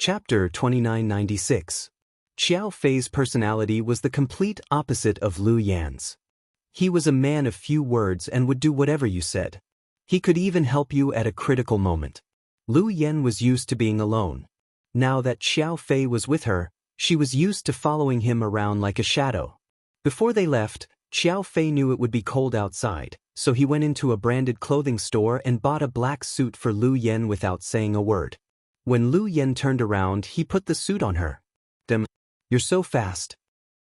Chapter 2996. Xiao Fei's personality was the complete opposite of Lu Yan's. He was a man of few words and would do whatever you said. He could even help you at a critical moment. Lu Yan was used to being alone. Now that Xiao Fei was with her, she was used to following him around like a shadow. Before they left, Xiao Fei knew it would be cold outside, so he went into a branded clothing store and bought a black suit for Lu Yan without saying a word. When Lu Yan turned around, he put the suit on her. Damn, you're so fast.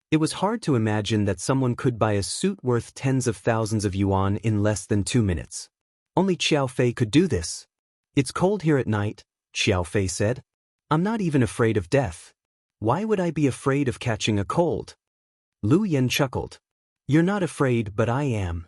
It was hard to imagine that someone could buy a suit worth tens of thousands of yuan in less than 2 minutes. Only Xiao Fei could do this. It's cold here at night, Xiao Fei said. I'm not even afraid of death. Why would I be afraid of catching a cold? Lu Yan chuckled. You're not afraid, but I am.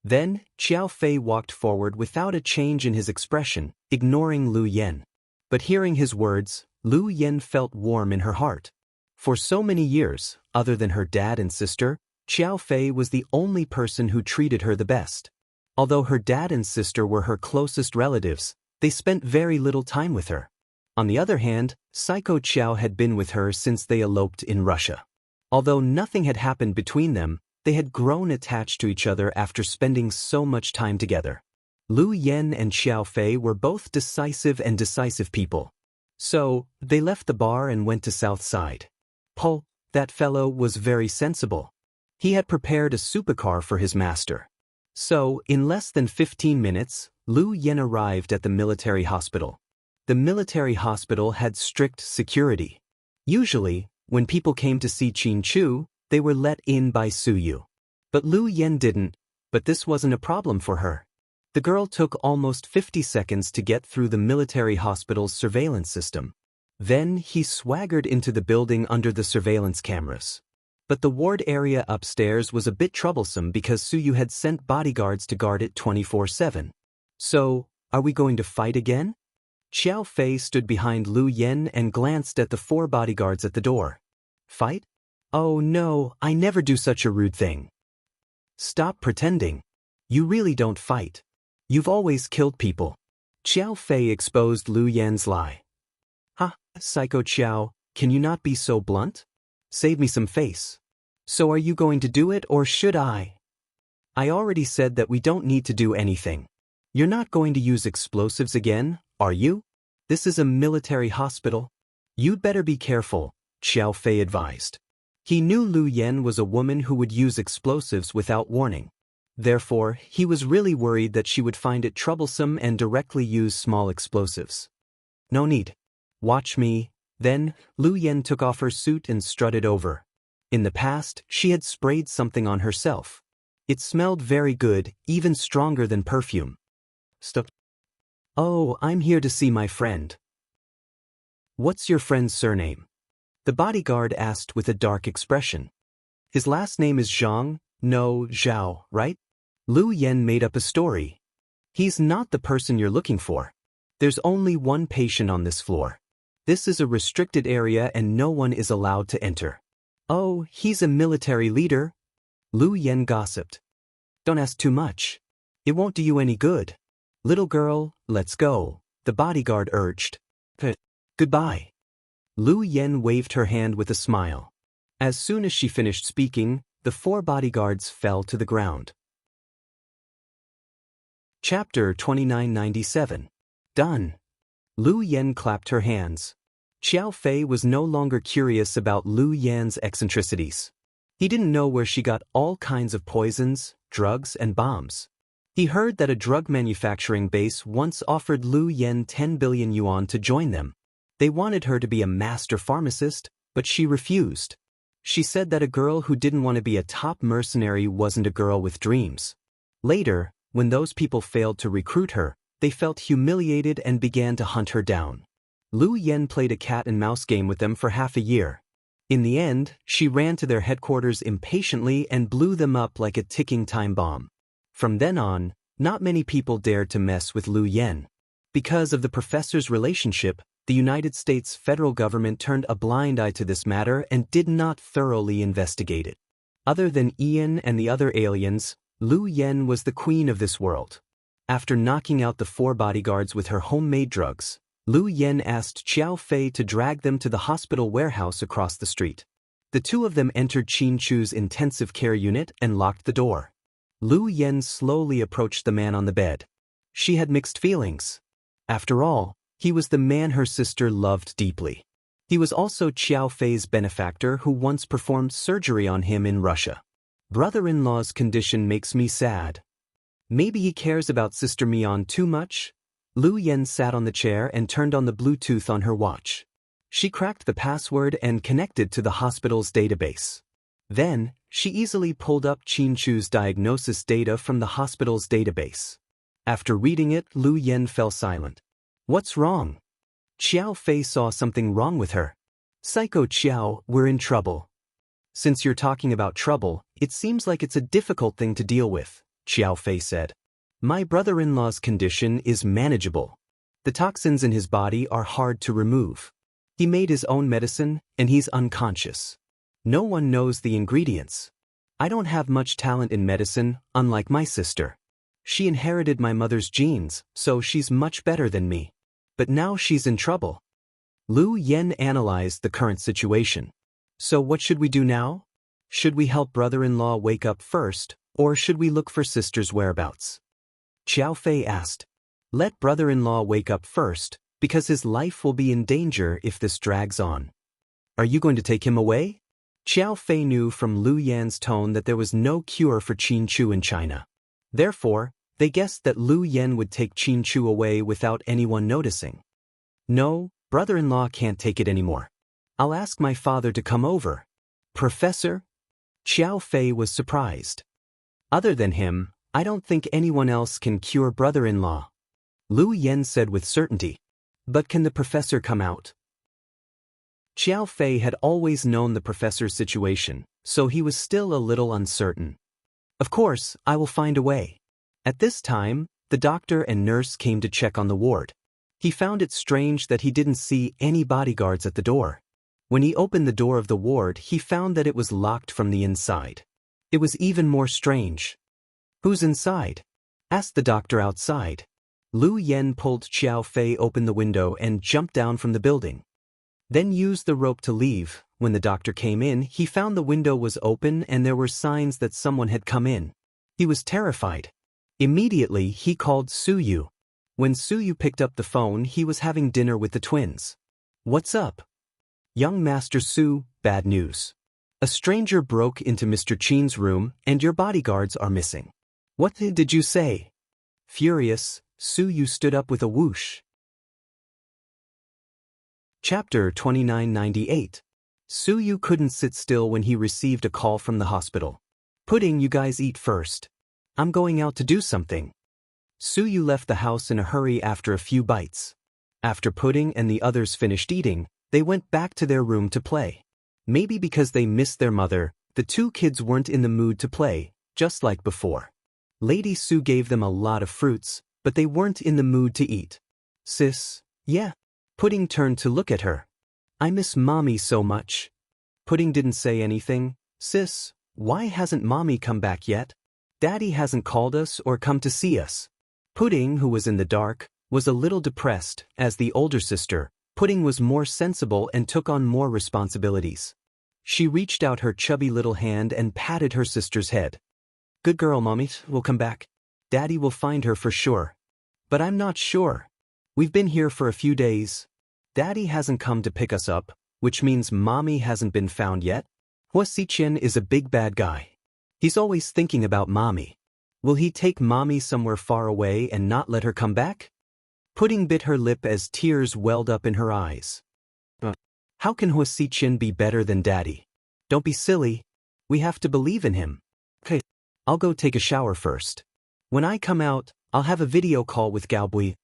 Then, Xiao Fei walked forward without a change in his expression, ignoring Lu Yan. But hearing his words, Lu Yan felt warm in her heart. For so many years, other than her dad and sister, Xiao Fei was the only person who treated her the best. Although her dad and sister were her closest relatives, they spent very little time with her. On the other hand, Psycho Qiao had been with her since they eloped in Russia. Although nothing had happened between them, they had grown attached to each other after spending so much time together. Lu Yan and Xiao Fei were both decisive people. So, they left the bar and went to South Side. Po, that fellow was very sensible. He had prepared a supercar for his master. So, in less than 15 minutes, Lu Yan arrived at the military hospital. The military hospital had strict security. Usually, when people came to see Qin Chu, they were let in by Su Yu. But Lu Yan didn't, but this wasn't a problem for her. The girl took almost 50 seconds to get through the military hospital's surveillance system. Then he swaggered into the building under the surveillance cameras. But the ward area upstairs was a bit troublesome because Su Yu had sent bodyguards to guard it 24/7. So, are we going to fight again? Xiao Fei stood behind Lu Yan and glanced at the 4 bodyguards at the door. Fight? Oh no, I never do such a rude thing. Stop pretending. You really don't fight. You've always killed people. Xiao Fei exposed Lu Yan's lie. Ha, Psycho Qiao, can you not be so blunt? Save me some face. So are you going to do it or should I? I already said that we don't need to do anything. You're not going to use explosives again, are you? This is a military hospital. You'd better be careful, Xiao Fei advised. He knew Lu Yan was a woman who would use explosives without warning. Therefore, he was really worried that she would find it troublesome and directly use small explosives. No need. Watch me. Then, Lu Yan took off her suit and strutted over. In the past, she had sprayed something on herself. It smelled very good, even stronger than perfume. Stop. Oh, I'm here to see my friend. What's your friend's surname? The bodyguard asked with a dark expression. His last name is Zhang, no Zhao, right? Lu Yan made up a story. He's not the person you're looking for. There's only one patient on this floor. This is a restricted area and no one is allowed to enter. Oh, he's a military leader? Lu Yan gossiped. Don't ask too much. It won't do you any good. Little girl, let's go, the bodyguard urged. Goodbye. Lu Yan waved her hand with a smile. As soon as she finished speaking, the 4 bodyguards fell to the ground. Chapter 2997. Done. Lu Yan clapped her hands. Xiao Fei was no longer curious about Lu Yan's eccentricities. He didn't know where she got all kinds of poisons, drugs, and bombs. He heard that a drug manufacturing base once offered Lu Yan 10 billion yuan to join them. They wanted her to be a master pharmacist, but she refused. She said that a girl who didn't want to be a top mercenary wasn't a girl with dreams. Later, when those people failed to recruit her, they felt humiliated and began to hunt her down. Lu Yan played a cat-and-mouse game with them for half a year. In the end, she ran to their headquarters impatiently and blew them up like a ticking time bomb. From then on, not many people dared to mess with Lu Yan. Because of the professor's relationship, the United States federal government turned a blind eye to this matter and did not thoroughly investigate it. Other than Ian and the other aliens, Lu Yan was the queen of this world. After knocking out the 4 bodyguards with her homemade drugs, Lu Yen asked Xiao Fei to drag them to the hospital warehouse across the street. The two of them entered Qin Chu's intensive care unit and locked the door. Lu Yen slowly approached the man on the bed. She had mixed feelings. After all, he was the man her sister loved deeply. He was also Xiao Fei's benefactor who once performed surgery on him in Russia. Brother-in-law's condition makes me sad. Maybe he cares about Sister Mian too much? Lu Yen sat on the chair and turned on the Bluetooth on her watch. She cracked the password and connected to the hospital's database. Then, she easily pulled up Qin Chu's diagnosis data from the hospital's database. After reading it, Lu Yen fell silent. What's wrong? Xiao Fei saw something wrong with her. Psycho Xiao, we're in trouble. Since you're talking about trouble, it seems like it's a difficult thing to deal with, Xiao Fei said. My brother-in-law's condition is manageable. The toxins in his body are hard to remove. He made his own medicine, and he's unconscious. No one knows the ingredients. I don't have much talent in medicine, unlike my sister. She inherited my mother's genes, so she's much better than me. But now she's in trouble. Lu Yen analyzed the current situation. So what should we do now? Should we help brother-in-law wake up first, or should we look for sister's whereabouts? Xiao Fei asked. Let brother-in-law wake up first, because his life will be in danger if this drags on. Are you going to take him away? Xiao Fei knew from Lu Yan's tone that there was no cure for Qin Chu in China. Therefore, they guessed that Lu Yen would take Qin Chu away without anyone noticing. No, brother-in-law can't take it anymore. I'll ask my father to come over. Professor? Xiao Fei was surprised. Other than him, I don't think anyone else can cure brother-in-law. Lu Yen said with certainty. But can the professor come out? Xiao Fei had always known the professor's situation, so he was still a little uncertain. Of course, I will find a way. At this time, the doctor and nurse came to check on the ward. He found it strange that he didn't see any bodyguards at the door. When he opened the door of the ward, he found that it was locked from the inside. It was even more strange. Who's inside? Asked the doctor outside. Lu Yen pulled Xiao Fei open the window and jumped down from the building. Then used the rope to leave. When the doctor came in, he found the window was open and there were signs that someone had come in. He was terrified. Immediately, he called Su Yu. When Su Yu picked up the phone, he was having dinner with the twins. What's up? Young Master Su, bad news. A stranger broke into Mr. Qin's room and your bodyguards are missing. What did you say? Furious, Su Yu stood up with a whoosh. Chapter 2998. Su Yu couldn't sit still when he received a call from the hospital. Pudding, you guys eat first. I'm going out to do something. Su Yu left the house in a hurry after a few bites. After Pudding and the others finished eating, they went back to their room to play. Maybe because they missed their mother, the two kids weren't in the mood to play, just like before. Lady Su gave them a lot of fruits, but they weren't in the mood to eat. Sis, yeah. Pudding turned to look at her. I miss Mommy so much. Pudding didn't say anything. Sis, why hasn't Mommy come back yet? Daddy hasn't called us or come to see us. Pudding, who was in the dark, was a little depressed. As the older sister, Pudding was more sensible and took on more responsibilities. She reached out her chubby little hand and patted her sister's head. Good girl, Mommy, we'll come back. Daddy will find her for sure. But I'm not sure. We've been here for a few days. Daddy hasn't come to pick us up, which means Mommy hasn't been found yet. Hua Xichen is a big bad guy. He's always thinking about Mommy. Will he take Mommy somewhere far away and not let her come back? Pudding bit her lip as tears welled up in her eyes. How can Hua Xichen be better than Daddy? Don't be silly. We have to believe in him. Okay, I'll go take a shower first. When I come out, I'll have a video call with Gaobui.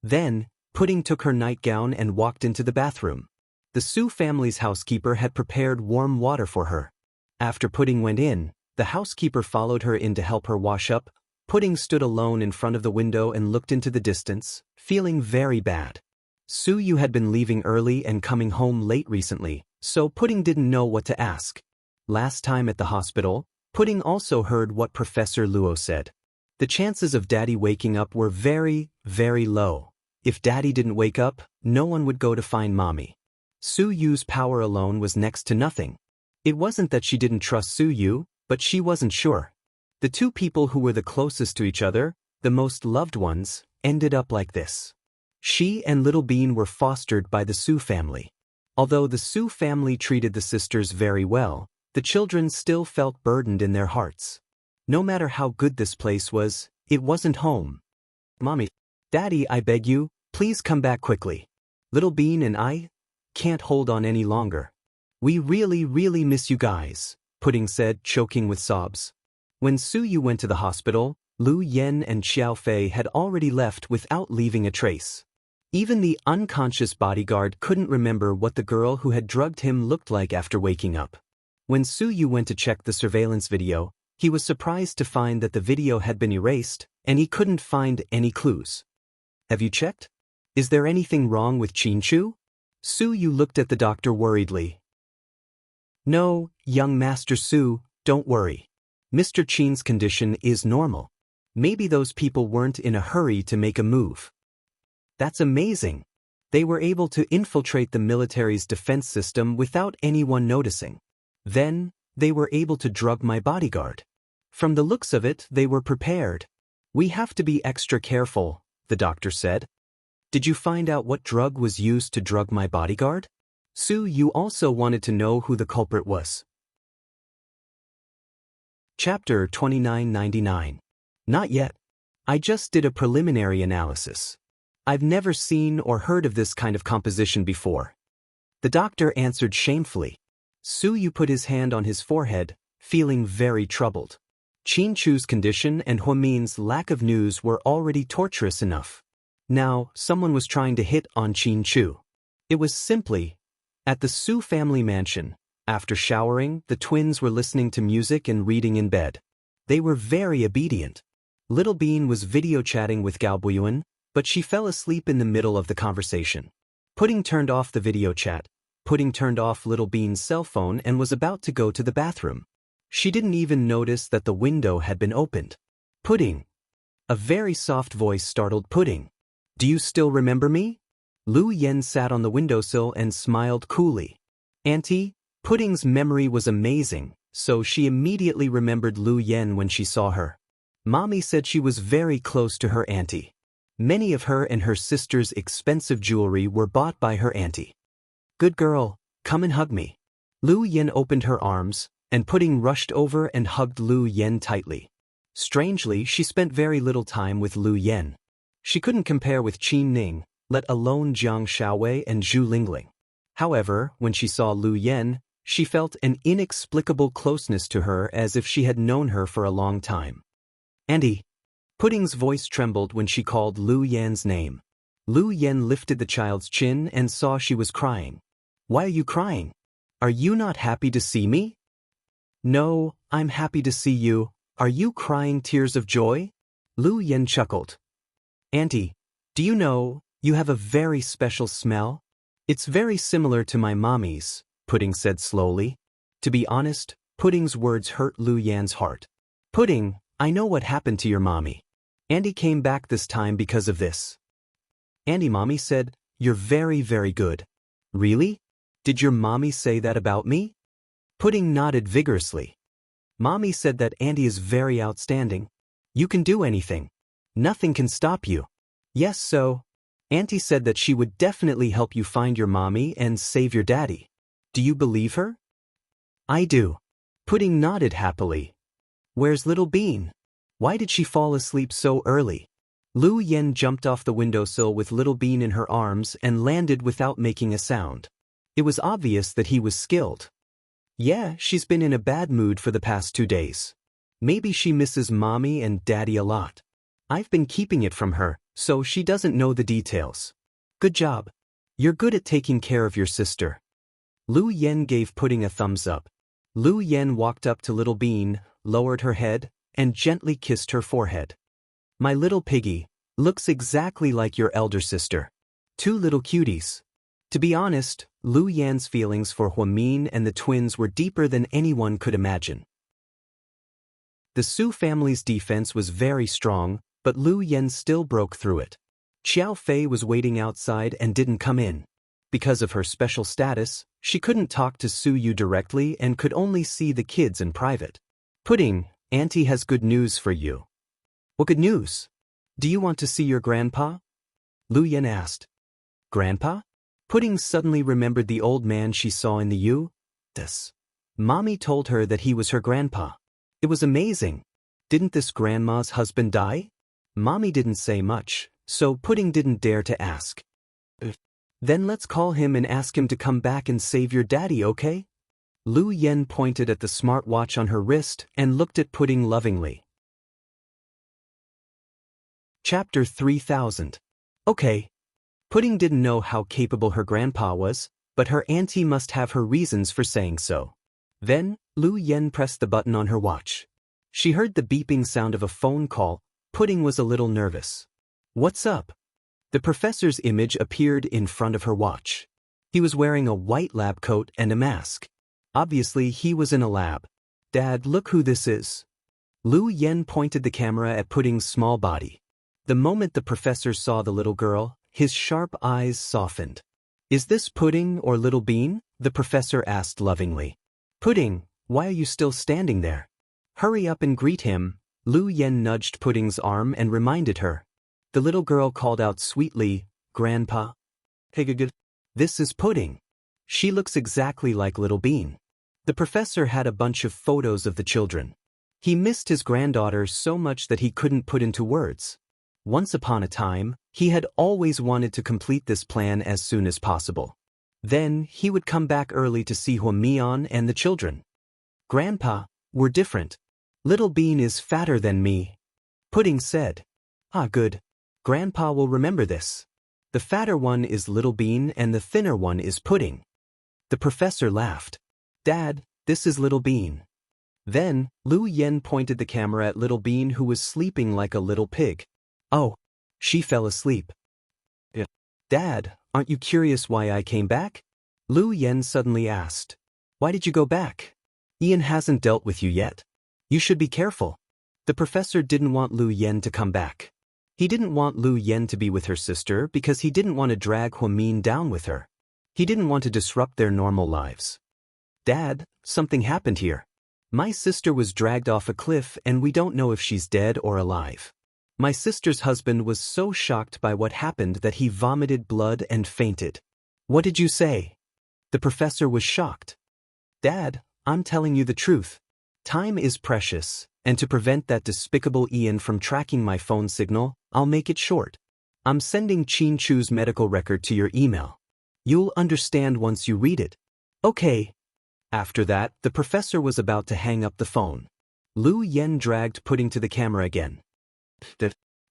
Then, Pudding took her nightgown and walked into the bathroom. The Su family's housekeeper had prepared warm water for her. After Pudding went in, the housekeeper followed her in to help her wash up. Pudding stood alone in front of the window and looked into the distance, feeling very bad. Su Yu had been leaving early and coming home late recently, so Pudding didn't know what to ask. Last time at the hospital, Pudding also heard what Professor Luo said. The chances of Daddy waking up were very, very low. If Daddy didn't wake up, no one would go to find Mommy. Su Yu's power alone was next to nothing. It wasn't that she didn't trust Su Yu, but she wasn't sure. The two people who were the closest to each other, the most loved ones, ended up like this. She and Little Bean were fostered by the Su family. Although the Su family treated the sisters very well, the children still felt burdened in their hearts. No matter how good this place was, it wasn't home. Mommy, Daddy, I beg you, please come back quickly. Little Bean and I can't hold on any longer. We really miss you guys, Pudding said, choking with sobs. When Su Yu went to the hospital, Lu Yen and Xiao Fei had already left without leaving a trace. Even the unconscious bodyguard couldn't remember what the girl who had drugged him looked like after waking up. When Su Yu went to check the surveillance video, he was surprised to find that the video had been erased, and he couldn't find any clues. Have you checked? Is there anything wrong with Chinchu? Su Yu looked at the doctor worriedly. No, young Master Su, don't worry. Mr. Chin's condition is normal. Maybe those people weren't in a hurry to make a move. That's amazing. They were able to infiltrate the military's defense system without anyone noticing. Then, they were able to drug my bodyguard. From the looks of it, they were prepared. We have to be extra careful, the doctor said. Did you find out what drug was used to drug my bodyguard? Su Yu also wanted to know who the culprit was. Chapter 2999. Not yet. I just did a preliminary analysis. I've never seen or heard of this kind of composition before. The doctor answered shamefully. Su Yu put his hand on his forehead, feeling very troubled. Qin Chu's condition and Huamin's lack of news were already torturous enough. Now, someone was trying to hit on Qin Chu. It was simply, at the Su family mansion, after showering, the twins were listening to music and reading in bed. They were very obedient. Little Bean was video chatting with Gao Buiyuan, but she fell asleep in the middle of the conversation. Pudding turned off the video chat. Pudding turned off Little Bean's cell phone and was about to go to the bathroom. She didn't even notice that the window had been opened. Pudding. A very soft voice startled Pudding. Do you still remember me? Lu Yen sat on the windowsill and smiled coolly. Auntie, Pudding's memory was amazing, so she immediately remembered Lu Yen when she saw her. Mommy said she was very close to her auntie. Many of her and her sister's expensive jewelry were bought by her auntie. Good girl, come and hug me. Lu Yen opened her arms, and Pudding rushed over and hugged Lu Yen tightly. Strangely, she spent very little time with Lu Yen. She couldn't compare with Qin Ning, let alone Jiang Shaowei and Zhu Lingling. However, when she saw Lu Yen, she felt an inexplicable closeness to her as if she had known her for a long time. Auntie. Pudding's voice trembled when she called Lu Yen's name. Lu Yen lifted the child's chin and saw she was crying. Why are you crying? Are you not happy to see me? No, I'm happy to see you. Are you crying tears of joy? Lu Yen chuckled. Auntie, do you know, you have a very special smell? It's very similar to my mommy's, Pudding said slowly. To be honest, Pudding's words hurt Lu Yan's heart. Pudding, I know what happened to your mommy. Auntie came back this time because of this. Auntie, Mommy said, you're very good. Really? Did your mommy say that about me? Pudding nodded vigorously. Mommy said that Auntie is very outstanding. You can do anything. Nothing can stop you. Yes, so. Auntie said that she would definitely help you find your mommy and save your daddy. Do you believe her? I do. Pudding nodded happily. Where's Little Bean? Why did she fall asleep so early? Lu Yen jumped off the windowsill with Little Bean in her arms and landed without making a sound. It was obvious that he was skilled. Yeah, she's been in a bad mood for the past 2 days. Maybe she misses mommy and daddy a lot. I've been keeping it from her, so she doesn't know the details. Good job. You're good at taking care of your sister. Lu Yen gave Pudding a thumbs up. Lu Yen walked up to Little Bean, lowered her head, and gently kissed her forehead. My little piggy, looks exactly like your elder sister. 2 little cuties. To be honest, Lu Yan's feelings for Huamin and the twins were deeper than anyone could imagine. The Su family's defense was very strong, but Lu Yen still broke through it. Xiao Fei was waiting outside and didn't come in. Because of her special status, she couldn't talk to Su Yu directly and could only see the kids in private. Pudding, Auntie has good news for you. What good news? Do you want to see your grandpa? Lu Yan asked. Grandpa? Pudding suddenly remembered the old man she saw in the U.S. Mommy told her that he was her grandpa. It was amazing. Didn't this grandma's husband die? Mommy didn't say much, so Pudding didn't dare to ask. Then let's call him and ask him to come back and save your daddy, okay? Lu Yan pointed at the smartwatch on her wrist and looked at Pudding lovingly. Chapter 3000. Okay. Pudding didn't know how capable her grandpa was, but her auntie must have her reasons for saying so. Then, Lu Yan pressed the button on her watch. She heard the beeping sound of a phone call. Pudding was a little nervous. What's up? The professor's image appeared in front of her watch. He was wearing a white lab coat and a mask. Obviously, he was in a lab. Dad, look who this is. Lu Yan pointed the camera at Pudding's small body. The moment the professor saw the little girl, his sharp eyes softened. Is this Pudding or Little Bean? The professor asked lovingly. Pudding, why are you still standing there? Hurry up and greet him. Lu Yan nudged Pudding's arm and reminded her. The little girl called out sweetly, Grandpa. Hey, good. This is Pudding. She looks exactly like Little Bean. The professor had a bunch of photos of the children. He missed his granddaughter so much that he couldn't put into words. Once upon a time, he had always wanted to complete this plan as soon as possible. Then, he would come back early to see Huamian and the children. Grandpa, we're different. Little Bean is fatter than me. Pudding said. Ah, good. Grandpa will remember this. The fatter one is Little Bean and the thinner one is Pudding. The professor laughed. Dad, this is Little Bean. Then, Lu Yan pointed the camera at Little Bean who was sleeping like a little pig. Oh, she fell asleep. Yeah. Dad, aren't you curious why I came back? Lu Yan suddenly asked. Why did you go back? Ian hasn't dealt with you yet. You should be careful. The professor didn't want Lu Yan to come back. He didn't want Lu Yan to be with her sister because he didn't want to drag Huamin down with her. He didn't want to disrupt their normal lives. Dad, something happened here. My sister was dragged off a cliff and we don't know if she's dead or alive. My sister's husband was so shocked by what happened that he vomited blood and fainted. What did you say? The professor was shocked. Dad, I'm telling you the truth. Time is precious, and to prevent that despicable Ian from tracking my phone signal, I'll make it short. I'm sending Chin Chu's medical record to your email. You'll understand once you read it. Okay. After that, the professor was about to hang up the phone. Lu Yan dragged Pudding to the camera again.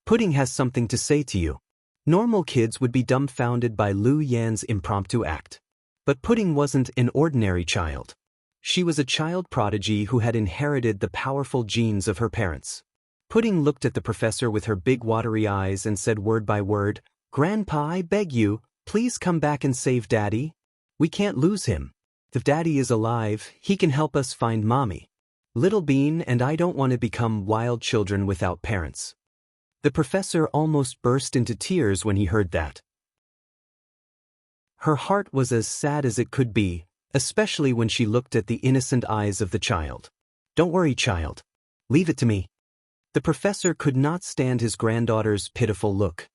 Pudding has something to say to you. Normal kids would be dumbfounded by Lu Yan's impromptu act. But Pudding wasn't an ordinary child. She was a child prodigy who had inherited the powerful genes of her parents. Pudding looked at the professor with her big watery eyes and said word by word, Grandpa, I beg you, please come back and save Daddy. We can't lose him. If Daddy is alive, he can help us find Mommy. Little Bean and I don't want to become wild children without parents. The professor almost burst into tears when he heard that. Her heart was as sad as it could be, especially when she looked at the innocent eyes of the child. Don't worry, child. Leave it to me. The professor could not stand his granddaughter's pitiful look.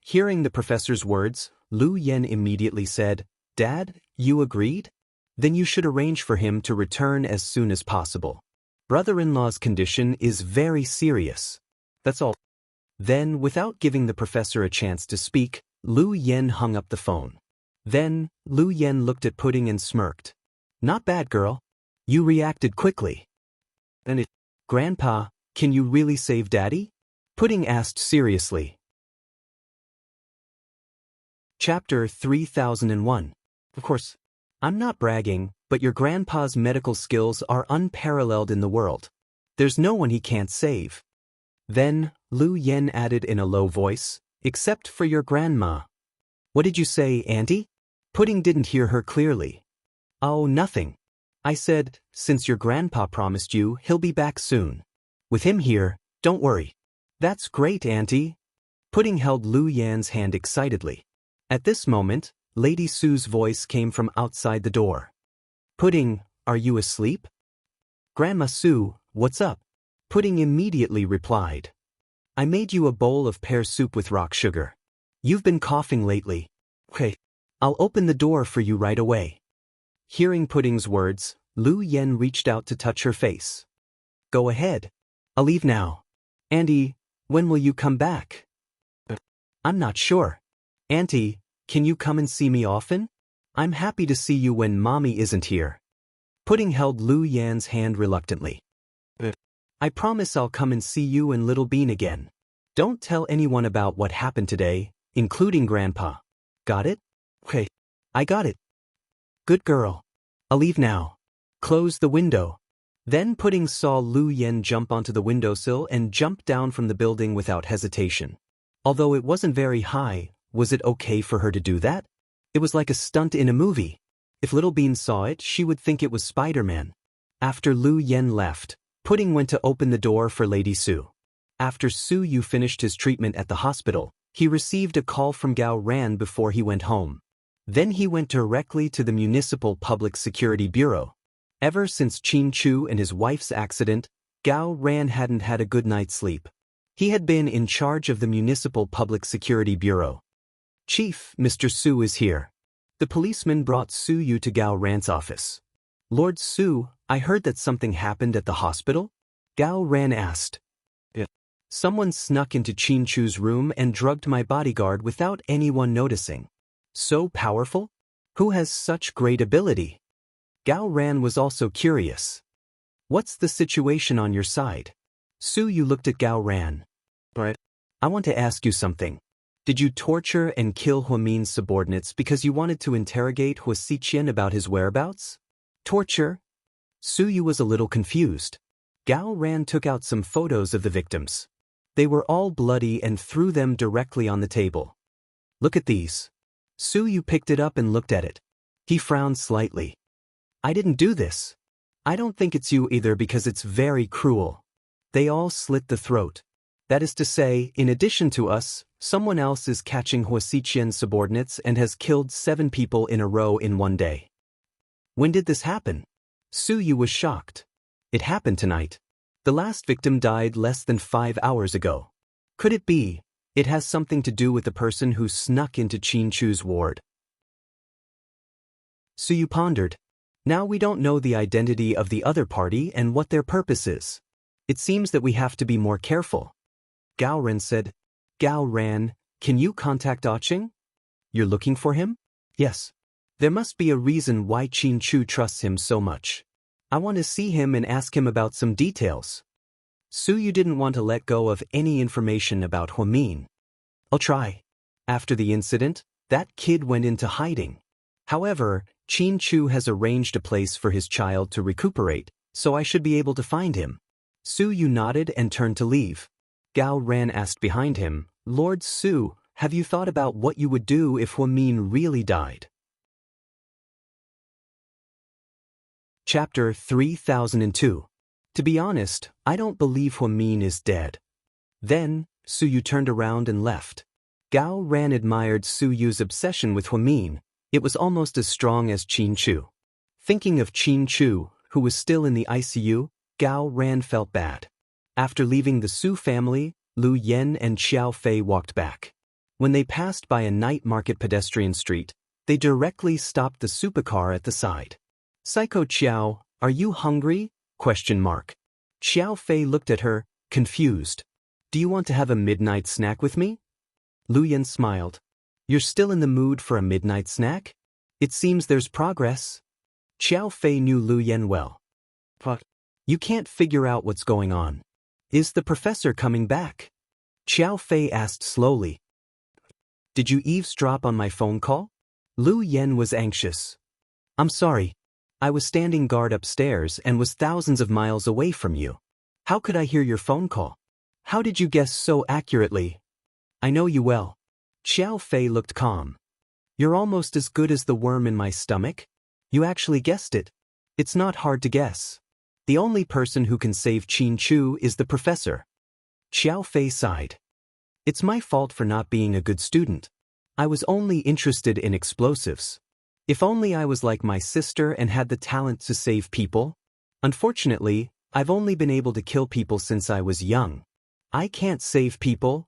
Hearing the professor's words, Lu Yan immediately said, Dad, you agreed? Then you should arrange for him to return as soon as possible. Brother-in-law's condition is very serious. That's all. Then, without giving the professor a chance to speak, Lu Yan hung up the phone. Then, Lu Yan looked at Pudding and smirked. Not bad, girl. You reacted quickly. Grandpa, can you really save Daddy? Pudding asked seriously. Chapter 3001. Of course, I'm not bragging, but your grandpa's medical skills are unparalleled in the world. There's no one he can't save. Then, Lu Yan added in a low voice, except for your grandma. What did you say, Auntie? Pudding didn't hear her clearly. Oh, nothing. I said, since your grandpa promised you, he'll be back soon. With him here, don't worry. That's great, Auntie. Pudding held Lu Yan's hand excitedly. At this moment, Lady Su's voice came from outside the door. Pudding, are you asleep? Grandma Su, what's up? Pudding immediately replied. I made you a bowl of pear soup with rock sugar. You've been coughing lately. Okay, I'll open the door for you right away. Hearing Pudding's words, Lu Yan reached out to touch her face. Go ahead. I'll leave now. Auntie, when will you come back? I'm not sure. Auntie, can you come and see me often? I'm happy to see you when Mommy isn't here. Pudding held Lu Yan's hand reluctantly. I promise I'll come and see you and Little Bean again. Don't tell anyone about what happened today, including Grandpa. Got it? Okay, I got it. Good girl. I'll leave now. Close the window. Then Pudding saw Lu Yan jump onto the windowsill and jump down from the building without hesitation. Although it wasn't very high, was it okay for her to do that? It was like a stunt in a movie. If Little Bean saw it, she would think it was Spider-Man. After Lu Yan left, Pudding went to open the door for Lady Su. After Su Yu finished his treatment at the hospital, he received a call from Gao Ran before he went home. Then he went directly to the Municipal Public Security Bureau. Ever since Qin Chu and his wife's accident, Gao Ran hadn't had a good night's sleep. He had been in charge of the Municipal Public Security Bureau. Chief, Mr. Su is here. The policeman brought Su Yu to Gao Ran's office. Lord Su, I heard that something happened at the hospital? Gao Ran asked. Someone snuck into Qin Chu's room and drugged my bodyguard without anyone noticing. So powerful? Who has such great ability? Gao Ran was also curious. What's the situation on your side? Su Yu looked at Gao Ran. I want to ask you something. Did you torture and kill Huamin's subordinates because you wanted to interrogate Hua Xiqian about his whereabouts? Torture? Su Yu was a little confused. Gao Ran took out some photos of the victims. They were all bloody and threw them directly on the table. Look at these. Su Yu picked it up and looked at it. He frowned slightly. I didn't do this. I don't think it's you either because it's very cruel. They all slit the throat. That is to say, in addition to us, someone else is catching Hua Xiqian's subordinates and has killed 7 people in a row in one day. When did this happen? Su Yu was shocked. It happened tonight. The last victim died less than 5 hours ago. Could it be, it has something to do with the person who snuck into Qin Chu's ward? Su Yu pondered. Now we don't know the identity of the other party and what their purpose is. It seems that we have to be more careful. Gao Ran said, Gao Ran, can you contact Oching? You're looking for him? Yes. There must be a reason why Qin Chu trusts him so much. I want to see him and ask him about some details. Su Yu didn't want to let go of any information about Huamin. I'll try. After the incident, that kid went into hiding. However, Qin Chu has arranged a place for his child to recuperate, so I should be able to find him. Su Yu nodded and turned to leave. Gao Ran asked behind him, Lord Su, have you thought about what you would do if Huamin really died? Chapter 3002. To be honest, I don't believe Huamin is dead. Then, Su Yu turned around and left. Gao Ran admired Su Yu's obsession with Huamin. It was almost as strong as Qin Chu. Thinking of Qin Chu, who was still in the ICU, Gao Ran felt bad. After leaving the Su family, Lu Yan and Xiao Fei walked back. When they passed by a night market pedestrian street, they directly stopped the supercar at the side. Psycho Qiao, are you hungry? ? Xiao Fei looked at her, confused. Do you want to have a midnight snack with me? Lu Yan smiled. You're still in the mood for a midnight snack? It seems there's progress. Xiao Fei knew Lu Yan well. But you can't figure out what's going on. Is the professor coming back? Xiao Fei asked slowly. Did you eavesdrop on my phone call? Lu Yan was anxious. I'm sorry. I was standing guard upstairs and was thousands of miles away from you. How could I hear your phone call? How did you guess so accurately? I know you well. Xiao Fei looked calm. You're almost as good as the worm in my stomach. You actually guessed it. It's not hard to guess. The only person who can save Qin Chu is the professor. Xiao Fei sighed. It's my fault for not being a good student. I was only interested in explosives. If only I was like my sister and had the talent to save people. Unfortunately, I've only been able to kill people since I was young. I can't save people.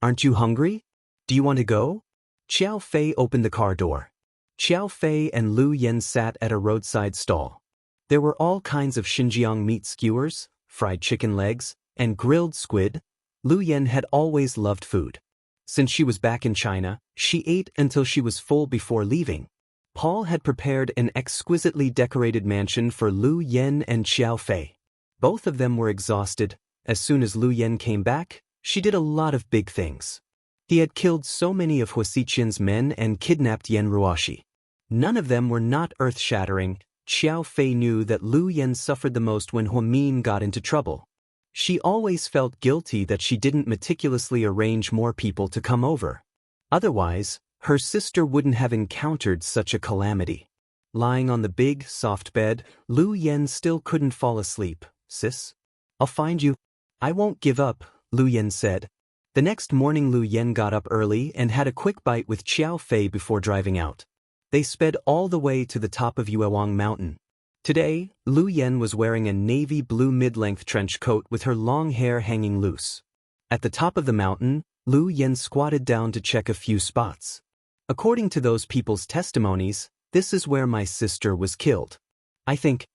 Aren't you hungry? Do you want to go? Xiao Fei opened the car door. Xiao Fei and Lu Yan sat at a roadside stall. There were all kinds of Xinjiang meat skewers, fried chicken legs, and grilled squid. Lu Yan had always loved food. Since she was back in China, she ate until she was full before leaving. Paul had prepared an exquisitely decorated mansion for Lu Yan and Xiao Fei. Both of them were exhausted. As soon as Lu Yan came back, she did a lot of big things. He had killed so many of Huasiqian's men and kidnapped Yan Ruoxi. None of them were not earth-shattering. Xiao Fei knew that Lu Yan suffered the most when Huamin got into trouble. She always felt guilty that she didn't meticulously arrange more people to come over. Otherwise, her sister wouldn't have encountered such a calamity. Lying on the big, soft bed, Lu Yan still couldn't fall asleep. Sis? I'll find you. I won't give up, Lu Yan said. The next morning Lu Yan got up early and had a quick bite with Xiao Fei before driving out. They sped all the way to the top of Yuewang Mountain. Today, Lu Yan was wearing a navy blue mid-length trench coat with her long hair hanging loose. At the top of the mountain, Lu Yan squatted down to check a few spots. According to those people's testimonies, this is where my sister was killed. I think,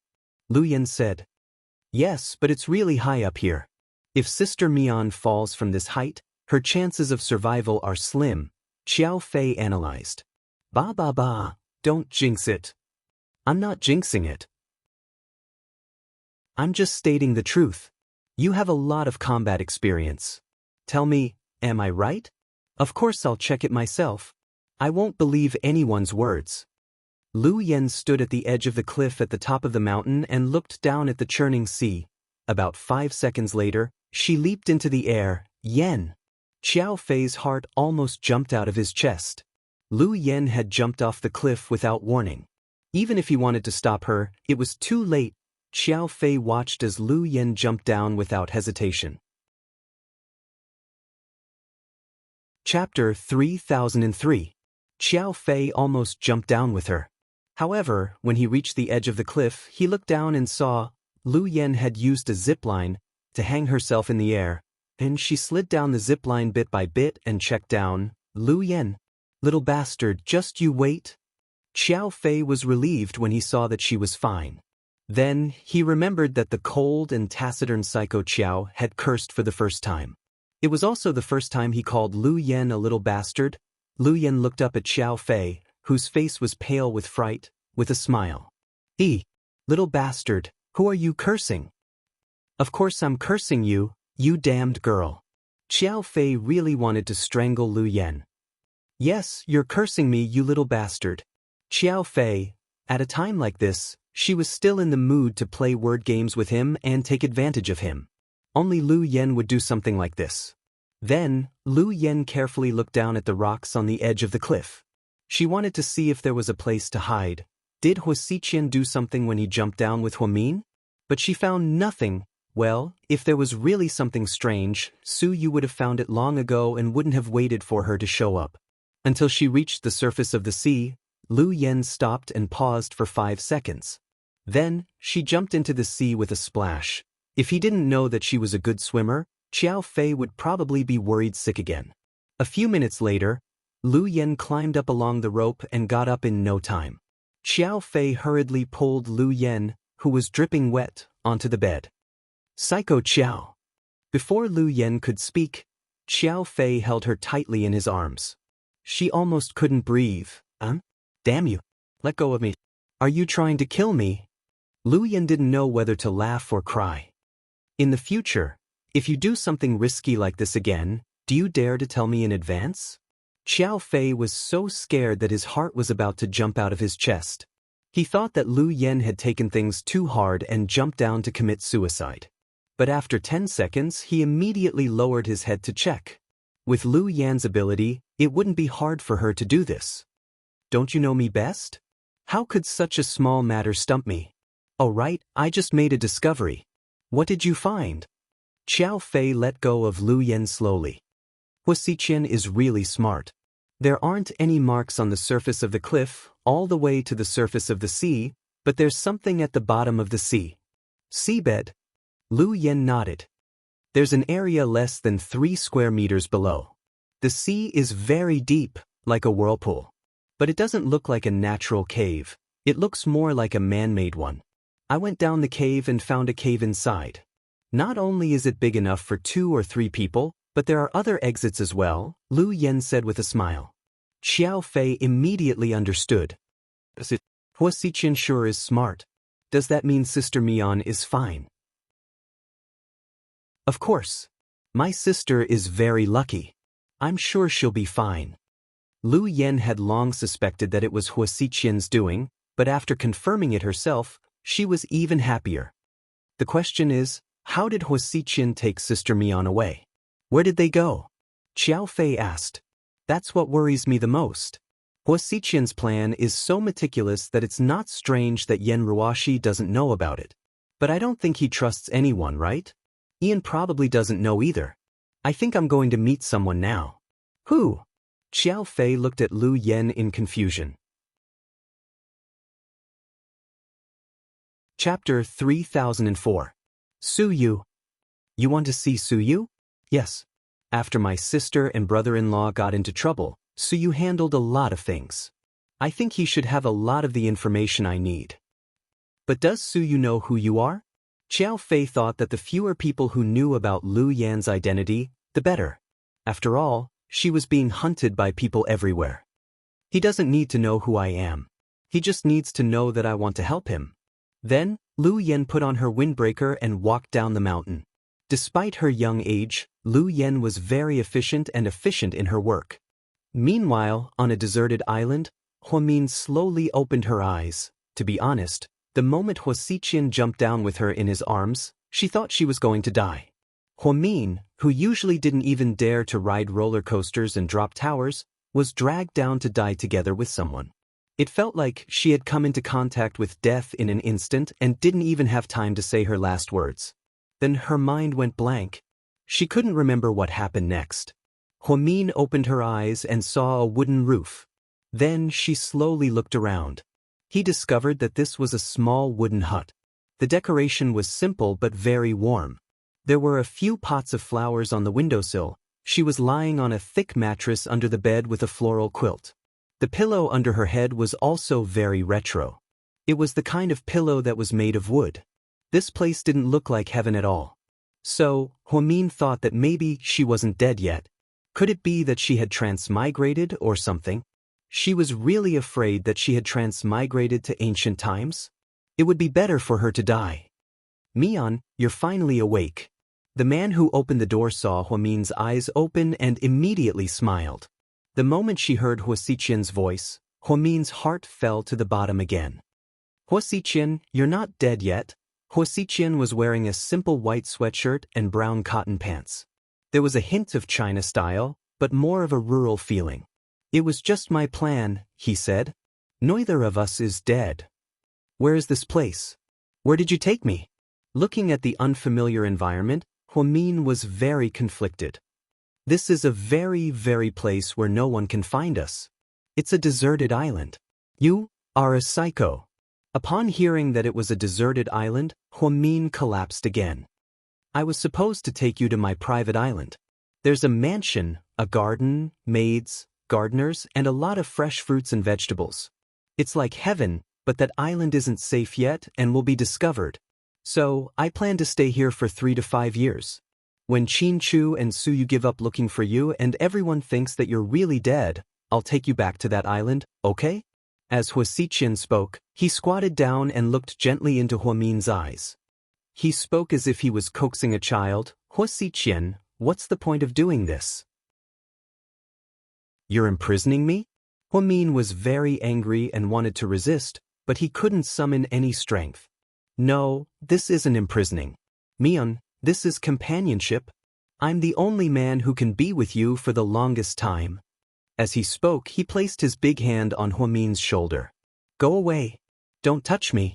Lu Yan said. Yes, but it's really high up here. If Sister Mian falls from this height, her chances of survival are slim, Xiao Fei analyzed. Ba, don't jinx it. I'm not jinxing it. I'm just stating the truth. You have a lot of combat experience. Tell me, am I right? Of course I'll check it myself. I won't believe anyone's words. Lu Yan stood at the edge of the cliff at the top of the mountain and looked down at the churning sea. About 5 seconds later, she leaped into the air. Yan! Xiao Fei's heart almost jumped out of his chest. Lu Yan had jumped off the cliff without warning. Even if he wanted to stop her, it was too late. Xiao Fei watched as Lu Yan jumped down without hesitation. Chapter 3003. Xiao Fei almost jumped down with her. However, when he reached the edge of the cliff, he looked down and saw Lu Yan had used a zipline to hang herself in the air, and she slid down the zipline bit by bit and checked down. Lu Yan, little bastard, just you wait. Xiao Fei was relieved when he saw that she was fine. Then, he remembered that the cold and taciturn Psycho Qiao had cursed for the first time. It was also the first time he called Lu Yan a little bastard. Lu Yan looked up at Xiao Fei, whose face was pale with fright, with a smile. Little bastard, who are you cursing? Of course I'm cursing you, you damned girl. Xiao Fei really wanted to strangle Lu Yan. Yes, you're cursing me, you little bastard. Xiao Fei, at a time like this, she was still in the mood to play word games with him and take advantage of him. Only Lu Yan would do something like this. Then, Lu Yan carefully looked down at the rocks on the edge of the cliff. She wanted to see if there was a place to hide. Did Huasiqian do something when he jumped down with Huamin? But she found nothing. Well, if there was really something strange, Su Yu would have found it long ago and wouldn't have waited for her to show up. Until she reached the surface of the sea, Lu Yan stopped and paused for 5 seconds. Then, she jumped into the sea with a splash. If he didn't know that she was a good swimmer, Xiao Fei would probably be worried sick again. A few minutes later, Lu Yan climbed up along the rope and got up in no time. Xiao Fei hurriedly pulled Lu Yan, who was dripping wet, onto the bed. Psycho Qiao. Before Lu Yan could speak, Xiao Fei held her tightly in his arms. She almost couldn't breathe. Damn you. Let go of me. Are you trying to kill me? Lu Yan didn't know whether to laugh or cry. In the future, if you do something risky like this again, do you dare to tell me in advance? Xiao Fei was so scared that his heart was about to jump out of his chest. He thought that Lu Yan had taken things too hard and jumped down to commit suicide. But after 10 seconds, he immediately lowered his head to check. With Lu Yan's ability, it wouldn't be hard for her to do this. Don't you know me best? How could such a small matter stump me? Oh right, I just made a discovery. What did you find? Xiao Fei let go of Lu Yan slowly. Wuxia is really smart. There aren't any marks on the surface of the cliff, all the way to the surface of the sea, but there's something at the bottom of the sea. Seabed? Lu Yan nodded. There's an area less than 3 square meters below. The sea is very deep, like a whirlpool. But it doesn't look like a natural cave. It looks more like a man-made one. I went down the cave and found a cave inside. Not only is it big enough for 2 or 3 people, but there are other exits as well, Lu Yan said with a smile. Xiao Fei immediately understood. Wuxia sure is smart. Does that mean Sister Mian is fine? Of course. My sister is very lucky. I'm sure she'll be fine. Lu Yan had long suspected that it was Wuxia's doing, but after confirming it herself, she was even happier. The question is, how did Wuxia take Sister Mian away? Where did they go? Xiao Fei asked. That's what worries me the most. Wuxia's plan is so meticulous that it's not strange that Yan Ruoxi doesn't know about it. But I don't think he trusts anyone, right? Ian probably doesn't know either. I think I'm going to meet someone now. Who? Xiao Fei looked at Lu Yan in confusion. Chapter 3004. Su Yu. You want to see Su Yu? Yes. After my sister and brother-in-law got into trouble, Su Yu handled a lot of things. I think he should have a lot of the information I need. But does Su Yu know who you are? Xiao Fei thought that the fewer people who knew about Lu Yan's identity, the better. After all, she was being hunted by people everywhere. He doesn't need to know who I am. He just needs to know that I want to help him. Then, Lu Yan put on her windbreaker and walked down the mountain. Despite her young age, Lu Yan was very efficient in her work. Meanwhile, on a deserted island, Huamin slowly opened her eyes. To be honest, the moment Wuxia jumped down with her in his arms, she thought she was going to die. Huamin, who usually didn't even dare to ride roller coasters and drop towers, was dragged down to die together with someone. It felt like she had come into contact with death in an instant and didn't even have time to say her last words. Then her mind went blank. She couldn't remember what happened next. Huamin opened her eyes and saw a wooden roof. Then she slowly looked around. He discovered that this was a small wooden hut. The decoration was simple but very warm. There were a few pots of flowers on the windowsill. She was lying on a thick mattress under the bed with a floral quilt. The pillow under her head was also very retro. It was the kind of pillow that was made of wood. This place didn't look like heaven at all. So, Huamin thought that maybe she wasn't dead yet. Could it be that she had transmigrated or something? She was really afraid that she had transmigrated to ancient times. It would be better for her to die. Mian, you're finally awake. The man who opened the door saw Huamin's eyes open and immediately smiled. The moment she heard Wuxia's voice, Huamin's heart fell to the bottom again. Wuxia, you're not dead yet. Wuxia was wearing a simple white sweatshirt and brown cotton pants. There was a hint of China style, but more of a rural feeling. It was just my plan, he said. Neither of us is dead. Where is this place? Where did you take me? Looking at the unfamiliar environment, Huamin was very conflicted. This is a very place where no one can find us. It's a deserted island. You are a psycho. Upon hearing that it was a deserted island, Huamin collapsed again. I was supposed to take you to my private island. There's a mansion, a garden, maids, gardeners, and a lot of fresh fruits and vegetables. It's like heaven, but that island isn't safe yet and will be discovered. So, I plan to stay here for 3 to 5 years. When Qin Chu and Su Yu give up looking for you and everyone thinks that you're really dead, I'll take you back to that island, okay? As Wuxia spoke, he squatted down and looked gently into Huamin's eyes. He spoke as if he was coaxing a child. Wuxia, what's the point of doing this? You're imprisoning me? Huamin was very angry and wanted to resist, but he couldn't summon any strength. No, this isn't imprisoning. Mian, this is companionship. I'm the only man who can be with you for the longest time. As he spoke, he placed his big hand on Huamin's shoulder. Go away. Don't touch me.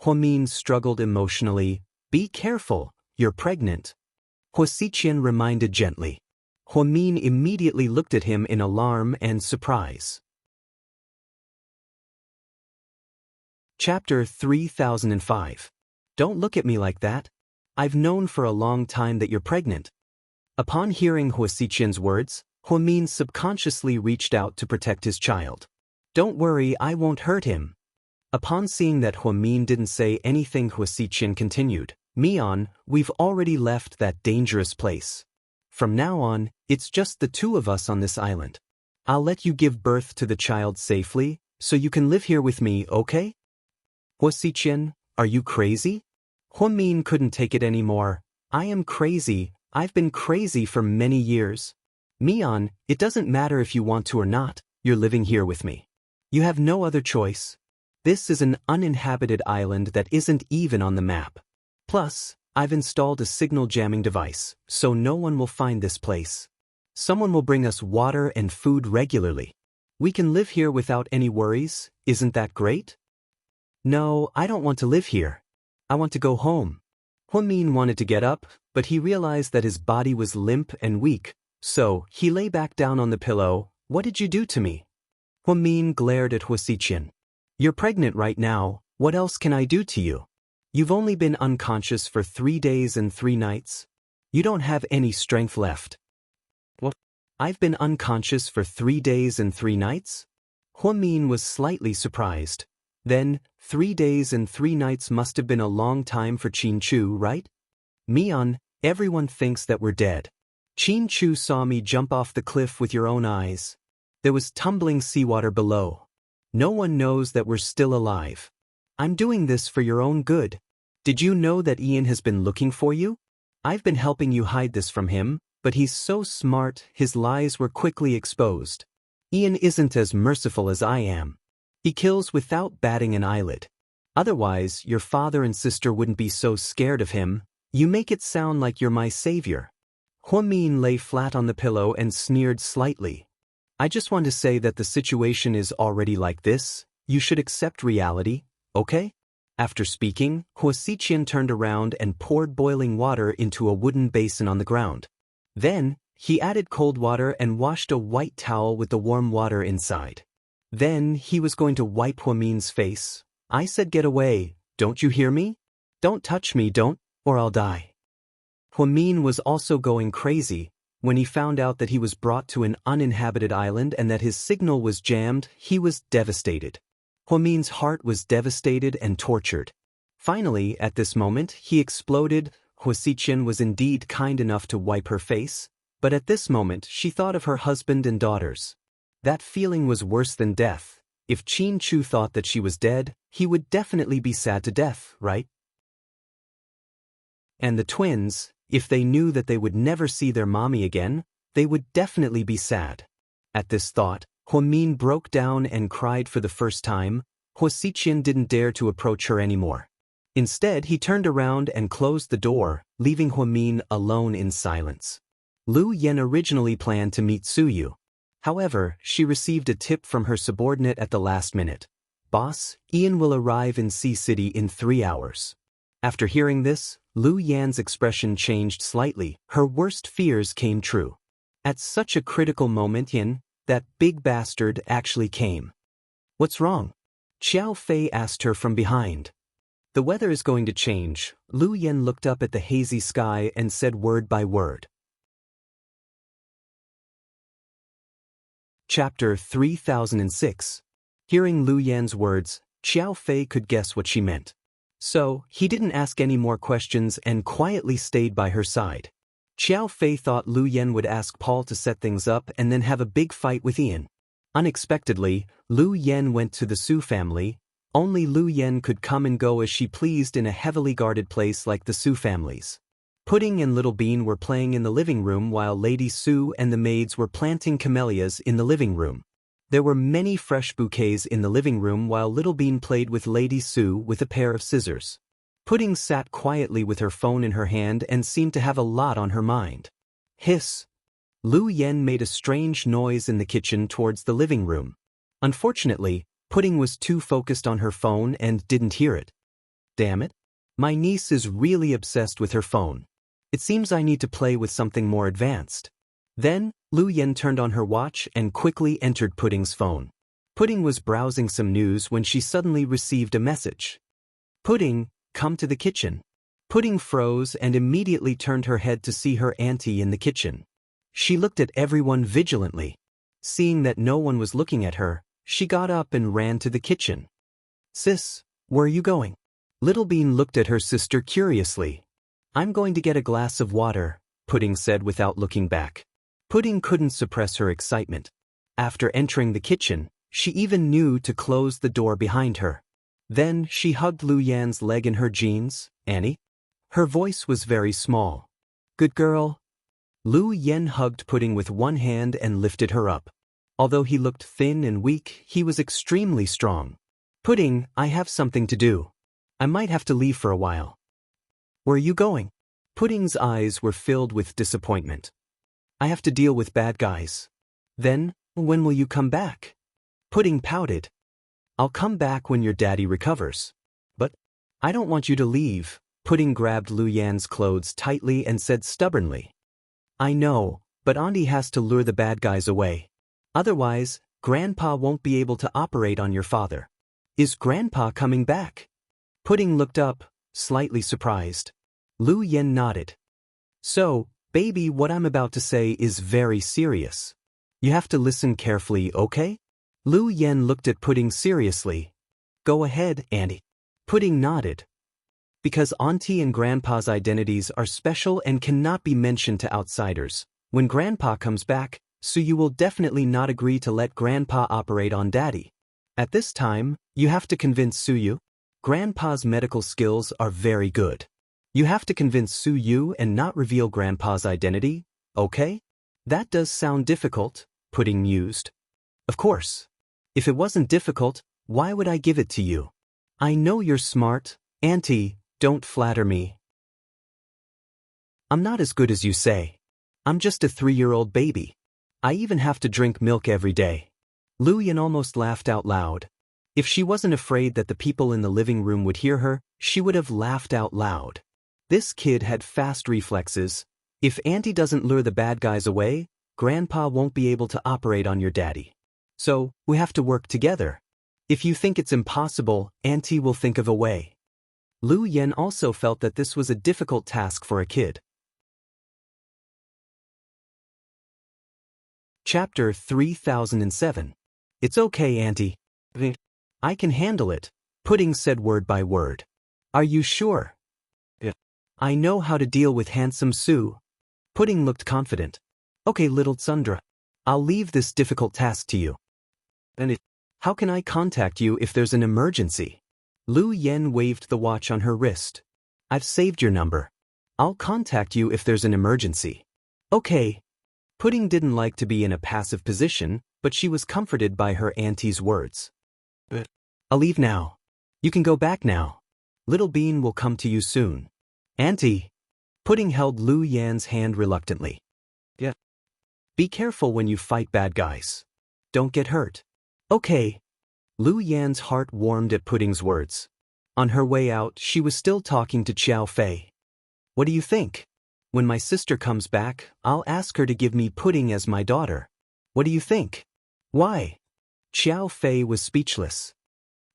Huamin struggled emotionally. Be careful, you're pregnant. Wuxia reminded gently. Huamin immediately looked at him in alarm and surprise. Chapter 3005. Don't look at me like that. I've known for a long time that you're pregnant. Upon hearing Huaxiqian's words, Huamin subconsciously reached out to protect his child. Don't worry, I won't hurt him. Upon seeing that Huamin didn't say anything, Huaxiqian continued, Mian, we've already left that dangerous place. From now on, it's just the two of us on this island. I'll let you give birth to the child safely, so you can live here with me, okay? Huaxiqian, are you crazy? Huamin couldn't take it anymore. I am crazy. I've been crazy for many years. Mian, it doesn't matter if you want to or not, you're living here with me. You have no other choice. This is an uninhabited island that isn't even on the map. Plus, I've installed a signal jamming device, so no one will find this place. Someone will bring us water and food regularly. We can live here without any worries, isn't that great? No, I don't want to live here. I want to go home. Huamin wanted to get up, but he realized that his body was limp and weak, so he lay back down on the pillow. What did you do to me? Huamin glared at Huaxiqian. You're pregnant right now, what else can I do to you? You've only been unconscious for 3 days and 3 nights. You don't have any strength left. What? I've been unconscious for 3 days and 3 nights? Huamin was slightly surprised. Then, 3 days and 3 nights must have been a long time for Qin, right? Mian, everyone thinks that we're dead. Qin saw me jump off the cliff with your own eyes. There was tumbling seawater below. No one knows that we're still alive. I'm doing this for your own good. Did you know that Ian has been looking for you? I've been helping you hide this from him, but he's so smart, his lies were quickly exposed. Ian isn't as merciful as I am. He kills without batting an eyelid. Otherwise, your father and sister wouldn't be so scared of him. You make it sound like you're my savior. Huamin lay flat on the pillow and sneered slightly. I just want to say that the situation is already like this. You should accept reality, okay? After speaking, Huaxiqian turned around and poured boiling water into a wooden basin on the ground. Then, he added cold water and washed a white towel with the warm water inside. Then, he was going to wipe Huamin's face. I said get away, don't you hear me? Don't touch me, don't, or I'll die. Huamin was also going crazy. When he found out that he was brought to an uninhabited island and that his signal was jammed, he was devastated. Huamin's heart was devastated and tortured. Finally, at this moment, he exploded. Huaxiqian was indeed kind enough to wipe her face, but at this moment she thought of her husband and daughters. That feeling was worse than death. If Qin thought that she was dead, he would definitely be sad to death, right? And the twins, if they knew that they would never see their mommy again, they would definitely be sad. At this thought, Huamin broke down and cried for the first time. Huaxiqian didn't dare to approach her anymore. Instead, he turned around and closed the door, leaving Huamin alone in silence. Lu Yan originally planned to meet Suyu. However, she received a tip from her subordinate at the last minute. Boss, Ian will arrive in Sea City in 3 hours. After hearing this, Lu Yan's expression changed slightly. Her worst fears came true. At such a critical moment, Ian, that big bastard, actually came. What's wrong? Xiao Fei asked her from behind. The weather is going to change. Lu Yan looked up at the hazy sky and said word by word. Chapter 3006. Hearing Lu Yan's words, Xiao Fei could guess what she meant. So, he didn't ask any more questions and quietly stayed by her side. Xiao Fei thought Lu Yan would ask Paul to set things up and then have a big fight with Ian. Unexpectedly, Lu Yan went to the Su family. Only Lu Yan could come and go as she pleased in a heavily guarded place like the Su families. Pudding and Little Bean were playing in the living room while Lady Su and the maids were planting camellias in the living room. There were many fresh bouquets in the living room while Little Bean played with Lady Su with a pair of scissors. Pudding sat quietly with her phone in her hand and seemed to have a lot on her mind. Hiss! Lu Yan made a strange noise in the kitchen towards the living room. Unfortunately, Pudding was too focused on her phone and didn't hear it. Damn it! My niece is really obsessed with her phone. It seems I need to play with something more advanced. Then, Lu Yan turned on her watch and quickly entered Pudding's phone. Pudding was browsing some news when she suddenly received a message. Pudding, come to the kitchen. Pudding froze and immediately turned her head to see her auntie in the kitchen. She looked at everyone vigilantly. Seeing that no one was looking at her, she got up and ran to the kitchen. Sis, where are you going? Little Bean looked at her sister curiously. I'm going to get a glass of water, Pudding said without looking back. Pudding couldn't suppress her excitement. After entering the kitchen, she even knew to close the door behind her. Then she hugged Lu Yan's leg in her jeans. Annie? Her voice was very small. Good girl. Lu Yan hugged Pudding with one hand and lifted her up. Although he looked thin and weak, he was extremely strong. Pudding, I have something to do. I might have to leave for a while. Where are you going? Pudding's eyes were filled with disappointment. I have to deal with bad guys. Then, when will you come back? Pudding pouted. I'll come back when your daddy recovers. But I don't want you to leave. Pudding grabbed Lu Yan's clothes tightly and said stubbornly. I know, but Auntie has to lure the bad guys away. Otherwise, Grandpa won't be able to operate on your father. Is Grandpa coming back? Pudding looked up, slightly surprised. Lu Yan nodded. So, baby, what I'm about to say is very serious. You have to listen carefully, okay? Lu Yan looked at Pudding seriously. Go ahead, Auntie. Pudding nodded. Because Auntie and Grandpa's identities are special and cannot be mentioned to outsiders. When Grandpa comes back, so you will definitely not agree to let Grandpa operate on Daddy. At this time, you have to convince Suyu. Grandpa's medical skills are very good. You have to convince Suyu and not reveal Grandpa's identity, okay? That does sound difficult, Pudding mused. Of course. If it wasn't difficult, why would I give it to you? I know you're smart, Auntie, don't flatter me. I'm not as good as you say. I'm just a 3-year-old baby. I even have to drink milk every day. Lu Yan almost laughed out loud. If she wasn't afraid that the people in the living room would hear her, she would have laughed out loud. This kid had fast reflexes. If Auntie doesn't lure the bad guys away, Grandpa won't be able to operate on your daddy. So, we have to work together. If you think it's impossible, Auntie will think of a way. Lu Yan also felt that this was a difficult task for a kid. Chapter 3007. It's okay, Auntie. I can handle it, Pudding said word by word. Are you sure? Yeah. I know how to deal with handsome Sue. Pudding looked confident. Okay, little Tsundra. I'll leave this difficult task to you. How can I contact you if there's an emergency? Lu Yan waved the watch on her wrist. I've saved your number. I'll contact you if there's an emergency. Okay. Pudding didn't like to be in a passive position, but she was comforted by her auntie's words. I'll leave now. You can go back now. Little Bean will come to you soon. Auntie. Pudding held Lu Yan's hand reluctantly. Yeah. Be careful when you fight bad guys. Don't get hurt. Okay. Lu Yan's heart warmed at Pudding's words. On her way out, she was still talking to Xiao Fei. What do you think? When my sister comes back, I'll ask her to give me Pudding as my daughter. What do you think? Why? Xiao Fei was speechless.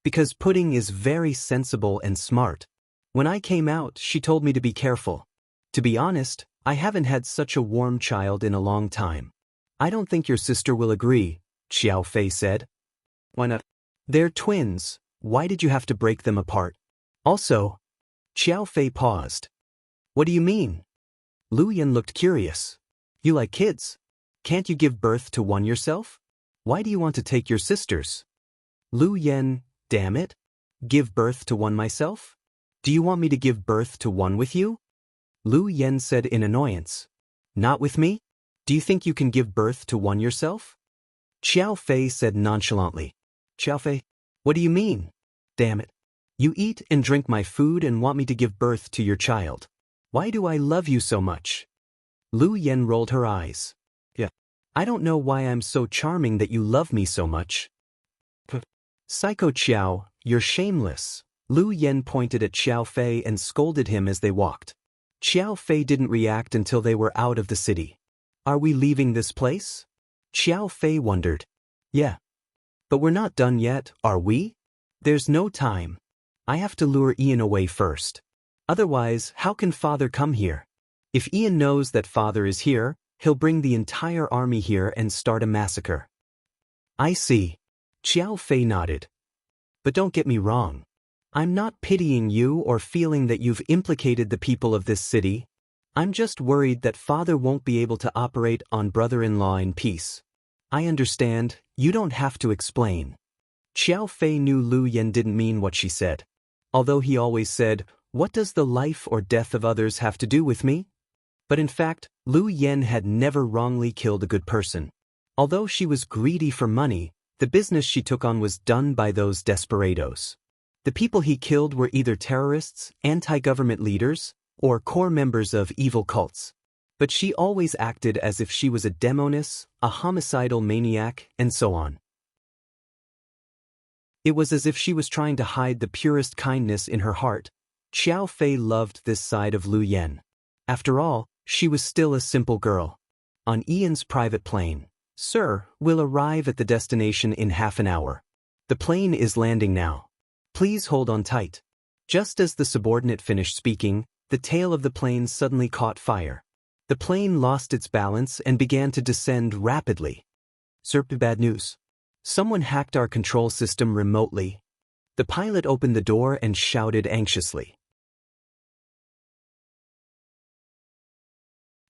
Because Pudding is very sensible and smart. When I came out, she told me to be careful. To be honest, I haven't had such a warm child in a long time. I don't think your sister will agree, Xiao Fei said. Why not? They're twins. Why did you have to break them apart? Also, Xiao Fei paused. What do you mean? Lu Yan looked curious. You like kids? Can't you give birth to one yourself? Why do you want to take your sisters? Lu Yan, damn it. Give birth to one myself? Do you want me to give birth to one with you? Lu Yan said in annoyance. Not with me? Do you think you can give birth to one yourself? Xiao Fei said nonchalantly. Xiao Fei, what do you mean? Damn it. You eat and drink my food and want me to give birth to your child. Why do I love you so much? Lu Yan rolled her eyes. Yeah. I don't know why I'm so charming that you love me so much. Psycho Xiao, you're shameless. Lu Yan pointed at Xiao Fei and scolded him as they walked. Xiao Fei didn't react until they were out of the city. Are we leaving this place? Xiao Fei wondered. Yeah. But we're not done yet, are we? There's no time. I have to lure Ian away first. Otherwise, how can Father come here? If Ian knows that Father is here, he'll bring the entire army here and start a massacre. I see. Xiao Fei nodded. But don't get me wrong. I'm not pitying you or feeling that you've implicated the people of this city. I'm just worried that Father won't be able to operate on brother-in-law in peace. I understand, you don't have to explain. Xiao Fei knew Lu Yan didn't mean what she said. Although he always said, "What does the life or death of others have to do with me?" But in fact, Lu Yan had never wrongly killed a good person. Although she was greedy for money, the business she took on was done by those desperados. The people he killed were either terrorists, anti-government leaders, or core members of evil cults. But she always acted as if she was a demoness, a homicidal maniac, and so on. It was as if she was trying to hide the purest kindness in her heart. Xiao Fei loved this side of Lu Yan. After all, she was still a simple girl. On Ian's private plane, "Sir, we'll arrive at the destination in half an hour. The plane is landing now. Please hold on tight." Just as the subordinate finished speaking, the tail of the plane suddenly caught fire. The plane lost its balance and began to descend rapidly. "Sir, bad news. Someone hacked our control system remotely." The pilot opened the door and shouted anxiously.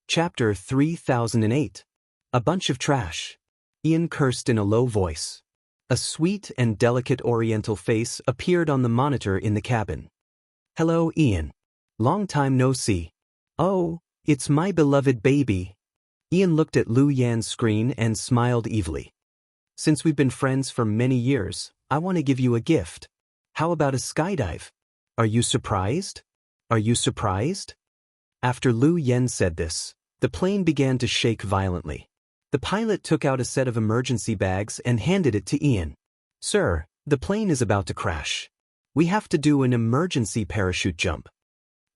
Chapter 3008. A bunch of trash. Ian cursed in a low voice. A sweet and delicate oriental face appeared on the monitor in the cabin. "Hello, Ian. Long time no see." "Oh, it's my beloved baby." Ian looked at Lu Yan's screen and smiled evilly. "Since we've been friends for many years, I want to give you a gift. How about a skydive? Are you surprised? Are you surprised?" After Lu Yan said this, the plane began to shake violently. The pilot took out a set of emergency bags and handed it to Ian. "Sir, the plane is about to crash. We have to do an emergency parachute jump."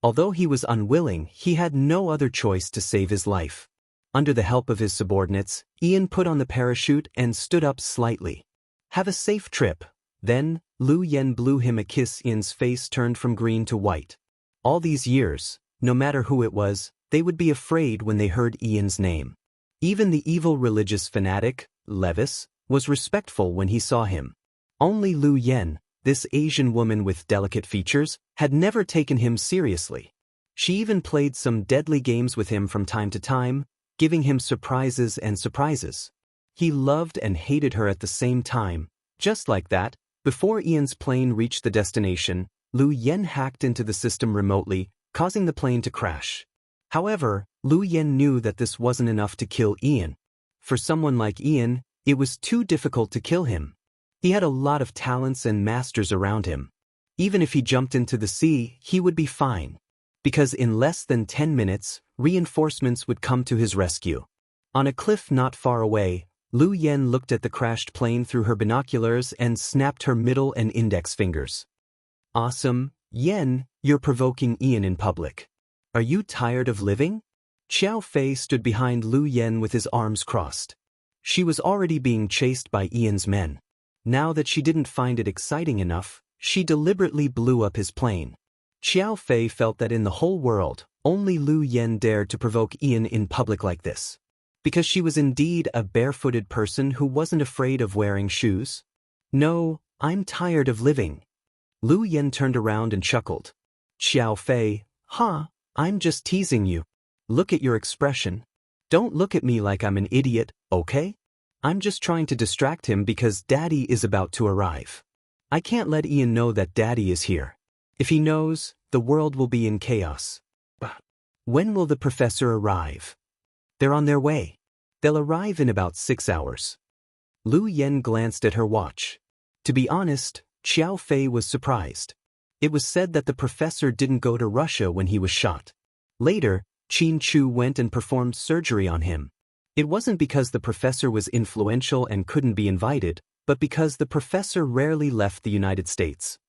Although he was unwilling, he had no other choice to save his life. Under the help of his subordinates, Ian put on the parachute and stood up slightly. "Have a safe trip." Then, Lu Yan blew him a kiss. Ian's face turned from green to white. All these years, no matter who it was, they would be afraid when they heard Ian's name. Even the evil religious fanatic, Levis, was respectful when he saw him. Only Lu Yan, this Asian woman with delicate features, had never taken him seriously. She even played some deadly games with him from time to time, giving him surprises and surprises. He loved and hated her at the same time. Just like that, before Ian's plane reached the destination, Lu Yan hacked into the system remotely, causing the plane to crash. However, Lu Yan knew that this wasn't enough to kill Ian. For someone like Ian, it was too difficult to kill him. He had a lot of talents and masters around him. Even if he jumped into the sea, he would be fine. Because in less than 10 minutes, reinforcements would come to his rescue. On a cliff not far away, Lu Yan looked at the crashed plane through her binoculars and snapped her middle and index fingers. "Awesome, Yan, you're provoking Ian in public. Are you tired of living?" Xiao Fei stood behind Lu Yan with his arms crossed. She was already being chased by Ian's men. Now that she didn't find it exciting enough, she deliberately blew up his plane. Xiao Fei felt that in the whole world, only Lu Yan dared to provoke Ian in public like this. Because she was indeed a barefooted person who wasn't afraid of wearing shoes. "No, I'm tired of living." Lu Yan turned around and chuckled. "Xiao Fei, huh? I'm just teasing you. Look at your expression. Don't look at me like I'm an idiot, okay? I'm just trying to distract him because Daddy is about to arrive. I can't let Ian know that Daddy is here. If he knows, the world will be in chaos." "When will the professor arrive?" "They're on their way. They'll arrive in about 6 hours." Lu Yan glanced at her watch. To be honest, Xiao Fei was surprised. It was said that the professor didn't go to Russia when he was shot. Later, Qin Chu went and performed surgery on him. It wasn't because the professor was influential and couldn't be invited, but because the professor rarely left the United States.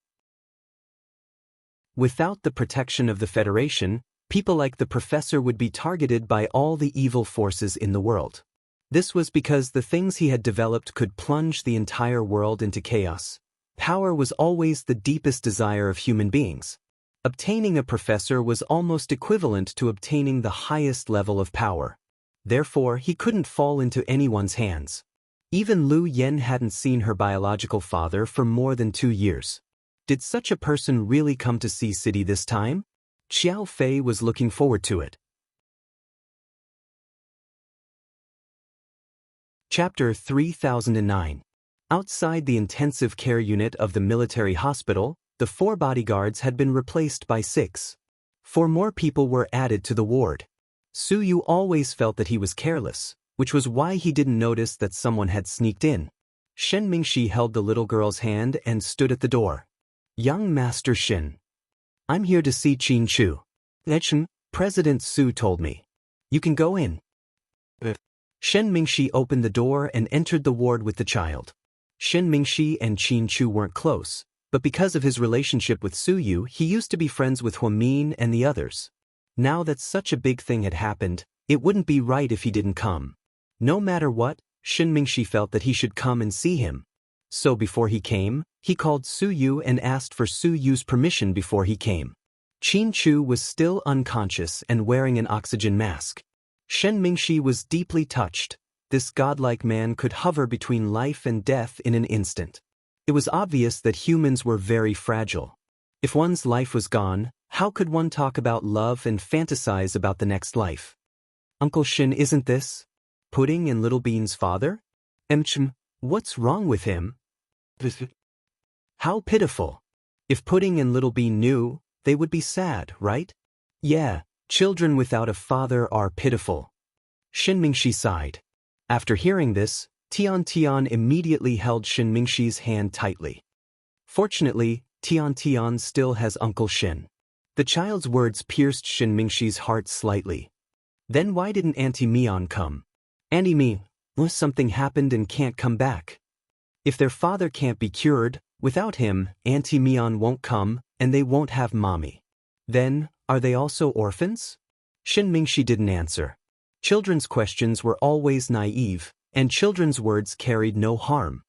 Without the protection of the Federation, People like the professor would be targeted by all the evil forces in the world. This was because the things he had developed could plunge the entire world into chaos. Power was always the deepest desire of human beings. Obtaining a professor was almost equivalent to obtaining the highest level of power. Therefore, he couldn't fall into anyone's hands. Even Lu Yen hadn't seen her biological father for more than 2 years. Did such a person really come to Sea City this time? Xiao Fei was looking forward to it. Chapter 3009. Outside the intensive care unit of the military hospital, the 4 bodyguards had been replaced by 6. 4 more people were added to the ward. Su Yu always felt that he was careless, which was why he didn't notice that someone had sneaked in. Shen Mingxi held the little girl's hand and stood at the door. Young Master Shen. I'm here to see Qin Chu. President Su told me. You can go in. Shen Mingxi opened the door and entered the ward with the child. Shen Mingxi and Qin Chu weren't close, but because of his relationship with Su Yu, he used to be friends with Huamin and the others. Now that such a big thing had happened, it wouldn't be right if he didn't come. No matter what, Shen Mingxi felt that he should come and see him. So before he came, he called Su Yu and asked for Su Yu's permission before he came. Qin Chu was still unconscious and wearing an oxygen mask. Shen Mingxi was deeply touched. This godlike man could hover between life and death in an instant. It was obvious that humans were very fragile. If one's life was gone, how could one talk about love and fantasize about the next life? Uncle Shen, isn't this Pudding and Little Bean's father? What's wrong with him? How pitiful. If Pudding and Little Bean knew, they would be sad, right? Yeah, children without a father are pitiful. Shen Mingxi sighed. After hearing this, Tian immediately held Shen Mingxi's hand tightly. Fortunately, Tian still has Uncle Shen. The child's words pierced Shen Mingxi's heart slightly. Then why didn't Auntie Mian come? Auntie Mi, something happened and can't come back. If their father can't be cured, without him, Auntie Mian won't come, and they won't have mommy. Then, are they also orphans? Shen Mingxi didn't answer. Children's questions were always naive, and children's words carried no harm.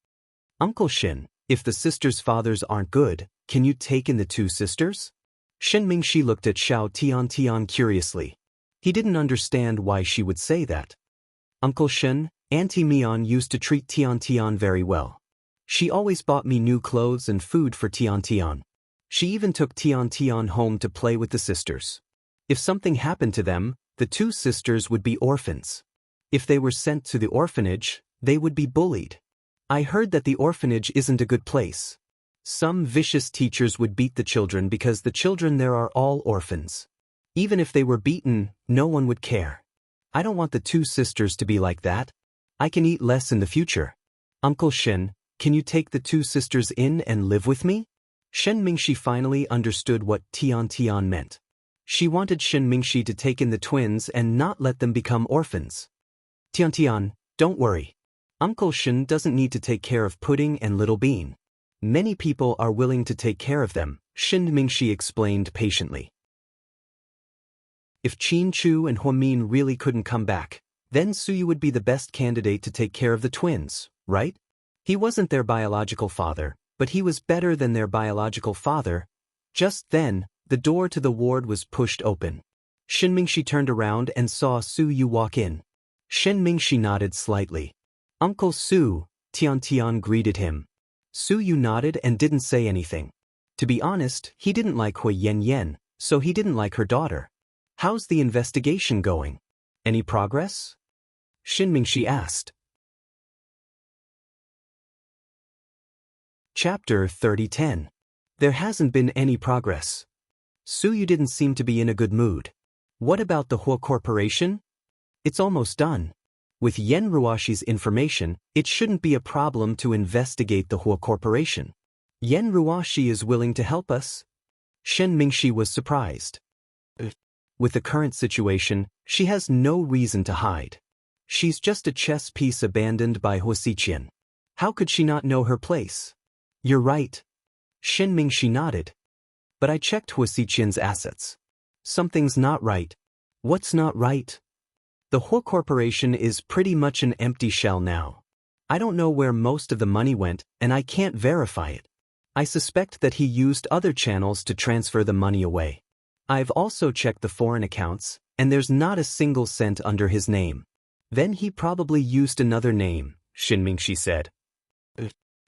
Uncle Shen, if the sisters' fathers aren't good, can you take in the 2 sisters? Shen Mingxi looked at Xiao Tian curiously. He didn't understand why she would say that. Uncle Shen, Auntie Mian used to treat Tian very well. She always bought me new clothes and food for Tian. She even took Tian home to play with the sisters. If something happened to them, the 2 sisters would be orphans. If they were sent to the orphanage, they would be bullied. I heard that the orphanage isn't a good place. Some vicious teachers would beat the children because the children there are all orphans. Even if they were beaten, no one would care. I don't want the 2 sisters to be like that. I can eat less in the future. Uncle Shen, can you take the 2 sisters in and live with me? Shen Mingxi finally understood what Tian meant. She wanted Shen Mingxi to take in the twins and not let them become orphans. Tian, don't worry. Uncle Shen doesn't need to take care of Pudding and Little Bean. Many people are willing to take care of them, Shen Mingxi explained patiently. If Qin Chu and Huamin really couldn't come back, then Su Yu would be the best candidate to take care of the twins, right? He wasn't their biological father, but he was better than their biological father. Just then, the door to the ward was pushed open. Shen Mingxi turned around and saw Su Yu walk in. Shen Mingxi nodded slightly. Uncle Su, Tian greeted him. Su Yu nodded and didn't say anything. To be honest, he didn't like Hui Yen, so he didn't like her daughter. How's the investigation going? Any progress? Shen Mingxi asked. Chapter 3010. There hasn't been any progress. Su Yu didn't seem to be in a good mood. What about the Hua Corporation? It's almost done. With Yen Ruashi's information, it shouldn't be a problem to investigate the Hua Corporation. Yen Ruashi is willing to help us. Shen Mingxi was surprised. With the current situation, she has no reason to hide. She's just a chess piece abandoned by Huasiqian. How could she not know her place? You're right. Shen Mingxi nodded. But I checked Huasiqian's assets. Something's not right. What's not right? The whole corporation is pretty much an empty shell now. I don't know where most of the money went, and I can't verify it. I suspect that he used other channels to transfer the money away. I've also checked the foreign accounts, and there's not a single cent under his name. Then he probably used another name, Xianxia said.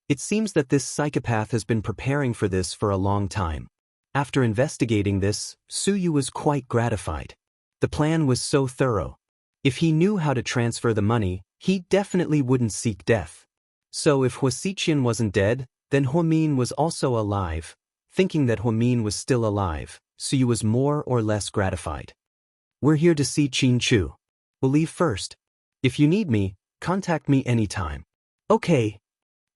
It seems that this psychopath has been preparing for this for a long time. After investigating this, Suyu was quite gratified. The plan was so thorough. If he knew how to transfer the money, he definitely wouldn't seek death. So if Huasiqian wasn't dead, then Huamin was also alive. Thinking that Huamin was still alive, Suyu was more or less gratified. We're here to see Qin Chu. We'll leave first. If you need me, contact me anytime. Okay.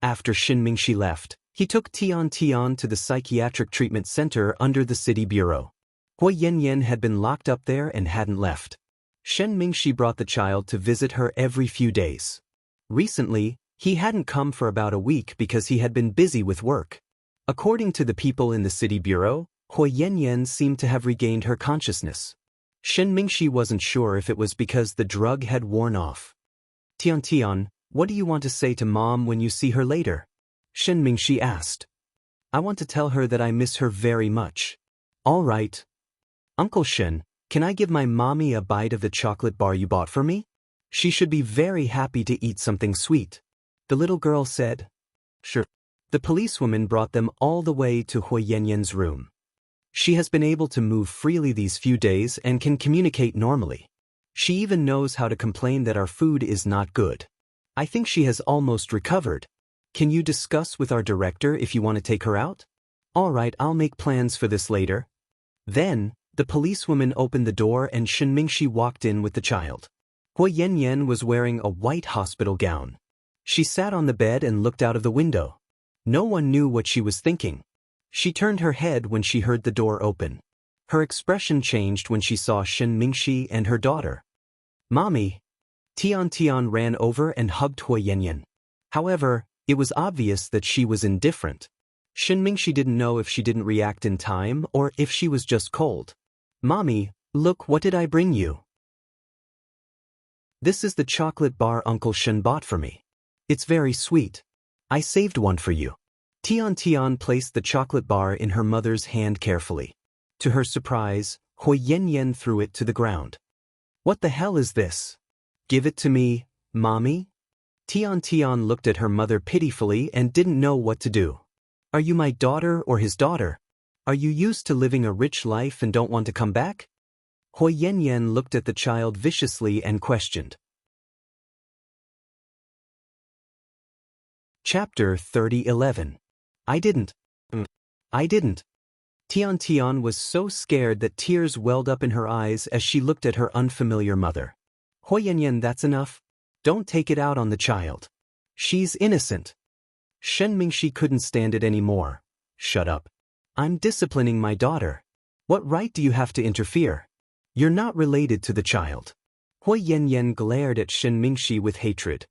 After Xianxia left, he took Tian to the psychiatric treatment center under the city bureau. Hui Yanyan had been locked up there and hadn't left. Xianxia brought the child to visit her every few days. Recently, he hadn't come for about a week because he had been busy with work. According to the people in the city bureau, Hui Yanyan seemed to have regained her consciousness. Xianxia wasn't sure if it was because the drug had worn off. Tian, what do you want to say to Mom when you see her later? Xianxia asked. I want to tell her that I miss her very much. All right. Uncle Shen, can I give my mommy a bite of the chocolate bar you bought for me? She should be very happy to eat something sweet. The little girl said. Sure. The policewoman brought them all the way to Hui Yanyan's room. She has been able to move freely these few days and can communicate normally. She even knows how to complain that our food is not good. I think she has almost recovered. Can you discuss with our director if you want to take her out? All right, I'll make plans for this later. Then, the policewoman opened the door and Xianxia walked in with the child. Hui Yanyan was wearing a white hospital gown. She sat on the bed and looked out of the window. No one knew what she was thinking. She turned her head when she heard the door open. Her expression changed when she saw Xianxia and her daughter. Mommy! Tian ran over and hugged Hui Yanyan. However, it was obvious that she was indifferent. Xianxia didn't know if she didn't react in time or if she was just cold. Mommy, look, what did I bring you? This is the chocolate bar Uncle Shen bought for me. It's very sweet. I saved one for you. Tian placed the chocolate bar in her mother's hand carefully. To her surprise, Hui Yanyan threw it to the ground. What the hell is this? Give it to me, Mommy? Tian looked at her mother pitifully and didn't know what to do. Are you my daughter or his daughter? Are you used to living a rich life and don't want to come back? Hui Yanyan looked at the child viciously and questioned. Chapter 30:11. I didn't. Tian was so scared that tears welled up in her eyes as she looked at her unfamiliar mother. Hui Yanyan, that's enough. Don't take it out on the child. She's innocent. Xianxia couldn't stand it anymore. Shut up. I'm disciplining my daughter. What right do you have to interfere? You're not related to the child. Hui Yanyan glared at Xianxia with hatred.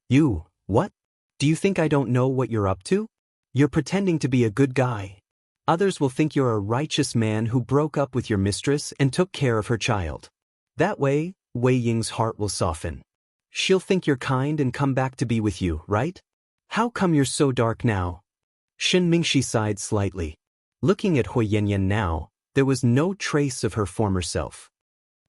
You, what? Do you think I don't know what you're up to? You're pretending to be a good guy. Others will think you're a righteous man who broke up with your mistress and took care of her child. That way, Wei Ying's heart will soften. She'll think you're kind and come back to be with you, right? How come you're so dark now? Xianxia sighed slightly. Looking at Hui Yanyan now, there was no trace of her former self.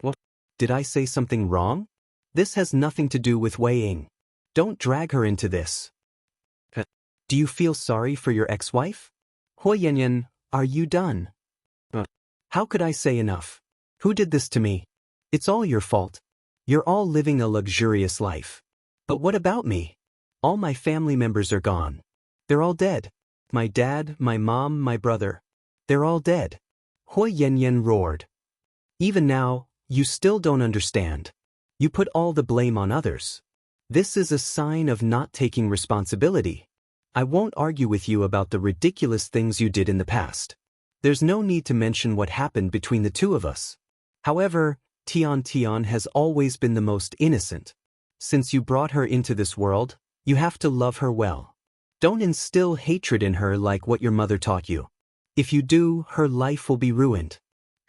What? Did I say something wrong? This has nothing to do with Wei Ying. Don't drag her into this. Do you feel sorry for your ex-wife? Hui Yanyan, are you done? How could I say enough? Who did this to me? It's all your fault. You're all living a luxurious life. But what about me? All my family members are gone. They're all dead. My dad, my mom, my brother. They're all dead. Hui Yanyan roared. Even now, you still don't understand. You put all the blame on others. This is a sign of not taking responsibility. I won't argue with you about the ridiculous things you did in the past. There's no need to mention what happened between the two of us. However, Tian has always been the most innocent. Since you brought her into this world, you have to love her well. Don't instill hatred in her like what your mother taught you. If you do, her life will be ruined.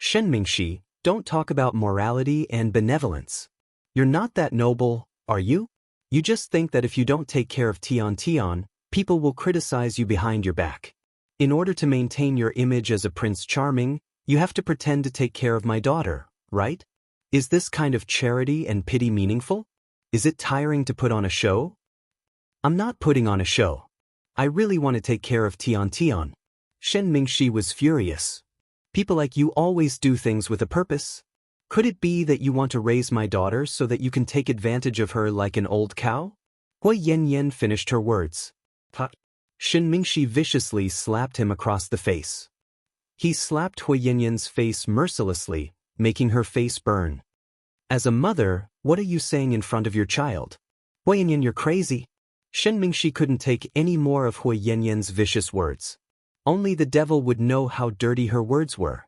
Shen Mingxi, don't talk about morality and benevolence. You're not that noble, are you? You just think that if you don't take care of Tian, people will criticize you behind your back. In order to maintain your image as a Prince Charming, you have to pretend to take care of my daughter, right? Is this kind of charity and pity meaningful? Is it tiring to put on a show? I'm not putting on a show. I really want to take care of Tian. Shen Mingxi was furious. People like you always do things with a purpose. Could it be that you want to raise my daughter so that you can take advantage of her like an old cow? Hui Yanyan finished her words. Shen Mingxi viciously slapped him across the face. He slapped Hui Yanyan's face mercilessly, making her face burn. As a mother, what are you saying in front of your child? Hui Yanyan, you're crazy. Shen Mingxi couldn't take any more of Hui Yanyan's vicious words. Only the devil would know how dirty her words were.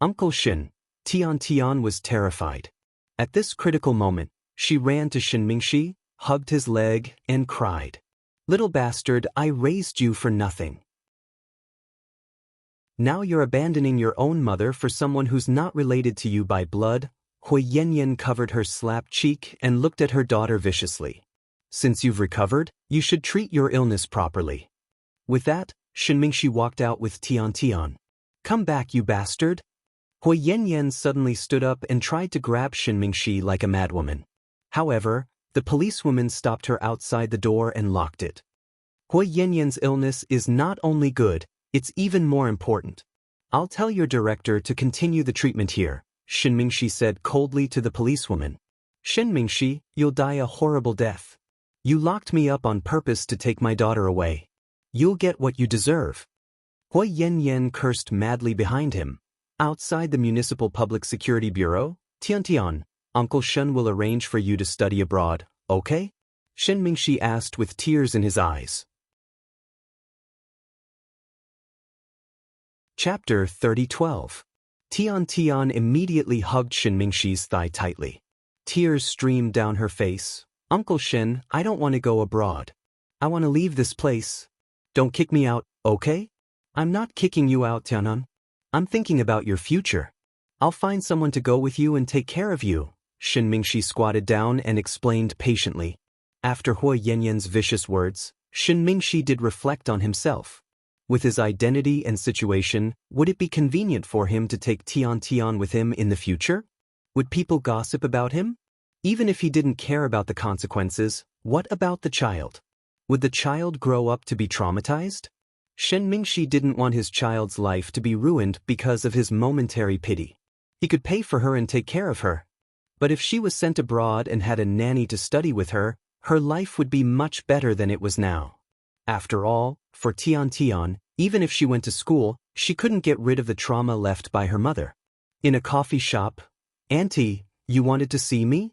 Uncle Shen, Tian was terrified. At this critical moment, she ran to Shen Mingxi, hugged his leg, and cried. Little bastard, I raised you for nothing. Now you're abandoning your own mother for someone who's not related to you by blood. Hui Yanyan covered her slapped cheek and looked at her daughter viciously. Since you've recovered, you should treat your illness properly. With that, Shen Mingxi walked out with Tian. Come back, you bastard. Hui Yanyan suddenly stood up and tried to grab Shen Mingxi like a madwoman. However, the policewoman stopped her outside the door and locked it. Hui Yanyan's illness is not only good, it's even more important. I'll tell your director to continue the treatment here, Shen Mingxi said coldly to the policewoman. Shen Mingxi, you'll die a horrible death. You locked me up on purpose to take my daughter away. You'll get what you deserve. Hui Yanyan cursed madly behind him. Outside the Municipal Public Security Bureau, Tian, Uncle Shen will arrange for you to study abroad, okay? Shen Mingxi asked with tears in his eyes. Chapter 30:12. Tian immediately hugged Shen Mingxi's thigh tightly. Tears streamed down her face. Uncle Shen, I don't want to go abroad. I want to leave this place. Don't kick me out, okay? I'm not kicking you out, Tianan. I'm thinking about your future. I'll find someone to go with you and take care of you. Shen Mingxi squatted down and explained patiently. After Hui Yanyan's vicious words, Shen Mingxi did reflect on himself. With his identity and situation, would it be convenient for him to take Tian with him in the future? Would people gossip about him? Even if he didn't care about the consequences, what about the child? Would the child grow up to be traumatized? Shen Mingxi didn't want his child's life to be ruined because of his momentary pity. He could pay for her and take care of her. But if she was sent abroad and had a nanny to study with her, her life would be much better than it was now. After all, for Tian, even if she went to school, she couldn't get rid of the trauma left by her mother. In a coffee shop, Auntie, you wanted to see me?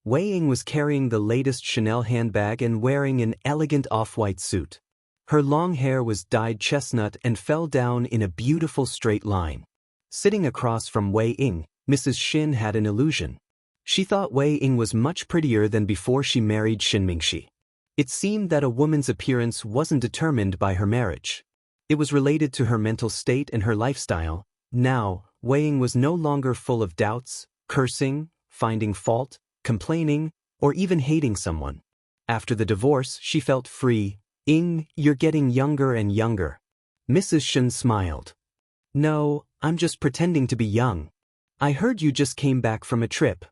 Wei Ying was carrying the latest Chanel handbag and wearing an elegant off-white suit. Her long hair was dyed chestnut and fell down in a beautiful straight line. Sitting across from Wei Ying, Mrs. Shin had an illusion. She thought Wei Ying was much prettier than before she married Shen Mingxi. It seemed that a woman's appearance wasn't determined by her marriage. It was related to her mental state and her lifestyle. Now, Wei Ying was no longer full of doubts, cursing, finding fault, complaining, or even hating someone. After the divorce, she felt free. Ying, you're getting younger and younger. Mrs. Shin smiled. No, I'm just pretending to be young. I heard you just came back from a trip.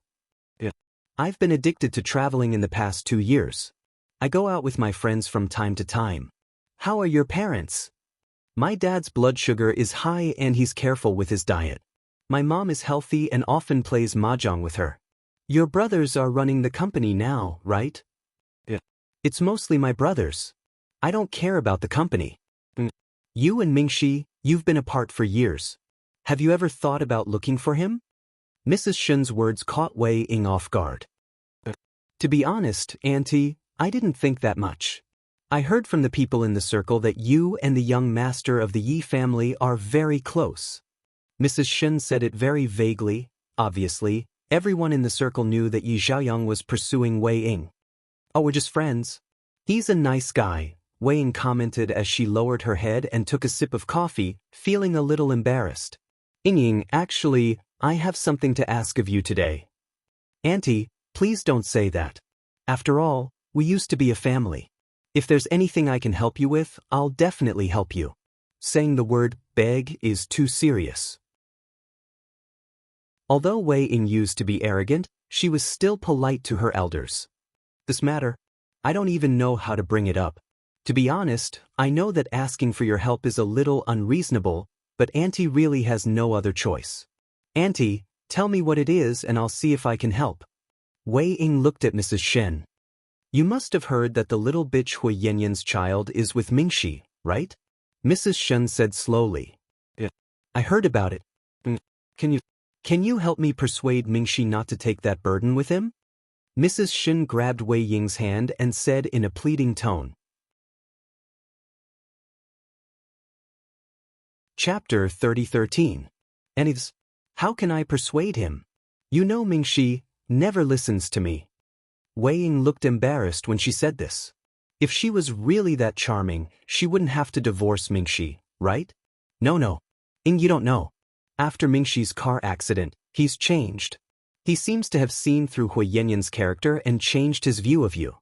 Yeah. I've been addicted to traveling in the past 2 years. I go out with my friends from time to time. How are your parents? My dad's blood sugar is high and he's careful with his diet. My mom is healthy and often plays mahjong with her. Your brothers are running the company now, right? Yeah. It's mostly my brothers. I don't care about the company. You and Mingxi, you've been apart for years. Have you ever thought about looking for him? Mrs. Shin's words caught Wei Ying off guard. To be honest, Auntie, I didn't think that much. I heard from the people in the circle that you and the young master of the Yi family are very close. Mrs. Shin said it very vaguely. Obviously, everyone in the circle knew that Yi Xiaoyang was pursuing Wei Ying. Oh, we're just friends. He's a nice guy, Wei Ying commented as she lowered her head and took a sip of coffee, feeling a little embarrassed. Ying, actually, I have something to ask of you today. Auntie, please don't say that. After all, we used to be a family. If there's anything I can help you with, I'll definitely help you. Saying the word beg is too serious. Although Wei Ying used to be arrogant, she was still polite to her elders. This matter, I don't even know how to bring it up. To be honest, I know that asking for your help is a little unreasonable, but Auntie really has no other choice. Auntie, tell me what it is and I'll see if I can help. Wei Ying looked at Mrs. Shen. You must have heard that the little bitch Hui Yanyan's child is with Mingxi, right? Mrs. Shen said slowly. Yeah. I heard about it. Can you help me persuade Mingxi not to take that burden with him? Mrs. Shen grabbed Wei Ying's hand and said in a pleading tone. Chapter 3013. And how can I persuade him? You know Mingxi never listens to me. Wei Ying looked embarrassed when she said this. If she was really that charming, she wouldn't have to divorce Mingxi, right? No. Ying, you don't know. After Mingxi's car accident, he's changed. He seems to have seen through Hui Yanyan's character and changed his view of you.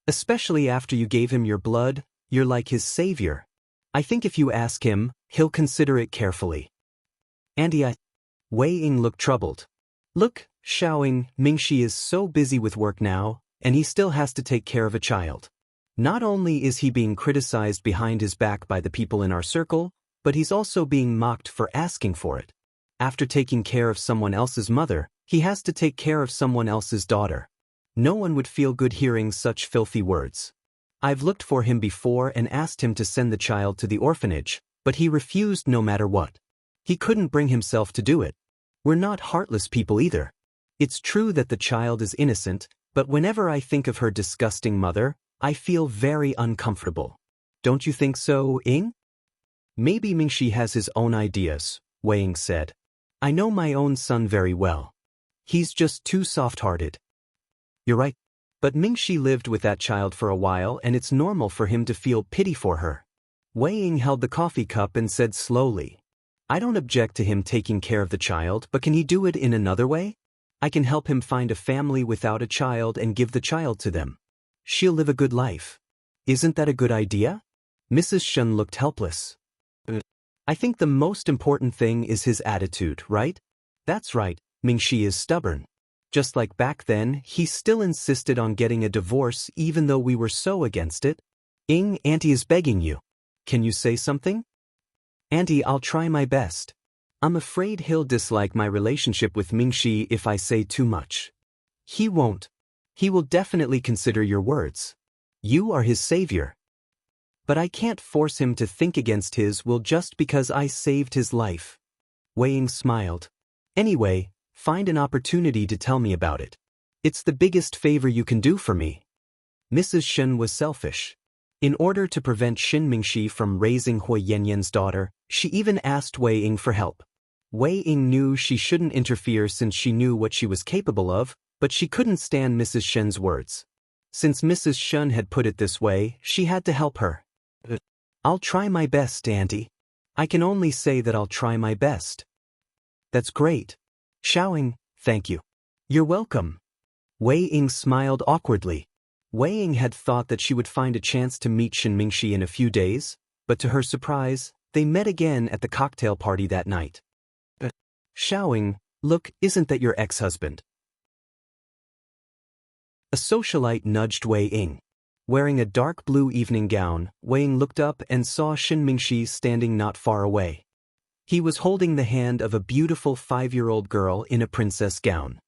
Especially after you gave him your blood, you're like his savior. I think if you ask him, he'll consider it carefully. Auntie, Wei Ying looked troubled. Look, Xiaoying, Mingxi is so busy with work now, and he still has to take care of a child. Not only is he being criticized behind his back by the people in our circle, but he's also being mocked for asking for it. After taking care of someone else's mother, he has to take care of someone else's daughter. No one would feel good hearing such filthy words. I've looked for him before and asked him to send the child to the orphanage, but he refused no matter what. He couldn't bring himself to do it. We're not heartless people either. It's true that the child is innocent, but whenever I think of her disgusting mother, I feel very uncomfortable. Don't you think so, Ying? Maybe Mingxi has his own ideas, Wei Ying said. I know my own son very well. He's just too soft-hearted. You're right. But Mingxi lived with that child for a while and it's normal for him to feel pity for her. Wei Ying held the coffee cup and said slowly. I don't object to him taking care of the child, but can he do it in another way? I can help him find a family without a child and give the child to them. She'll live a good life. Isn't that a good idea? Mrs. Shen looked helpless. I think the most important thing is his attitude, right? That's right, Mingxi is stubborn. Just like back then, he still insisted on getting a divorce even though we were so against it. Ying, Auntie is begging you. Can you say something? Auntie, I'll try my best. I'm afraid he'll dislike my relationship with Mingxi if I say too much. He won't. He will definitely consider your words. You are his savior. But I can't force him to think against his will just because I saved his life. Wei Ying smiled. Anyway, find an opportunity to tell me about it. It's the biggest favor you can do for me. Mrs. Shen was selfish. In order to prevent Xin Mingxi from raising Hui Yanyan's daughter, she even asked Wei Ying for help. Wei Ying knew she shouldn't interfere since she knew what she was capable of, but she couldn't stand Mrs. Shen's words. Since Mrs. Shen had put it this way, she had to help her. I'll try my best, Auntie. I can only say that I'll try my best. That's great. Xiaoying, thank you. You're welcome. Wei Ying smiled awkwardly. Wei Ying had thought that she would find a chance to meet Xin Mingxi in a few days, but to her surprise, they met again at the cocktail party that night. Xiaoying, look, isn't that your ex-husband? A socialite nudged Wei Ying. Wearing a dark blue evening gown, Wei Ying looked up and saw Xin Mingxi standing not far away. He was holding the hand of a beautiful 5-year-old girl in a princess gown.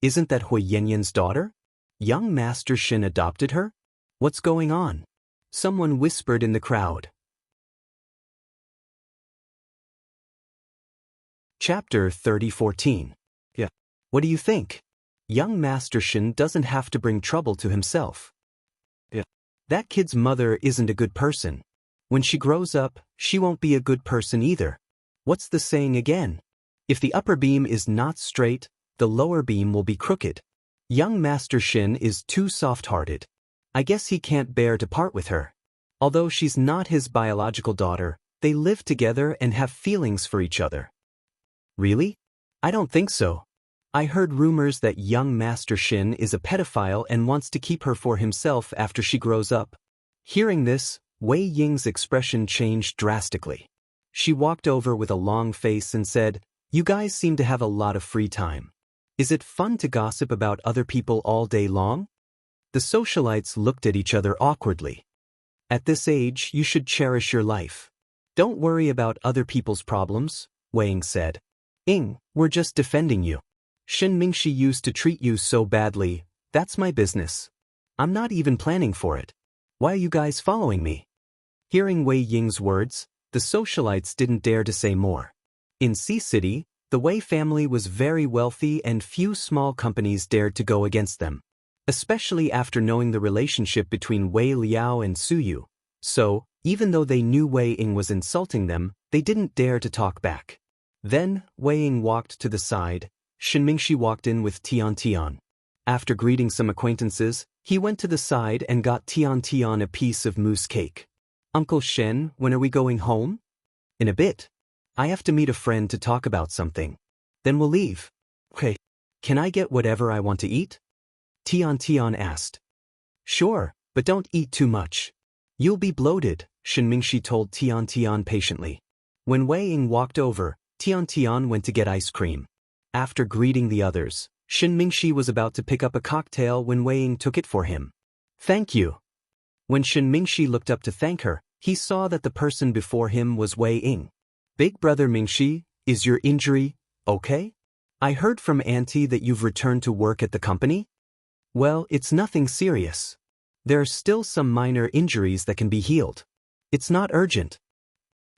Isn't that Hui Yanyan's daughter? Young Master Xin adopted her? What's going on? Someone whispered in the crowd. Chapter 3014. Yeah. What do you think? Young Master Xin doesn't have to bring trouble to himself. Yeah. That kid's mother isn't a good person. When she grows up, she won't be a good person either. What's the saying again? If the upper beam is not straight, the lower beam will be crooked. Young Master Xin is too soft-hearted. I guess he can't bear to part with her. Although she's not his biological daughter, they live together and have feelings for each other. Really? I don't think so. I heard rumors that young Master Xin is a pedophile and wants to keep her for himself after she grows up. Hearing this, Wei Ying's expression changed drastically. She walked over with a long face and said, "You guys seem to have a lot of free time. Is it fun to gossip about other people all day long?" The socialites looked at each other awkwardly. At this age, you should cherish your life. Don't worry about other people's problems, Wei Ying said. We're just defending you. Shen Mingxi used to treat you so badly, that's my business. I'm not even planning for it. Why are you guys following me? Hearing Wei Ying's words, the socialites didn't dare to say more. In Sea City, the Wei family was very wealthy and few small companies dared to go against them, especially after knowing the relationship between Wei Liao and Su Yu. So, even though they knew Wei Ying was insulting them, they didn't dare to talk back. Then, Wei Ying walked to the side. Shen Mingxi walked in with Tian Tian. After greeting some acquaintances, he went to the side and got Tian Tian a piece of mousse cake. Uncle Shen, when are we going home? In a bit. I have to meet a friend to talk about something. Then we'll leave. Okay. Can I get whatever I want to eat? Tian Tian asked. Sure, but don't eat too much. You'll be bloated, Shen Mingxi told Tian Tian patiently. When Wei Ying walked over, Tian Tian went to get ice cream. After greeting the others, Shen Mingxi was about to pick up a cocktail when Wei Ying took it for him. Thank you. When Shen Mingxi looked up to thank her, he saw that the person before him was Wei Ying. Big brother Mingxi, is your injury okay? I heard from Auntie that you've returned to work at the company? Well, it's nothing serious. There are still some minor injuries that can be healed. It's not urgent.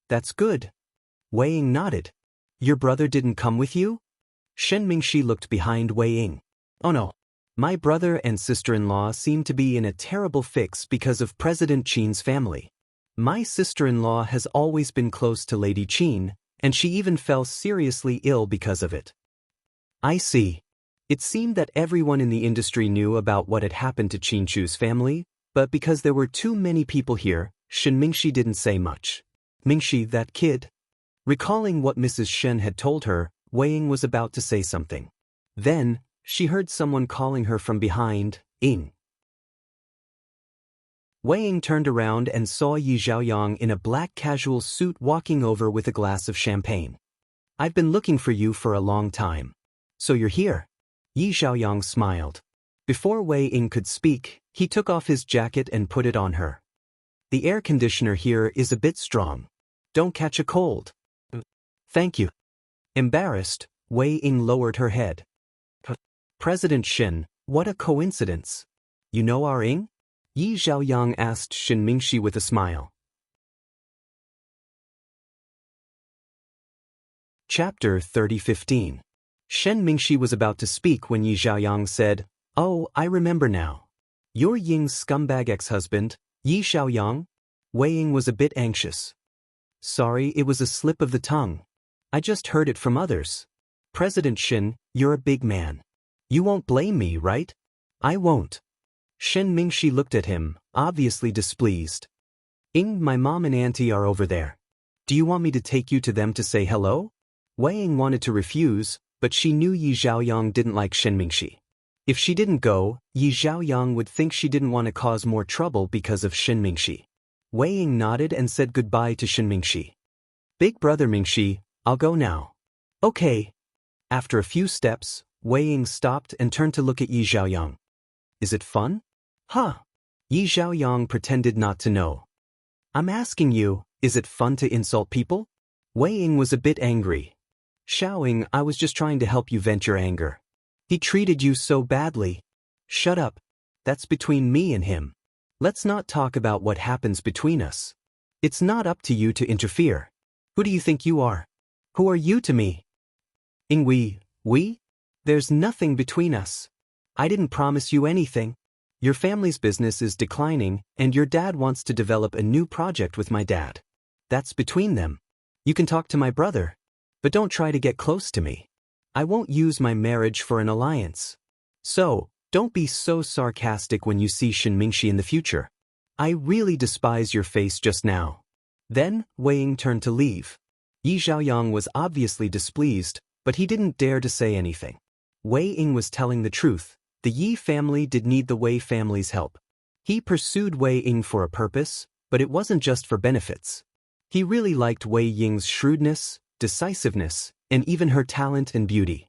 That's good. Wei Ying nodded. Your brother didn't come with you? Shen Mingxi looked behind Wei Ying. Oh no. My brother and sister-in-law seem to be in a terrible fix because of President Qin's family. My sister-in-law has always been close to Lady Qin, and she even fell seriously ill because of it. I see. It seemed that everyone in the industry knew about what had happened to Qin Chu's family, but because there were too many people here, Shen Mingxi didn't say much. Mingxi, that kid. Recalling what Mrs. Shen had told her, Wei Ying was about to say something. Then, she heard someone calling her from behind, Ying. Wei Ying turned around and saw Yi Xiaoyang in a black casual suit walking over with a glass of champagne. I've been looking for you for a long time. So you're here? Yi Xiaoyang smiled. Before Wei Ying could speak, he took off his jacket and put it on her. The air conditioner here is a bit strong. Don't catch a cold. Thank you. Embarrassed, Wei Ying lowered her head. President Shen, what a coincidence. You know our Ying? Yi Xiaoyang asked Shen Mingxi with a smile. Chapter 30:15. Shen Mingxi was about to speak when Yi Xiaoyang said, Oh, I remember now. You're Ying's scumbag ex-husband, Yi Xiaoyang? Wei Ying was a bit anxious. Sorry, it was a slip of the tongue. I just heard it from others. President Shen, you're a big man. You won't blame me, right? I won't. Shen Mingxi looked at him, obviously displeased. Ying, my mom and auntie are over there. Do you want me to take you to them to say hello? Wei Ying wanted to refuse, but she knew Yi Xiaoyang didn't like Shen Mingxi. If she didn't go, Yi Xiaoyang would think she didn't want to cause more trouble because of Shen Mingxi. Wei Ying nodded and said goodbye to Shen Mingxi. Big brother Mingxi, I'll go now. Okay. After a few steps, Wei Ying stopped and turned to look at Yi Xiaoyang. Is it fun? Huh. Yi Xiaoyang pretended not to know. I'm asking you, is it fun to insult people? Wei Ying was a bit angry. Xiaoying, I was just trying to help you vent your anger. He treated you so badly. Shut up. That's between me and him. Let's not talk about what happens between us. It's not up to you to interfere. Who do you think you are? Who are you to me? Ying, we? There's nothing between us. I didn't promise you anything. Your family's business is declining, and your dad wants to develop a new project with my dad. That's between them. You can talk to my brother, but don't try to get close to me. I won't use my marriage for an alliance. So, don't be so sarcastic when you see Shen Mingxi in the future. I really despise your face just now. Then, Wei Ying turned to leave. Yi Xiaoyang was obviously displeased, but he didn't dare to say anything. Wei Ying was telling the truth. The Yi family did need the Wei family's help. He pursued Wei Ying for a purpose, but it wasn't just for benefits. He really liked Wei Ying's shrewdness, decisiveness, and even her talent and beauty.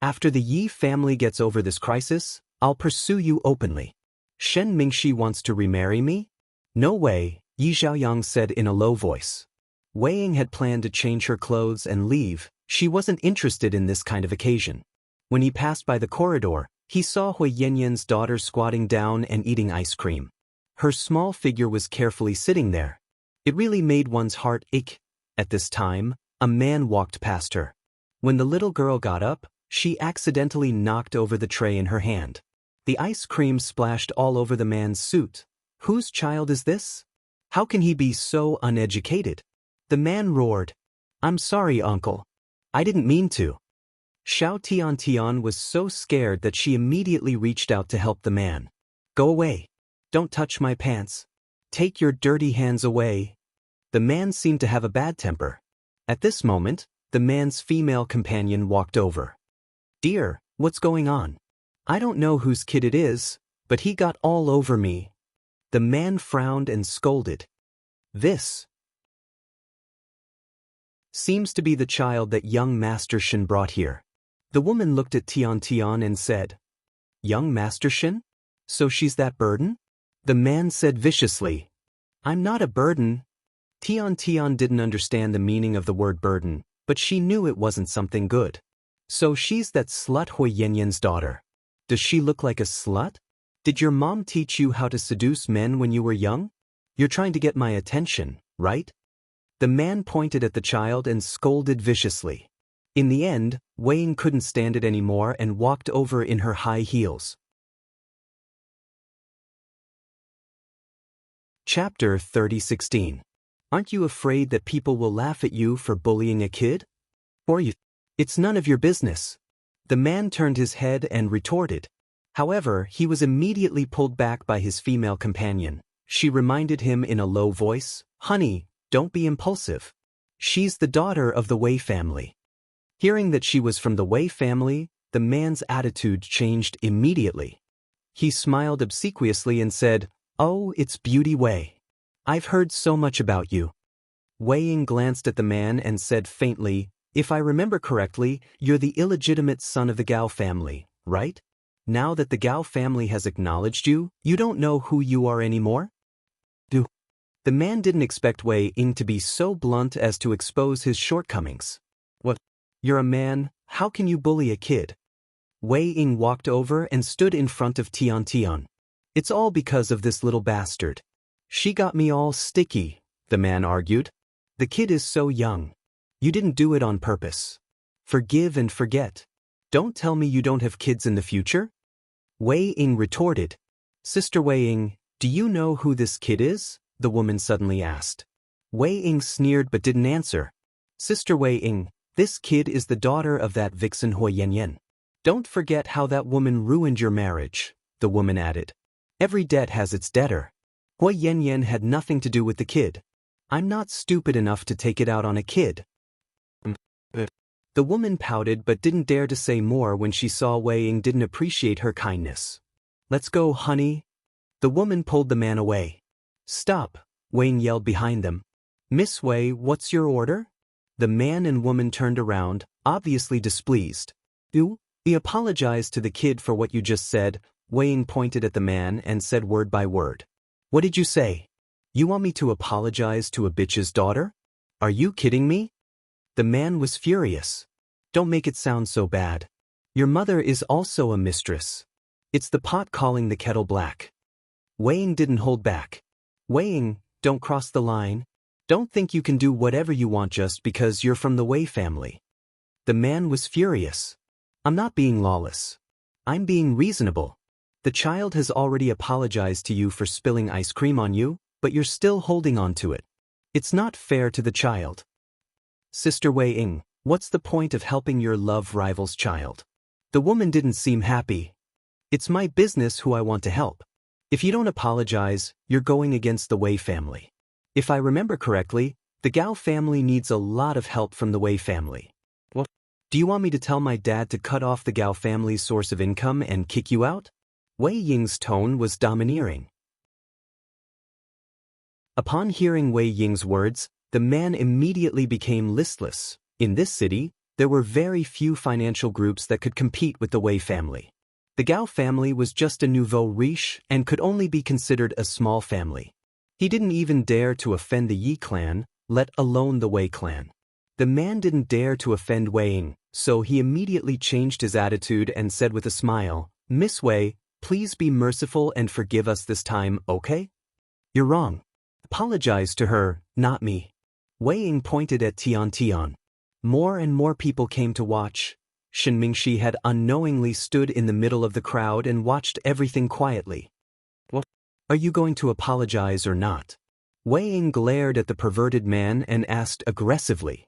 After the Yi family gets over this crisis, I'll pursue you openly. Shen Mingxi wants to remarry me? No way, Yi Xiaoyang said in a low voice. Wei Ying had planned to change her clothes and leave. She wasn't interested in this kind of occasion. When he passed by the corridor, he saw Hui Yanyan's daughter squatting down and eating ice cream. Her small figure was carefully sitting there. It really made one's heart ache. At this time, a man walked past her. When the little girl got up, she accidentally knocked over the tray in her hand. The ice cream splashed all over the man's suit. Whose child is this? How can he be so uneducated? The man roared. I'm sorry, uncle. I didn't mean to. Xiao Tian was so scared that she immediately reached out to help the man. Go away. Don't touch my pants. Take your dirty hands away. The man seemed to have a bad temper. At this moment, the man's female companion walked over. Dear, what's going on? I don't know whose kid it is, but he got all over me. The man frowned and scolded. This seems to be the child that young Master Shen brought here. The woman looked at Tian and said, Young Master Shen? So she's that burden? The man said viciously, I'm not a burden. Tian didn't understand the meaning of the word burden, but she knew it wasn't something good. So she's that slut Hui Yanyan's daughter. Does she look like a slut? Did your mom teach you how to seduce men when you were young? You're trying to get my attention, right? The man pointed at the child and scolded viciously. In the end, Wei Ying couldn't stand it anymore and walked over in her high heels. Chapter 30:16. Aren't you afraid that people will laugh at you for bullying a kid? Or you? It's none of your business. The man turned his head and retorted. However, he was immediately pulled back by his female companion. She reminded him in a low voice, Honey, don't be impulsive. She's the daughter of the Wei family. Hearing that she was from the Wei family, the man's attitude changed immediately. He smiled obsequiously and said, Oh, it's Beauty Wei. I've heard so much about you. Wei Ying glanced at the man and said faintly, If I remember correctly, you're the illegitimate son of the Gao family, right? Now that the Gao family has acknowledged you, you don't know who you are anymore? The man didn't expect Wei Ying to be so blunt as to expose his shortcomings. What? You're a man, how can you bully a kid? Wei Ying walked over and stood in front of Tian. It's all because of this little bastard. She got me all sticky, the man argued. The kid is so young. You didn't do it on purpose. Forgive and forget. Don't tell me you don't have kids in the future? Wei Ying retorted. Sister Wei Ying, do you know who this kid is? The woman suddenly asked. Wei Ying sneered but didn't answer. Sister Wei Ying, this kid is the daughter of that vixen Hui Yanyan. Don't forget how that woman ruined your marriage, the woman added. Every debt has its debtor. Hui Yanyan had nothing to do with the kid. I'm not stupid enough to take it out on a kid. The woman pouted but didn't dare to say more when she saw Wei Ying didn't appreciate her kindness. Let's go, honey. The woman pulled the man away. Stop, Wei Ying yelled behind them. Miss Wei, what's your order? The man and woman turned around, obviously displeased. We apologize to the kid for what you just said. Wei Ying pointed at the man and said word by word. What did you say? You want me to apologize to a bitch's daughter? Are you kidding me? The man was furious. Don't make it sound so bad. Your mother is also a mistress. It's the pot calling the kettle black. Wei Ying didn't hold back. Wei Ying, don't cross the line. Don't think you can do whatever you want just because you're from the Wei family. The man was furious. I'm not being lawless. I'm being reasonable. The child has already apologized to you for spilling ice cream on you, but you're still holding on to it. It's not fair to the child. Sister Wei Ying, what's the point of helping your love rival's child? The woman didn't seem happy. It's my business who I want to help. If you don't apologize, you're going against the Wei family. If I remember correctly, The Gao family needs a lot of help from the Wei family. What? Do you want me to tell my dad to cut off the Gao family's source of income and kick you out? Wei Ying's tone was domineering. Upon hearing Wei Ying's words, the man immediately became listless. In this city, there were very few financial groups that could compete with the Wei family. The Gao family was just a nouveau riche and could only be considered a small family. He didn't even dare to offend the Yi clan, let alone the Wei clan. The man didn't dare to offend Wei Ying, so he immediately changed his attitude and said with a smile, "Miss Wei, please be merciful and forgive us this time, okay? You're wrong. Apologize to her, not me." Wei Ying pointed at Tian. More and more people came to watch. Shen Mingxi had unknowingly stood in the middle of the crowd and watched everything quietly. "What? Are you going to apologize or not?" Wei Ying glared at the perverted man and asked aggressively.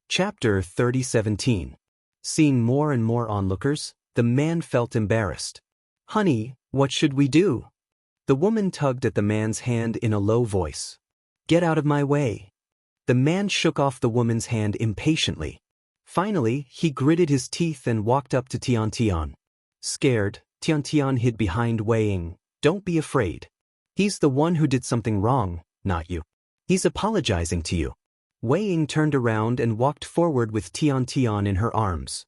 Chapter 30:17. Seeing more and more onlookers, the man felt embarrassed. "Honey, what should we do?" The woman tugged at the man's hand in a low voice. "Get out of my way." The man shook off the woman's hand impatiently. Finally, he gritted his teeth and walked up to Tian. Scared, Tian hid behind Wei Ying. "Don't be afraid. He's the one who did something wrong, not you. He's apologizing to you." Wei Ying turned around and walked forward with Tian in her arms.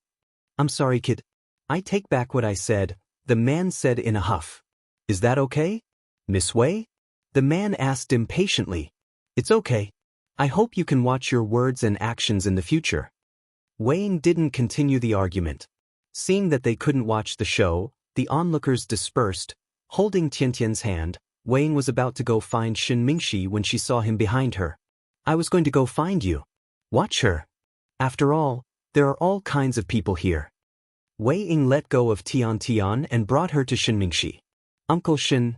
"I'm sorry, kid. I take back what I said," the man said in a huff. "Is that okay, Miss Wei?" The man asked impatiently. "It's okay. I hope you can watch your words and actions in the future." Wei Ying didn't continue the argument. Seeing that they couldn't watch the show, the onlookers dispersed. Holding Tian's hand, Wei Ying was about to go find Shen Mingxi when she saw him behind her. "I was going to go find you. Watch her. After all, there are all kinds of people here." Wei Ying let go of Tian and brought her to Shen Mingxi. "Uncle Shen."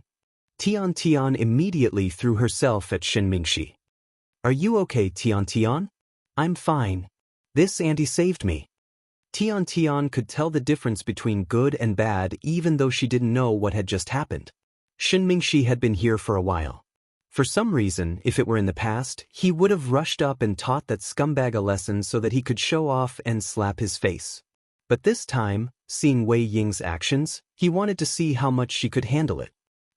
Tian immediately threw herself at Shen Mingxi. "Are you okay, Tian? I'm fine. This auntie saved me." Tian could tell the difference between good and bad even though she didn't know what had just happened. Shen Mingxi had been here for a while. For some reason, if it were in the past, he would have rushed up and taught that scumbag a lesson so that he could show off and slap his face. But this time, seeing Wei Ying's actions, he wanted to see how much she could handle it.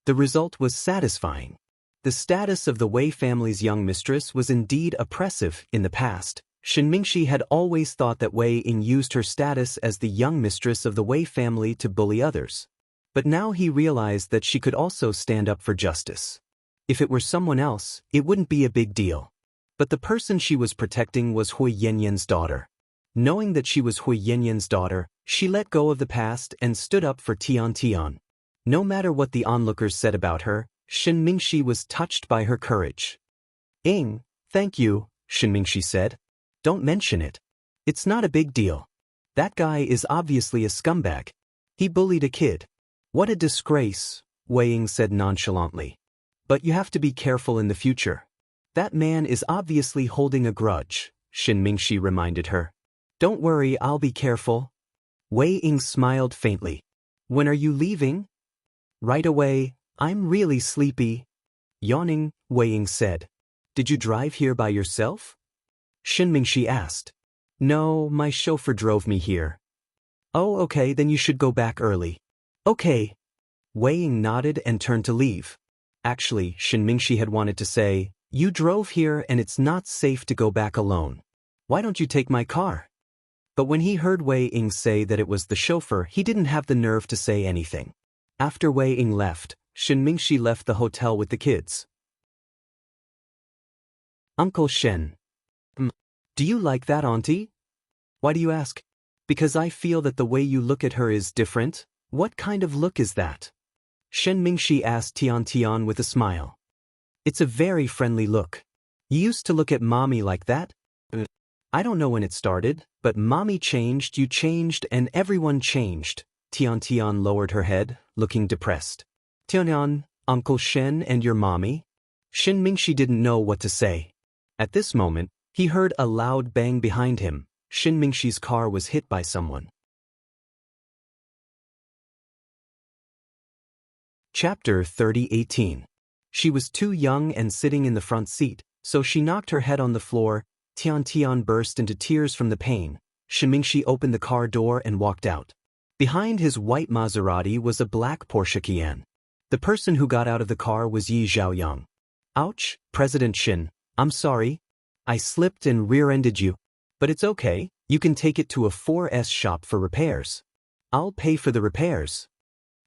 The result was satisfying. The status of the Wei family's young mistress was indeed oppressive in the past. Shen Mingxi had always thought that Wei Ying used her status as the young mistress of the Wei family to bully others. But now he realized that she could also stand up for justice. If it were someone else, it wouldn't be a big deal. But the person she was protecting was Hui Yanyan's daughter. Knowing that she was Hui Yanyan's daughter, she let go of the past and stood up for Tian. No matter what the onlookers said about her, Shen Mingxi was touched by her courage. "Ying, thank you," Shen Mingxi said. "Don't mention it. It's not a big deal. That guy is obviously a scumbag. He bullied a kid. What a disgrace," Wei Ying said nonchalantly. "But you have to be careful in the future. That man is obviously holding a grudge," Shen Mingxi reminded her. "Don't worry, I'll be careful." Wei Ying smiled faintly. "When are you leaving?" "Right away. I'm really sleepy." Yawning, Wei Ying said. "Did you drive here by yourself?" Shen Mingxi asked. "No, my chauffeur drove me here." "Oh, okay, then you should go back early." "Okay." Wei Ying nodded and turned to leave. Actually, Shen Mingxi had wanted to say, "You drove here and it's not safe to go back alone. Why don't you take my car?" But when he heard Wei Ying say that it was the chauffeur, he didn't have the nerve to say anything. After Wei Ying left, Shen Mingxi left the hotel with the kids. "Uncle Shen. Do you like that auntie?" "Why do you ask?" "Because I feel that the way you look at her is different." "What kind of look is that?" Shen Mingxi asked Tian with a smile. "It's a very friendly look. You used to look at mommy like that?" "I don't know when it started, but mommy changed, you changed, and everyone changed." Tian lowered her head, looking depressed. "Tian, Uncle Shen and your mommy?" Shen Mingxi didn't know what to say. At this moment, he heard a loud bang behind him. Shen Mingxi's car was hit by someone. Chapter 30:18. She was too young and sitting in the front seat, so she knocked her head on the floor. Tian burst into tears from the pain. Shenmingshi opened the car door and walked out. Behind his white Maserati was a black Porsche Cayenne. The person who got out of the car was Yi Zhaoyang. Ouch, President Shin, I'm sorry. I slipped and rear-ended you. But it's okay, you can take it to a 4S shop for repairs. I'll pay for the repairs.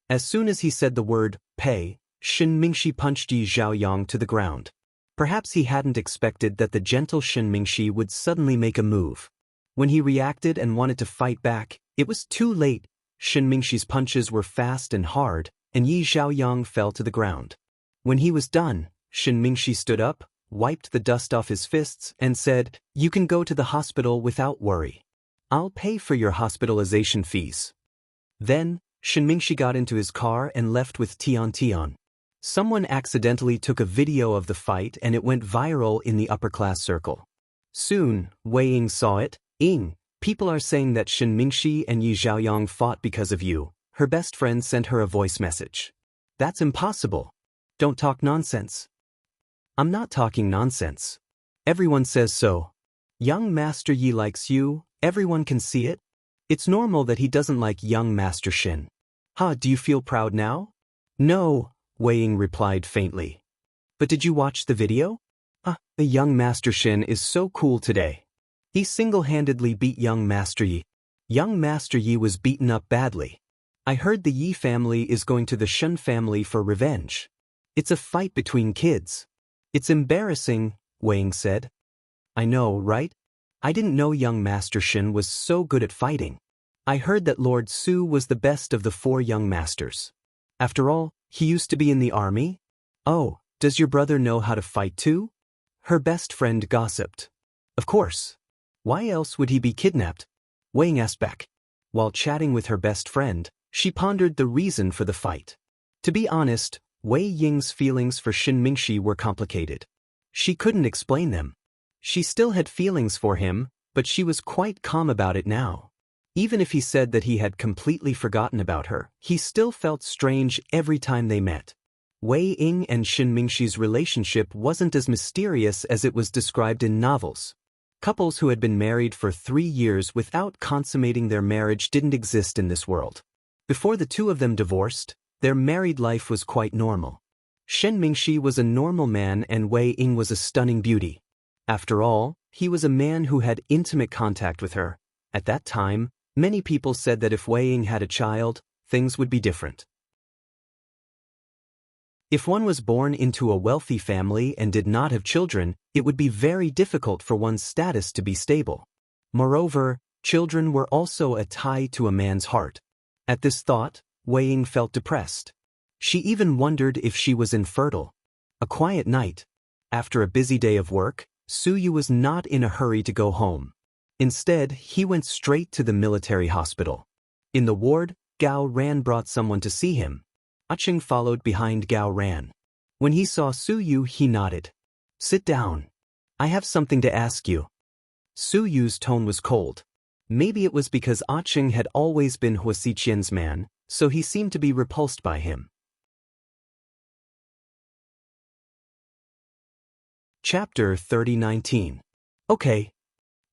As soon as he said the word, pay, Shin Mingshi punched Yi Zhaoyang to the ground. Perhaps he hadn't expected that the gentle Shin Mingshi would suddenly make a move. When he reacted and wanted to fight back, it was too late. Shin Mingshi's punches were fast and hard, and Yi Zhaoyang fell to the ground. When he was done, Shin Mingshi stood up, wiped the dust off his fists, and said, "You can go to the hospital without worry. I'll pay for your hospitalization fees." Then, Shin Mingshi got into his car and left with Tian. Someone accidentally took a video of the fight and it went viral in the upper-class circle. Soon, Wei Ying saw it. "Ying, people are saying that Shin Mingshi and Yi Zhaoyang fought because of you." Her best friend sent her a voice message. "That's impossible. Don't talk nonsense." "I'm not talking nonsense. Everyone says so. Young Master Yi likes you, everyone can see it. It's normal that he doesn't like young Master Shin. Do you feel proud now?" "No," Wei Ying replied faintly. "But did you watch the video? The young Master Shin is so cool today. He single-handedly beat young Master Yi. Young Master Yi was beaten up badly. I heard the Yi family is going to the Shen family for revenge. It's a fight between kids. It's embarrassing," Wei Ying said. "I know, right? I didn't know young Master Shin was so good at fighting. I heard that Lord Su was the best of the 4 young masters. After all, he used to be in the army." "Oh, does your brother know how to fight too?" Her best friend gossiped. "Of course. Why else would he be kidnapped?" Wei Ying asked back. While chatting with her best friend, she pondered the reason for the fight. To be honest, Wei Ying's feelings for Shin Mingshi were complicated. She couldn't explain them. She still had feelings for him, but she was quite calm about it now. Even if he said that he had completely forgotten about her, he still felt strange every time they met. Wei Ying and Shin Mingshi's relationship wasn't as mysterious as it was described in novels. Couples who had been married for 3 years without consummating their marriage didn't exist in this world. Before the two of them divorced, their married life was quite normal. Shin Mingshi was a normal man and Wei Ying was a stunning beauty. After all, he was a man who had intimate contact with her. At that time, many people said that if Wei Ying had a child, things would be different. If one was born into a wealthy family and did not have children, it would be very difficult for one's status to be stable. Moreover, children were also a tie to a man's heart. At this thought, Wei Ying felt depressed. She even wondered if she was infertile. A quiet night. After a busy day of work, Suyu was not in a hurry to go home. Instead, he went straight to the military hospital. In the ward, Gao Ran brought someone to see him. Aching followed behind Gao Ran. When he saw Suyu, he nodded. "Sit down. I have something to ask you." Suyu's tone was cold. Maybe it was because Aching had always been Huasiqian's man, so he seemed to be repulsed by him. Chapter 30:19. Okay.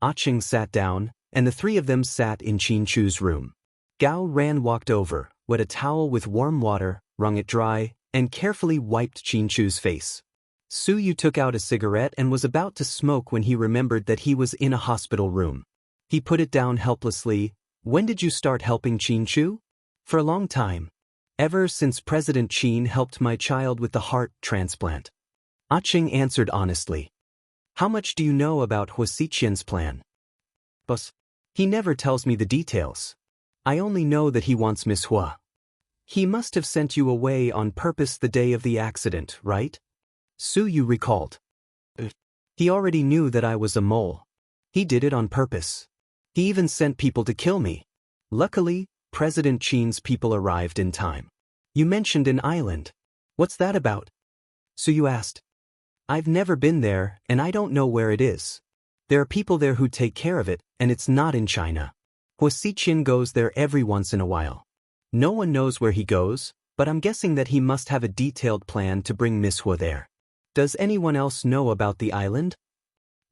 Aching sat down, and the 3 of them sat in Qin-Chu's room. Gao Ran walked over, wet a towel with warm water, wrung it dry, and carefully wiped Qin-Chu's face. Suyu took out a cigarette and was about to smoke when he remembered that he was in a hospital room. He put it down helplessly. "When did you start helping Qin-Chu?" "For a long time. Ever since President Qin helped my child with the heart transplant." Aching answered honestly. "How much do you know about Huasiqian's plan?" "Boss, he never tells me the details. I only know that he wants Miss Hua." "He must have sent you away on purpose the day of the accident, right?" Suyu recalled. "He already knew that I was a mole. He did it on purpose. He even sent people to kill me. Luckily, President Qin's people arrived in time." "You mentioned an island. What's that about?" Suyu asked. "I've never been there, and I don't know where it is. There are people there who take care of it, and it's not in China. Huasiqian goes there every once in a while. No one knows where he goes, but I'm guessing that he must have a detailed plan to bring Miss Hua there. Does anyone else know about the island?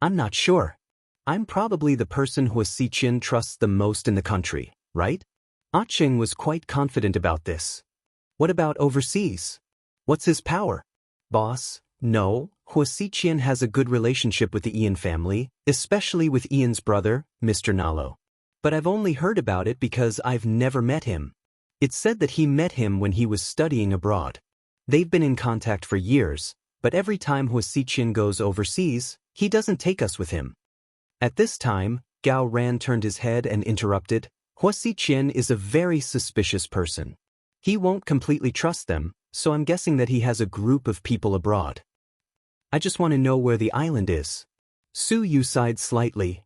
I'm not sure. I'm probably the person Hua Xiqian trusts the most in the country, right? Cheng was quite confident about this. What about overseas? What's his power? Boss, no, Hua Xiqian has a good relationship with the Ian family, especially with Ian's brother, Mr. Nalo. But I've only heard about it because I've never met him. It's said that he met him when he was studying abroad. They've been in contact for years, but every time Hua Xiqian goes overseas, he doesn't take us with him. At this time, Gao Ran turned his head and interrupted. Hua Xiqian is a very suspicious person. He won't completely trust them, so I'm guessing that he has a group of people abroad. I just want to know where the island is. Su Yu sighed slightly.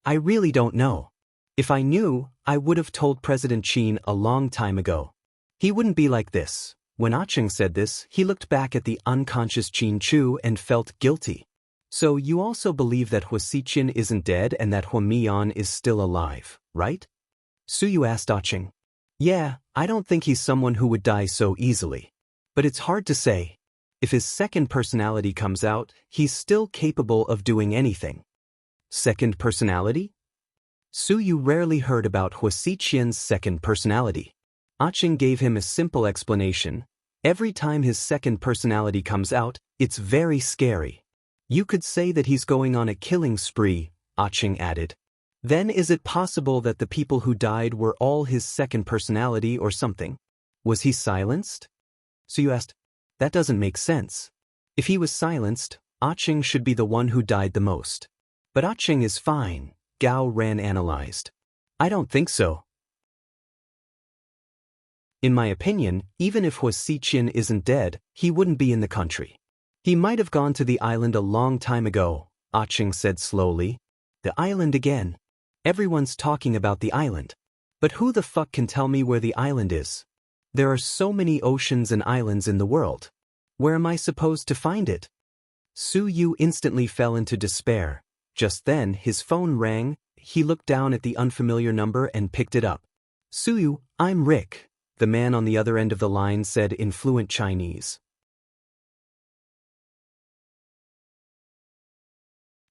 I really don't know. If I knew, I would have told President Qin a long time ago. He wouldn't be like this. When Cheng said this, he looked back at the unconscious Qin Chu and felt guilty. So you also believe that Hua Xiqian isn't dead and that Hua Mian is still alive, right? Su Yu asked Cheng. Yeah, I don't think he's someone who would die so easily. But it's hard to say. If his second personality comes out, he's still capable of doing anything. Second personality? Su Yu rarely heard about Hua Xiqian's second personality. Cheng gave him a simple explanation. Every time his second personality comes out, it's very scary. You could say that he's going on a killing spree, Cheng added. Then is it possible that the people who died were all his second personality or something? Was he silenced? So you asked, that doesn't make sense. If he was silenced, Cheng should be the one who died the most. But Cheng is fine, Gao Ran analyzed. I don't think so. In my opinion, even if Hua Xiqian isn't dead, he wouldn't be in the country. He might have gone to the island a long time ago, Cheng said slowly. The island again. Everyone's talking about the island. But who the fuck can tell me where the island is? There are so many oceans and islands in the world. Where am I supposed to find it? Su Yu instantly fell into despair. Just then, his phone rang. He looked down at the unfamiliar number and picked it up. Su Yu, I'm Rick, the man on the other end of the line said in fluent Chinese.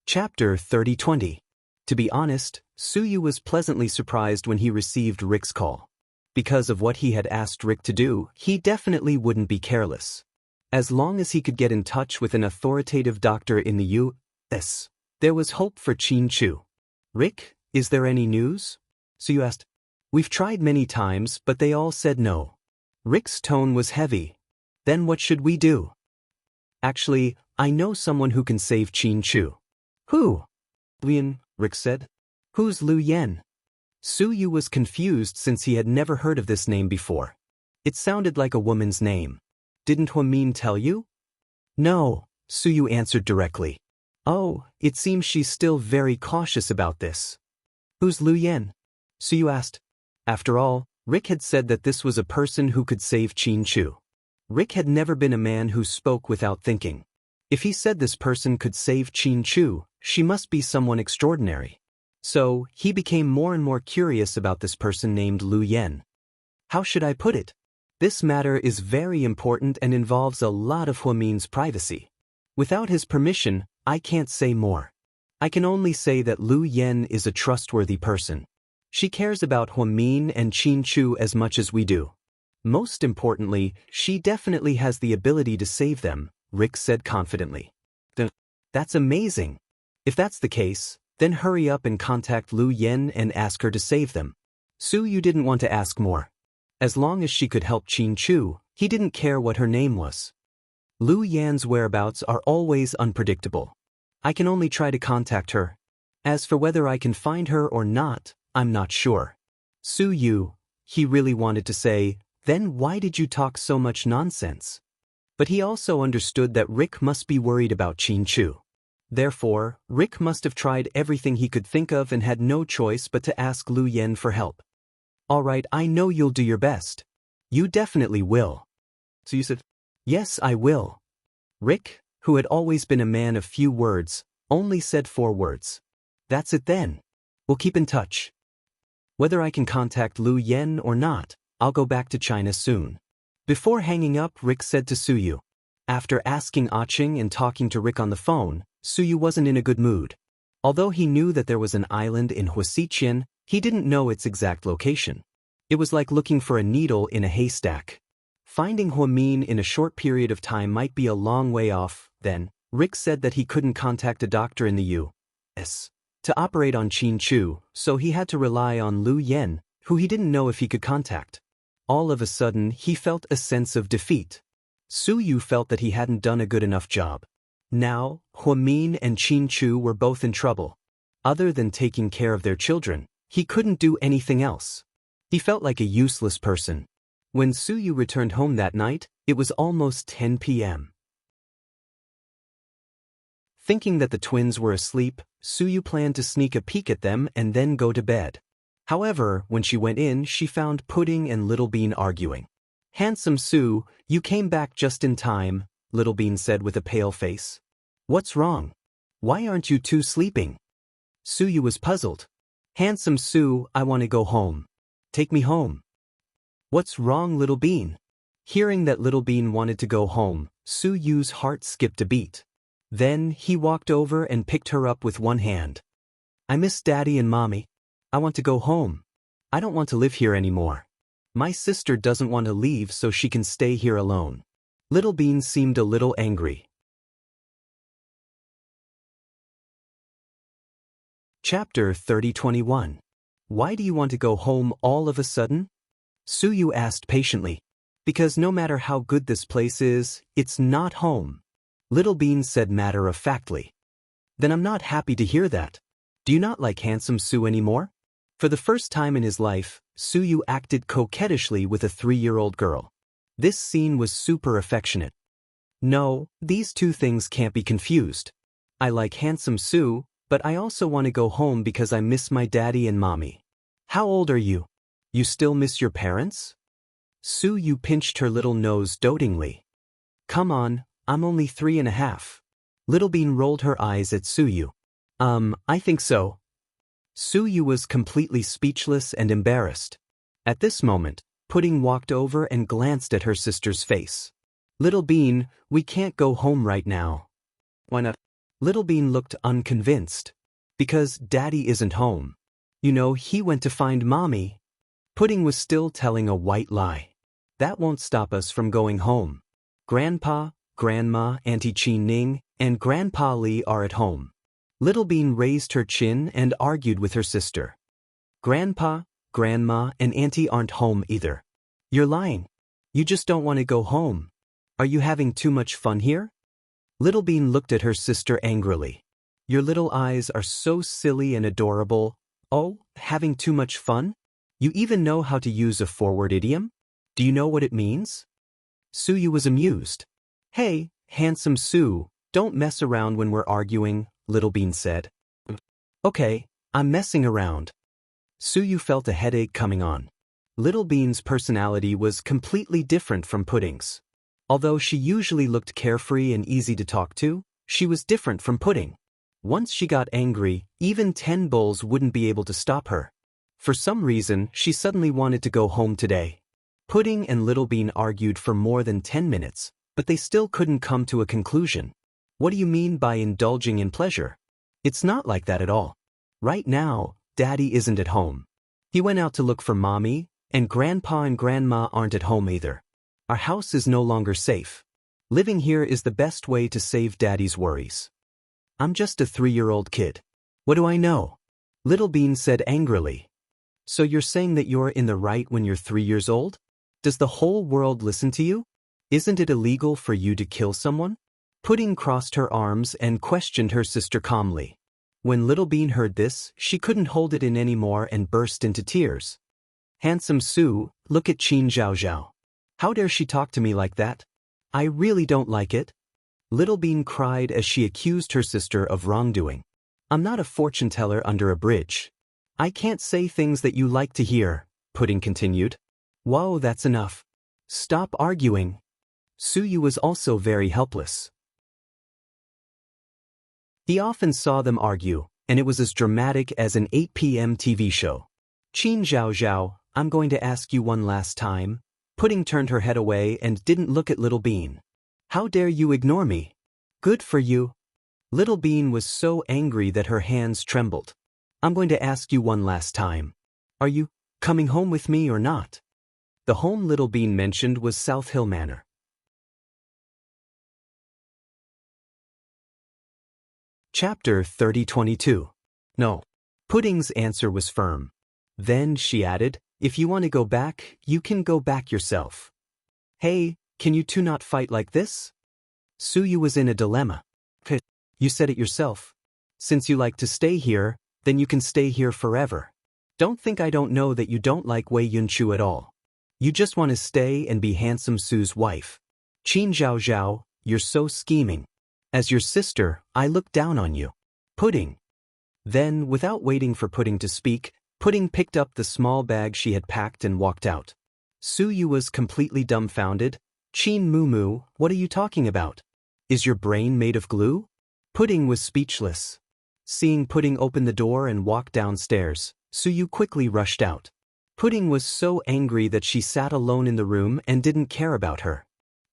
Chapter 30-20. To be honest, Su Yu was pleasantly surprised when he received Rick's call. Because of what he had asked Rick to do, he definitely wouldn't be careless. As long as he could get in touch with an authoritative doctor in the U.S., there was hope for Qin Chu. Rick, is there any news? Su Yu asked. We've tried many times, but they all said no. Rick's tone was heavy. Then what should we do? Actually, I know someone who can save Qin Chu. Who? Lian, Rick said. Who's Lu Yen? Su Yu was confused since he had never heard of this name before. It sounded like a woman's name. Didn't Hua Min tell you? No, Su Yu answered directly. Oh, it seems she's still very cautious about this. Who's Lu Yen? Su Yu asked. After all, Rick had said that this was a person who could save Qin Chu. Rick had never been a man who spoke without thinking. If he said this person could save Qin Chu, she must be someone extraordinary. So, he became more and more curious about this person named Lu Yen. How should I put it? This matter is very important and involves a lot of Hua Min's privacy. Without his permission, I can't say more. I can only say that Lu Yen is a trustworthy person. She cares about Hua Min and Qin Chu as much as we do. Most importantly, she definitely has the ability to save them, Rick said confidently. That's amazing. If that's the case, then hurry up and contact Lu Yen and ask her to save them. Su Yu didn't want to ask more. As long as she could help Qin Chu, he didn't care what her name was. Lu Yan's whereabouts are always unpredictable. I can only try to contact her. As for whether I can find her or not, I'm not sure. Su Yu, he really wanted to say, then why did you talk so much nonsense? But he also understood that Rick must be worried about Qin Chu. Therefore, Rick must have tried everything he could think of and had no choice but to ask Lu Yen for help. All right, I know you'll do your best. You definitely will. So you said, yes, I will. Rick, who had always been a man of few words, only said 4 words. That's it then. We'll keep in touch. Whether I can contact Lu Yen or not, I'll go back to China soon. Before hanging up, Rick said to Suyu. After asking Aching and talking to Rick on the phone, Suyu wasn't in a good mood. Although he knew that there was an island in Huasiqian, he didn't know its exact location. It was like looking for a needle in a haystack. Finding Huamin in a short period of time might be a long way off. Then, Rick said that he couldn't contact a doctor in the U.S. to operate on Qin Chu, so he had to rely on Lu Yen, who he didn't know if he could contact. All of a sudden, he felt a sense of defeat. Suyu felt that he hadn't done a good enough job. Now, Huamin and Qin Chu were both in trouble. Other than taking care of their children, he couldn't do anything else. He felt like a useless person. When Suyu returned home that night, it was almost 10 p.m. Thinking that the twins were asleep, Suyu planned to sneak a peek at them and then go to bed. However, when she went in, she found Pudding and Little Bean arguing. "Handsome Su, you came back just in time," Little Bean said with a pale face. "What's wrong? Why aren't you two sleeping?" Suyu was puzzled. "Handsome Su, I want to go home. Take me home." "What's wrong, Little Bean?" Hearing that Little Bean wanted to go home, Suyu's heart skipped a beat. Then he walked over and picked her up with one hand. "I miss Daddy and Mommy. I want to go home. I don't want to live here anymore. My sister doesn't want to leave so she can stay here alone." Little Bean seemed a little angry. Chapter 30:21. Why do you want to go home all of a sudden? Suyu asked patiently. "Because no matter how good this place is, it's not home," Little Bean said matter-of-factly. "Then I'm not happy to hear that. Do you not like Handsome Su anymore?" For the first time in his life, Suyu acted coquettishly with a 3-year-old girl. This scene was super affectionate. "No, these two things can't be confused. I like Handsome Su, but I also want to go home because I miss my daddy and mommy." "How old are you? You still miss your parents?" Suyu pinched her little nose dotingly. "Come on, I'm only 3.5. Little Bean rolled her eyes at Suyu. I think so." Suyu was completely speechless and embarrassed. At this moment, Pudding walked over and glanced at her sister's face. "Little Bean, we can't go home right now." "Why not?" Little Bean looked unconvinced. "Because Daddy isn't home. You know, he went to find Mommy." Pudding was still telling a white lie. "That won't stop us from going home. Grandpa, Grandma, Auntie Qi Ning, and Grandpa Li are at home." Little Bean raised her chin and argued with her sister. "Grandpa, Grandma, and Auntie aren't home either. You're lying. You just don't want to go home. Are you having too much fun here?" Little Bean looked at her sister angrily. "Your little eyes are so silly and adorable. Oh, having too much fun? You even know how to use a forward idiom? Do you know what it means?" Suyu was amused. "Hey, Handsome Su, don't mess around when we're arguing," Little Bean said. "Okay, I'm messing around." Suyu felt a headache coming on. Little Bean's personality was completely different from Pudding's. Although she usually looked carefree and easy to talk to, she was different from Pudding. Once she got angry, even 10 bulls wouldn't be able to stop her. For some reason, she suddenly wanted to go home today. Pudding and Little Bean argued for more than 10 minutes, but they still couldn't come to a conclusion. "What do you mean by indulging in pleasure? It's not like that at all. Right now, Daddy isn't at home. He went out to look for Mommy, and Grandpa and Grandma aren't at home either. Our house is no longer safe. Living here is the best way to save Daddy's worries. I'm just a 3-year-old kid. What do I know?" Little Bean said angrily. "So you're saying that you're in the right when you're 3 years old? Does the whole world listen to you? Isn't it illegal for you to kill someone?" Pudding crossed her arms and questioned her sister calmly. When Little Bean heard this, she couldn't hold it in anymore and burst into tears. "Handsome Su, look at Qin Zhaozhao. How dare she talk to me like that? I really don't like it." Little Bean cried as she accused her sister of wrongdoing. "I'm not a fortune teller under a bridge. I can't say things that you like to hear," Pudding continued. "Whoa, that's enough. Stop arguing." Suyu was also very helpless. He often saw them argue, and it was as dramatic as an 8 p.m. TV show. "Qin Zhaozhao, I'm going to ask you one last time," Pudding turned her head away and didn't look at Little Bean. How dare you ignore me? Good for you. Little Bean was so angry that her hands trembled. I'm going to ask you one last time. Are you coming home with me or not? The home Little Bean mentioned was South Hill Manor. Chapter 30:22. No. Pudding's answer was firm. Then, she added, if you want to go back, you can go back yourself. Hey, can you two not fight like this? Suyu was in a dilemma. You said it yourself. Since you like to stay here, then you can stay here forever. Don't think I don't know that you don't like Wei Yunchu at all. You just want to stay and be Handsome Su's wife. Qin Zhao Zhao, you're so scheming. As your sister, I look down on you. Pudding. Then, without waiting for Pudding to speak, Pudding picked up the small bag she had packed and walked out. Suyu was completely dumbfounded. Qin Mumu, what are you talking about? Is your brain made of glue? Pudding was speechless. Seeing Pudding open the door and walk downstairs, Suyu quickly rushed out. Pudding was so angry that she sat alone in the room and didn't care about her.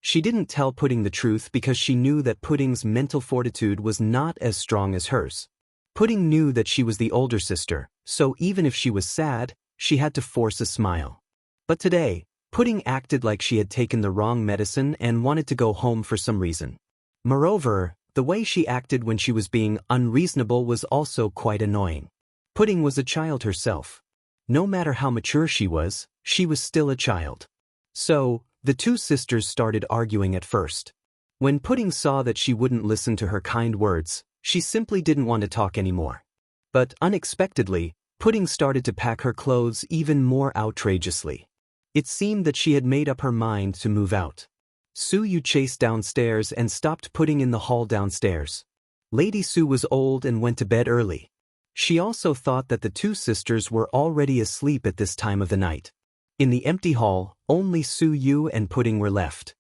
She didn't tell Pudding the truth because she knew that Pudding's mental fortitude was not as strong as hers. Pudding knew that she was the older sister, so even if she was sad, she had to force a smile. But today, Pudding acted like she had taken the wrong medicine and wanted to go home for some reason. Moreover, the way she acted when she was being unreasonable was also quite annoying. Pudding was a child herself. No matter how mature she was still a child. So, the two sisters started arguing at first. When Pudding saw that she wouldn't listen to her kind words, she simply didn't want to talk anymore. But unexpectedly, Pudding started to pack her clothes even more outrageously. It seemed that she had made up her mind to move out. Suyu chased downstairs and stopped Pudding in the hall downstairs. Lady Su was old and went to bed early. She also thought that the two sisters were already asleep at this time of the night. In the empty hall, only Suyu and Pudding were left.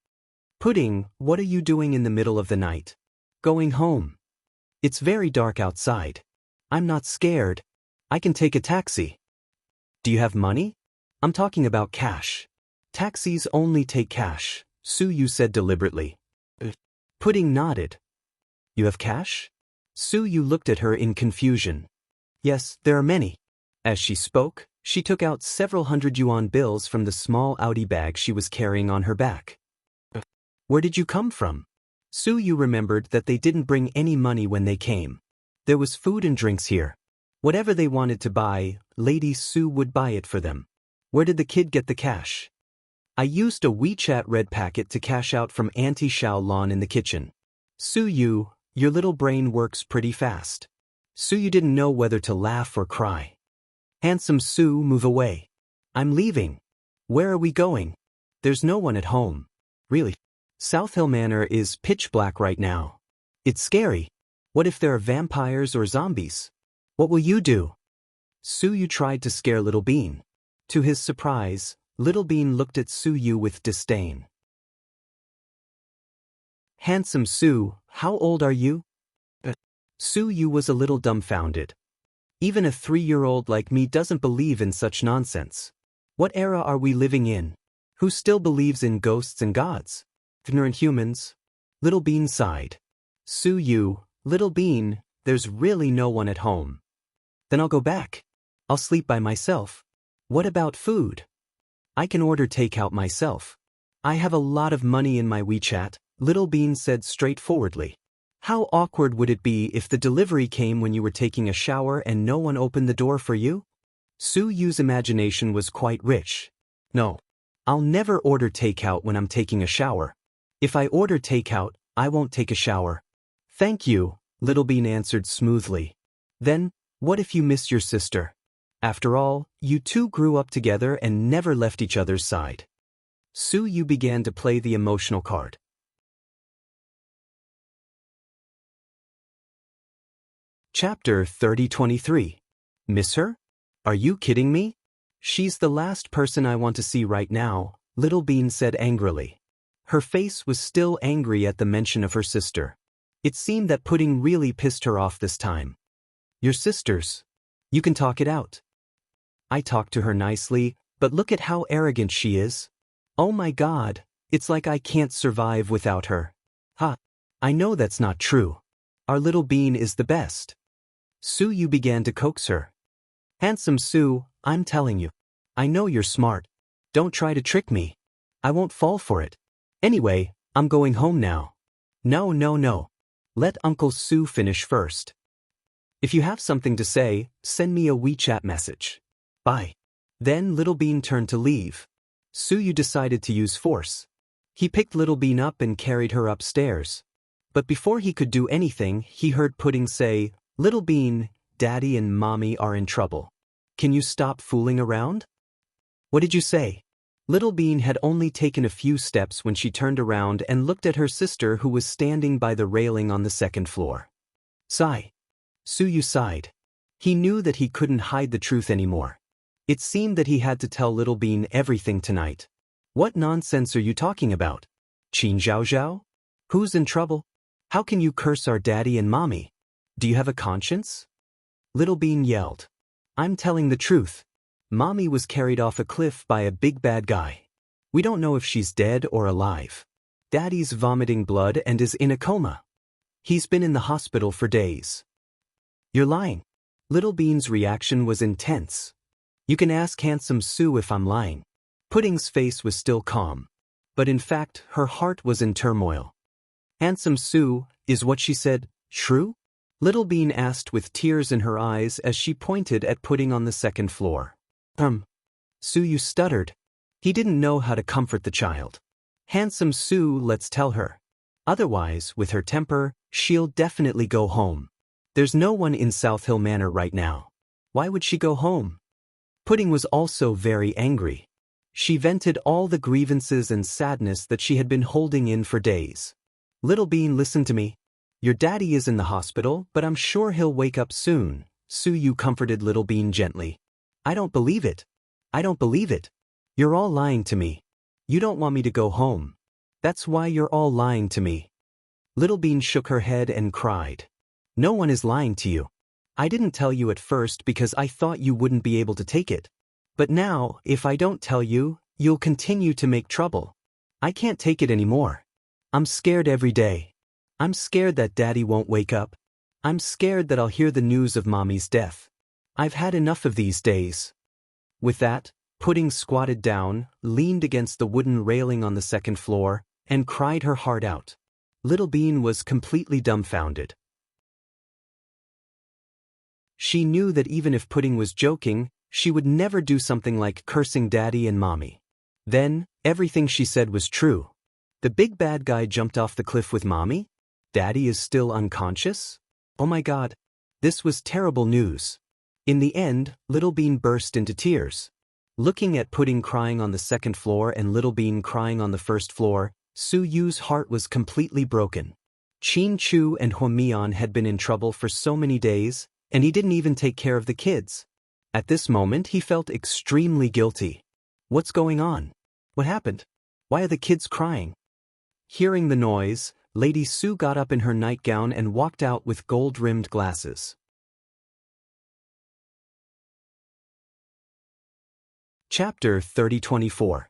Pudding, what are you doing in the middle of the night? Going home. It's very dark outside. I'm not scared. I can take a taxi. Do you have money? I'm talking about cash. Taxis only take cash, Suyu said deliberately. Pudding nodded. You have cash? Suyu looked at her in confusion. Yes, there are many. As she spoke, she took out several hundred-yuan bills from the small Audi bag she was carrying on her back. Where did you come from? Suyu remembered that they didn't bring any money when they came. There was food and drinks here. Whatever they wanted to buy, Lady Su would buy it for them. Where did the kid get the cash? I used a WeChat red packet to cash out from Auntie Xiaolon in the kitchen. Suyu, your little brain works pretty fast. Suyu didn't know whether to laugh or cry. Handsome Su, move away. I'm leaving. Where are we going? There's no one at home. Really? South Hill Manor is pitch black right now. It's scary. What if there are vampires or zombies? What will you do? Suyu tried to scare Little Bean. To his surprise, Little Bean looked at Suyu with disdain. Handsome Su, how old are you? Suyu was a little dumbfounded. Even a 3-year-old like me doesn't believe in such nonsense. What era are we living in? Who still believes in ghosts and gods? Ignorant humans? Little Bean sighed. Suyu, Little Bean, there's really no one at home. Then I'll go back. I'll sleep by myself. What about food? I can order takeout myself. I have a lot of money in my WeChat, Little Bean said straightforwardly. How awkward would it be if the delivery came when you were taking a shower and no one opened the door for you? Suyu's imagination was quite rich. No. I'll never order takeout when I'm taking a shower. If I order takeout, I won't take a shower. Thank you, Little Bean answered smoothly. Then, what if you miss your sister? After all, you two grew up together and never left each other's side. Suyu began to play the emotional card. Chapter 30:23. Miss her? Are you kidding me? She's the last person I want to see right now, Little Bean said angrily. Her face was still angry at the mention of her sister. It seemed that Pudding really pissed her off this time. Your sisters. You can talk it out. I talked to her nicely, but look at how arrogant she is. Oh my God, it's like I can't survive without her. Ha! I know that's not true. Our little bean is the best. Su Yu began to coax her. Handsome Su, I'm telling you. I know you're smart. Don't try to trick me. I won't fall for it. Anyway, I'm going home now. No, no, no. Let Uncle Su finish first. If you have something to say, send me a WeChat message. Bye. Then Little Bean turned to leave. Su Yu decided to use force. He picked Little Bean up and carried her upstairs. But before he could do anything, he heard Pudding say, Little Bean, Daddy and Mommy are in trouble. Can you stop fooling around? What did you say? Little Bean had only taken a few steps when she turned around and looked at her sister who was standing by the railing on the second floor. Sigh. Su Yu sighed. He knew that he couldn't hide the truth anymore. It seemed that he had to tell Little Bean everything tonight. What nonsense are you talking about? Qin Zhao Zhao? Who's in trouble? How can you curse our daddy and mommy? Do you have a conscience? Little Bean yelled. I'm telling the truth. Mommy was carried off a cliff by a big bad guy. We don't know if she's dead or alive. Daddy's vomiting blood and is in a coma. He's been in the hospital for days. You're lying. Little Bean's reaction was intense. You can ask Handsome Su if I'm lying. Pudding's face was still calm. But in fact, her heart was in turmoil. Handsome Su, is what she said true? Little Bean asked with tears in her eyes as she pointed at Pudding on the second floor. Su Yu stuttered. He didn't know how to comfort the child. Handsome Su, let's tell her. Otherwise, with her temper, she'll definitely go home. There's no one in South Hill Manor right now. Why would she go home? Pudding was also very angry. She vented all the grievances and sadness that she had been holding in for days. Little Bean, listen to me. Your daddy is in the hospital, but I'm sure he'll wake up soon. Su Yu comforted Little Bean gently. I don't believe it. I don't believe it. You're all lying to me. You don't want me to go home. That's why you're all lying to me. Little Bean shook her head and cried. No one is lying to you. I didn't tell you at first because I thought you wouldn't be able to take it. But now, if I don't tell you, you'll continue to make trouble. I can't take it anymore. I'm scared every day. I'm scared that Daddy won't wake up. I'm scared that I'll hear the news of Mommy's death. I've had enough of these days. With that, Pudding squatted down, leaned against the wooden railing on the second floor, and cried her heart out. Little Bean was completely dumbfounded. She knew that even if Pudding was joking, she would never do something like cursing Daddy and Mommy. Then, everything she said was true. The big bad guy jumped off the cliff with Mommy? Daddy is still unconscious? Oh my God. This was terrible news. In the end, Little Bean burst into tears. Looking at Pudding crying on the second floor and Little Bean crying on the first floor, Su Yu's heart was completely broken. Qin Chu and Huamian had been in trouble for so many days, and he didn't even take care of the kids. At this moment, he felt extremely guilty. What's going on? What happened? Why are the kids crying? Hearing the noise, Lady Su got up in her nightgown and walked out with gold-rimmed glasses. Chapter 3024.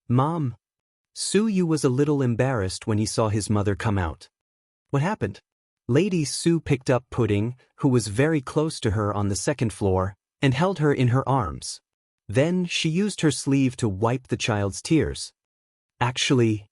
Mom. Su Yu was a little embarrassed when he saw his mother come out. What happened? Lady Su picked up Pudding, who was very close to her on the second floor, and held her in her arms. Then she used her sleeve to wipe the child's tears. Actually,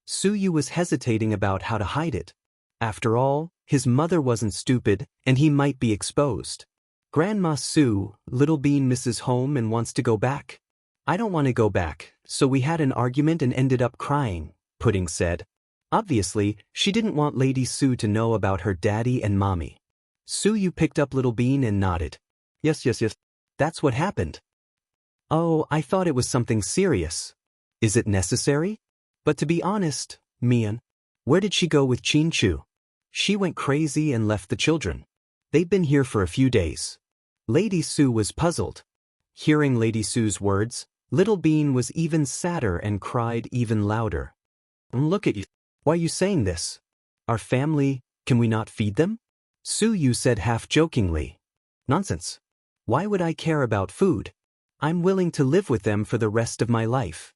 Su Yu was hesitating about how to hide it. After all, his mother wasn't stupid, and he might be exposed. Grandma Su, Little Bean misses home and wants to go back. I don't want to go back, so we had an argument and ended up crying, Pudding said. Obviously, she didn't want Lady Su to know about her daddy and mommy. Su Yu picked up Little Bean and nodded. Yes. That's what happened. Oh, I thought it was something serious. Is it necessary? But to be honest, Mian, where did she go with Qin Chu? She went crazy and left the children. They've been here for a few days. Lady Su was puzzled. Hearing Lady Su's words, Little Bean was even sadder and cried even louder. Look at you. Why are you saying this? Our family, can we not feed them? Su Yu said half-jokingly. Nonsense. Why would I care about food? I'm willing to live with them for the rest of my life.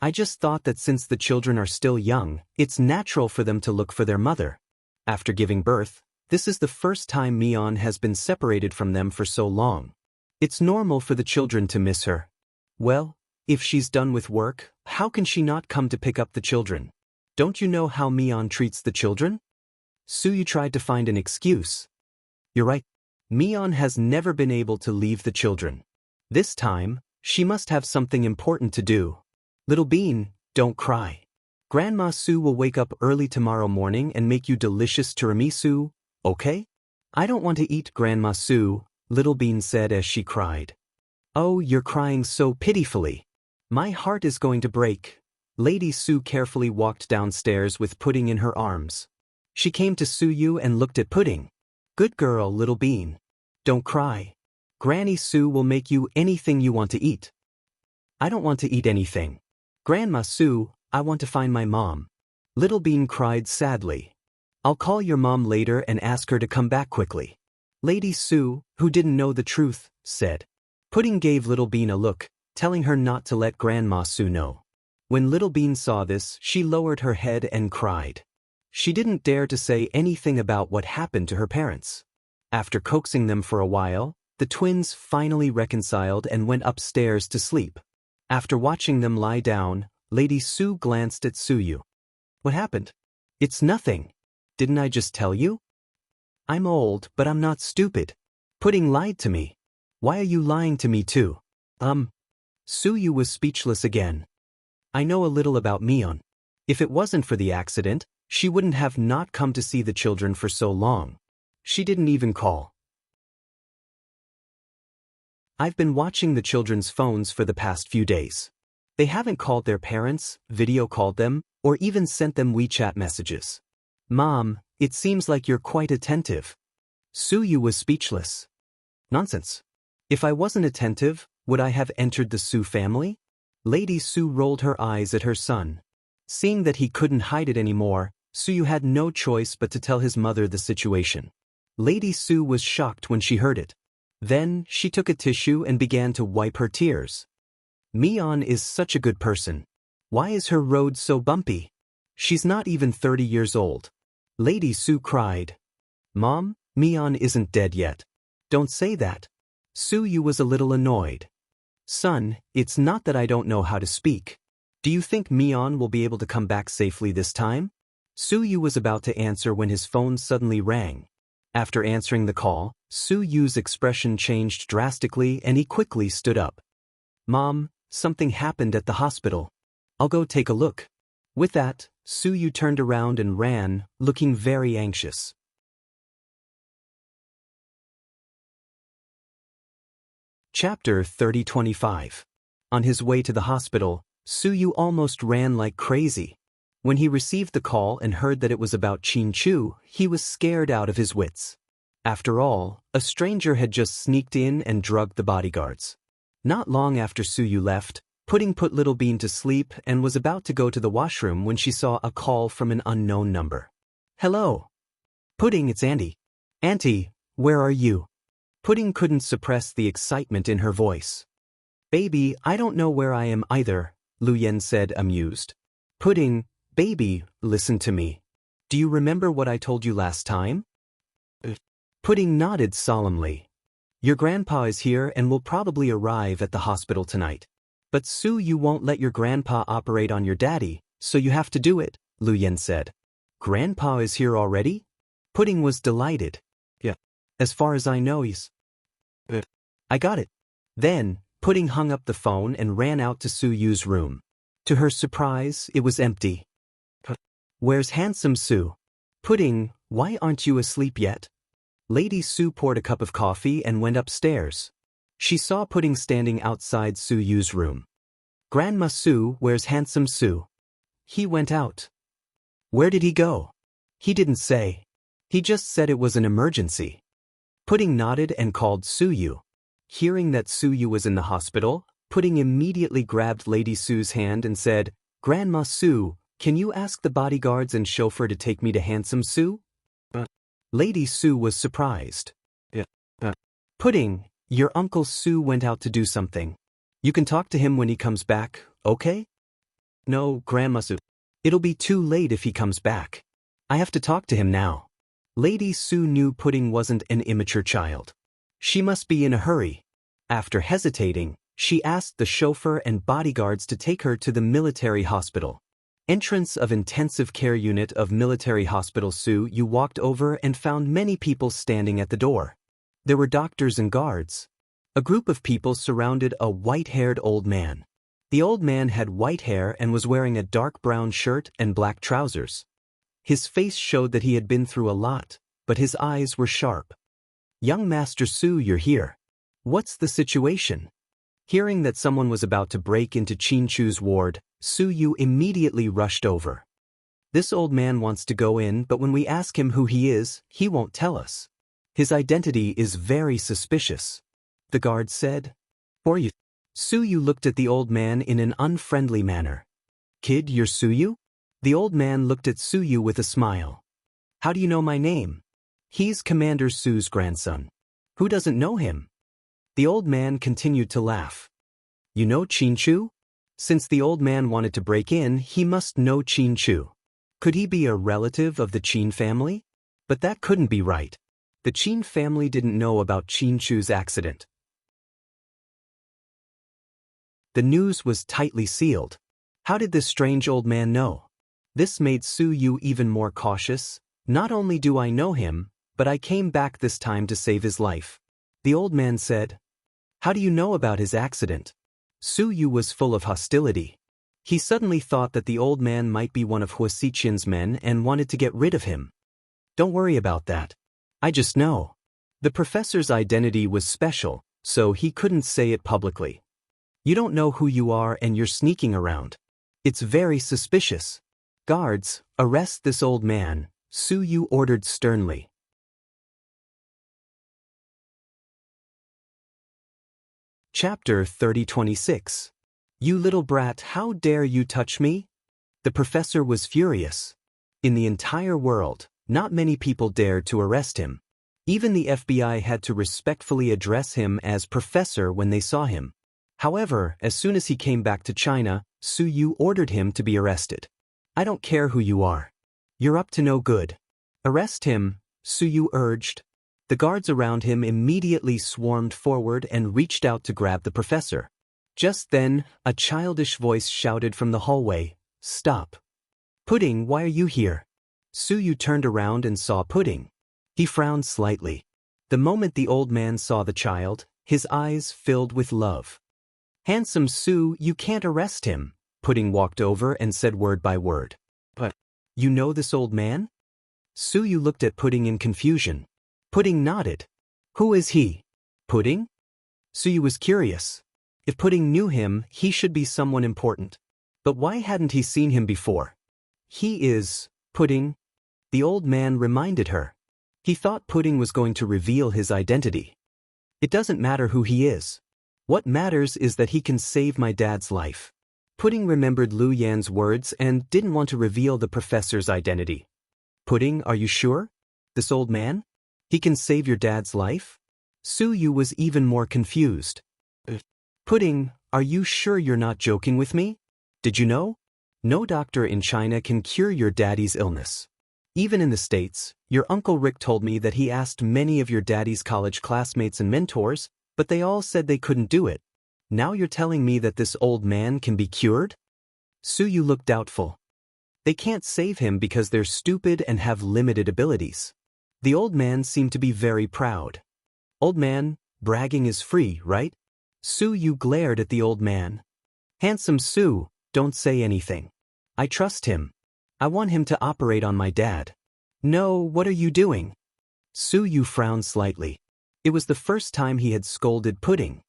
I just thought that since the children are still young, it's natural for them to look for their mother. After giving birth, this is the first time Mion has been separated from them for so long. It's normal for the children to miss her. Well, if she's done with work, how can she not come to pick up the children? Don't you know how Mion treats the children? Suyu tried to find an excuse. You're right. Mion has never been able to leave the children. This time, she must have something important to do. Little Bean, don't cry. Grandma Su will wake up early tomorrow morning and make you delicious tiramisu, okay? I don't want to eat, Grandma Su, Little Bean said as she cried. Oh, you're crying so pitifully. My heart is going to break. Lady Su carefully walked downstairs with Pudding in her arms. She came to Suyu and looked at Pudding. Good girl, Little Bean. Don't cry. Granny Su will make you anything you want to eat. I don't want to eat anything. Grandma Su, I want to find my mom. Little Bean cried sadly. I'll call your mom later and ask her to come back quickly. Lady Su, who didn't know the truth, said. Pudding gave Little Bean a look, telling her not to let Grandma Su know. When Little Bean saw this, she lowered her head and cried. She didn't dare to say anything about what happened to her parents. After coaxing them for a while, the twins finally reconciled and went upstairs to sleep. After watching them lie down, Lady Su glanced at Suyu. What happened? It's nothing. Didn't I just tell you? I'm old, but I'm not stupid. Pudding lied to me. Why are you lying to me too? Suyu was speechless again. I know a little about Mion. If it wasn't for the accident, she wouldn't have not come to see the children for so long. She didn't even call. I've been watching the children's phones for the past few days. They haven't called their parents, video called them, or even sent them WeChat messages. Mom, it seems like you're quite attentive. Suyu was speechless. Nonsense. If I wasn't attentive, would I have entered the Su family? Lady Su rolled her eyes at her son. Seeing that he couldn't hide it anymore, Suyu had no choice but to tell his mother the situation. Lady Su was shocked when she heard it. Then, she took a tissue and began to wipe her tears. Mion is such a good person. Why is her road so bumpy? She's not even 30 years old. Lady Su cried. Mom, Mion isn't dead yet. Don't say that. Suyu was a little annoyed. Son, it's not that I don't know how to speak. Do you think Mion will be able to come back safely this time? Suyu was about to answer when his phone suddenly rang. After answering the call, Suyu's expression changed drastically and he quickly stood up. Mom, something happened at the hospital. I'll go take a look. With that, Suyu turned around and ran, looking very anxious. Chapter 30-25. On his way to the hospital, Suyu almost ran like crazy. When he received the call and heard that it was about Qin Chu, he was scared out of his wits. After all, a stranger had just sneaked in and drugged the bodyguards. Not long after Suyu left, Pudding put Little Bean to sleep and was about to go to the washroom when she saw a call from an unknown number. Hello. Pudding, it's Auntie. Auntie, where are you? Pudding couldn't suppress the excitement in her voice. Baby, I don't know where I am either, Lu Yen said, amused. Pudding, baby, listen to me. Do you remember what I told you last time? Pudding nodded solemnly. Your grandpa is here and will probably arrive at the hospital tonight. But Suyu won't let your grandpa operate on your daddy, so you have to do it, Lu Yen said. Grandpa is here already? Pudding was delighted. Yeah. As far as I know, he's... I got it. Then, Pudding hung up the phone and ran out to Suyu's room. To her surprise, it was empty. Where's handsome Su? Pudding, why aren't you asleep yet? Lady Su poured a cup of coffee and went upstairs. She saw Pudding standing outside Suyu's room. Grandma Su, where's handsome Su? He went out. Where did he go? He didn't say. He just said it was an emergency. Pudding nodded and called Suyu. Hearing that Suyu was in the hospital, Pudding immediately grabbed Lady Su's hand and said, Grandma Su, can you ask the bodyguards and chauffeur to take me to handsome Su? Lady Su was surprised. Pudding, your Uncle Su went out to do something. You can talk to him when he comes back, okay? No, Grandma Su. It'll be too late if he comes back. I have to talk to him now. Lady Su knew Pudding wasn't an immature child. She must be in a hurry. After hesitating, she asked the chauffeur and bodyguards to take her to the military hospital. Entrance of intensive care unit of military hospital. Su Yu walked over and found many people standing at the door. There were doctors and guards. A group of people surrounded a white-haired old man. The old man had white hair and was wearing a dark brown shirt and black trousers. His face showed that he had been through a lot, but his eyes were sharp. Young Master Su, you're here. What's the situation? Hearing that someone was about to break into Chinchu's ward, Su Yu immediately rushed over. This old man wants to go in, but when we ask him who he is, he won't tell us. His identity is very suspicious. The guard said. For you. Su Yu looked at the old man in an unfriendly manner. Kid, you're Su Yu? The old man looked at Su Yu with a smile. How do you know my name? He's Commander Su's grandson. Who doesn't know him? The old man continued to laugh. You know Chinchu? Since the old man wanted to break in, he must know Chinchu. Could he be a relative of the Qin family? But that couldn't be right. The Qin family didn't know about Chinchu's accident. The news was tightly sealed. How did this strange old man know? This made Su Yu even more cautious. Not only do I know him, but I came back this time to save his life. The old man said. How do you know about his accident? Su Yu was full of hostility. He suddenly thought that the old man might be one of Hua Xiqian's men and wanted to get rid of him. Don't worry about that. I just know. The professor's identity was special, so he couldn't say it publicly. You don't know who you are and you're sneaking around. It's very suspicious. Guards, arrest this old man, Su Yu ordered sternly. Chapter 30-26. You little brat, how dare you touch me? The professor was furious. In the entire world, not many people dared to arrest him. Even the FBI had to respectfully address him as professor when they saw him. However, as soon as he came back to China, Su Yu ordered him to be arrested. I don't care who you are. You're up to no good. Arrest him, Su Yu urged. The guards around him immediately swarmed forward and reached out to grab the professor. Just then, a childish voice shouted from the hallway, Stop. Pudding, why are you here? Su Yu turned around and saw Pudding. He frowned slightly. The moment the old man saw the child, his eyes filled with love. Handsome Su, you can't arrest him. Pudding walked over and said word by word. But, you know this old man? Su Yu looked at Pudding in confusion. Pudding nodded. Who is he? Pudding? Su Yu was curious. If Pudding knew him, he should be someone important. But why hadn't he seen him before? He is, Pudding. The old man reminded her. He thought Pudding was going to reveal his identity. It doesn't matter who he is. What matters is that he can save my dad's life. Pudding remembered Lu Yan's words and didn't want to reveal the professor's identity. Pudding, are you sure? This old man? He can save your dad's life? Su Yu was even more confused. Pudding, are you sure you're not joking with me? Did you know? No doctor in China can cure your daddy's illness. Even in the States, your Uncle Rick told me that he asked many of your daddy's college classmates and mentors, but they all said they couldn't do it. Now you're telling me that this old man can be cured? Su Yu looked doubtful. They can't save him because they're stupid and have limited abilities. The old man seemed to be very proud. Old man, bragging is free, right? Su Yu glared at the old man. Handsome Su, don't say anything. I trust him. I want him to operate on my dad. No, what are you doing? Su Yu frowned slightly. It was the first time he had scolded Pudding.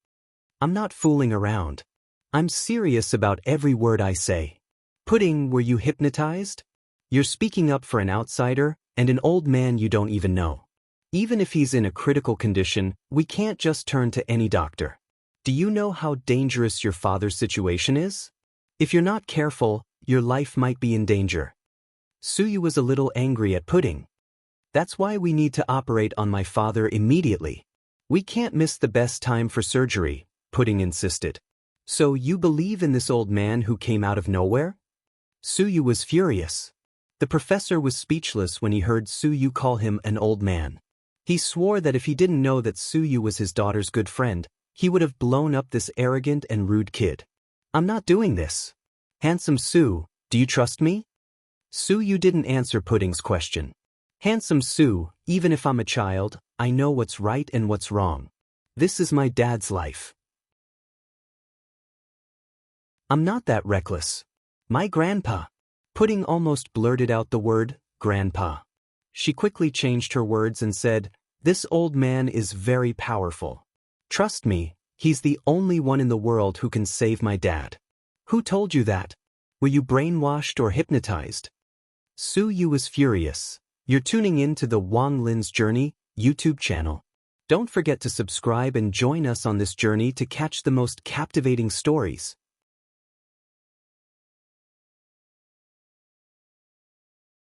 I'm not fooling around. I'm serious about every word I say. Pudding, were you hypnotized? You're speaking up for an outsider and an old man you don't even know. Even if he's in a critical condition, we can't just turn to any doctor. Do you know how dangerous your father's situation is? If you're not careful, your life might be in danger. Su Yu was a little angry at Pudding. That's why we need to operate on my father immediately. We can't miss the best time for surgery, Pudding insisted. So you believe in this old man who came out of nowhere? Suyu was furious. The professor was speechless when he heard Suyu call him an old man. He swore that if he didn't know that Suyu was his daughter's good friend, he would have blown up this arrogant and rude kid. I'm not doing this. Handsome Su, do you trust me? Suyu didn't answer Pudding's question. Handsome Su, even if I'm a child, I know what's right and what's wrong. This is my dad's life. I'm not that reckless. My grandpa. Pudding almost blurted out the word, grandpa. She quickly changed her words and said, this old man is very powerful. Trust me, he's the only one in the world who can save my dad. Who told you that? Were you brainwashed or hypnotized? Suyu was furious. You're tuning in to the Wang Lin's Journey YouTube channel. Don't forget to subscribe and join us on this journey to catch the most captivating stories.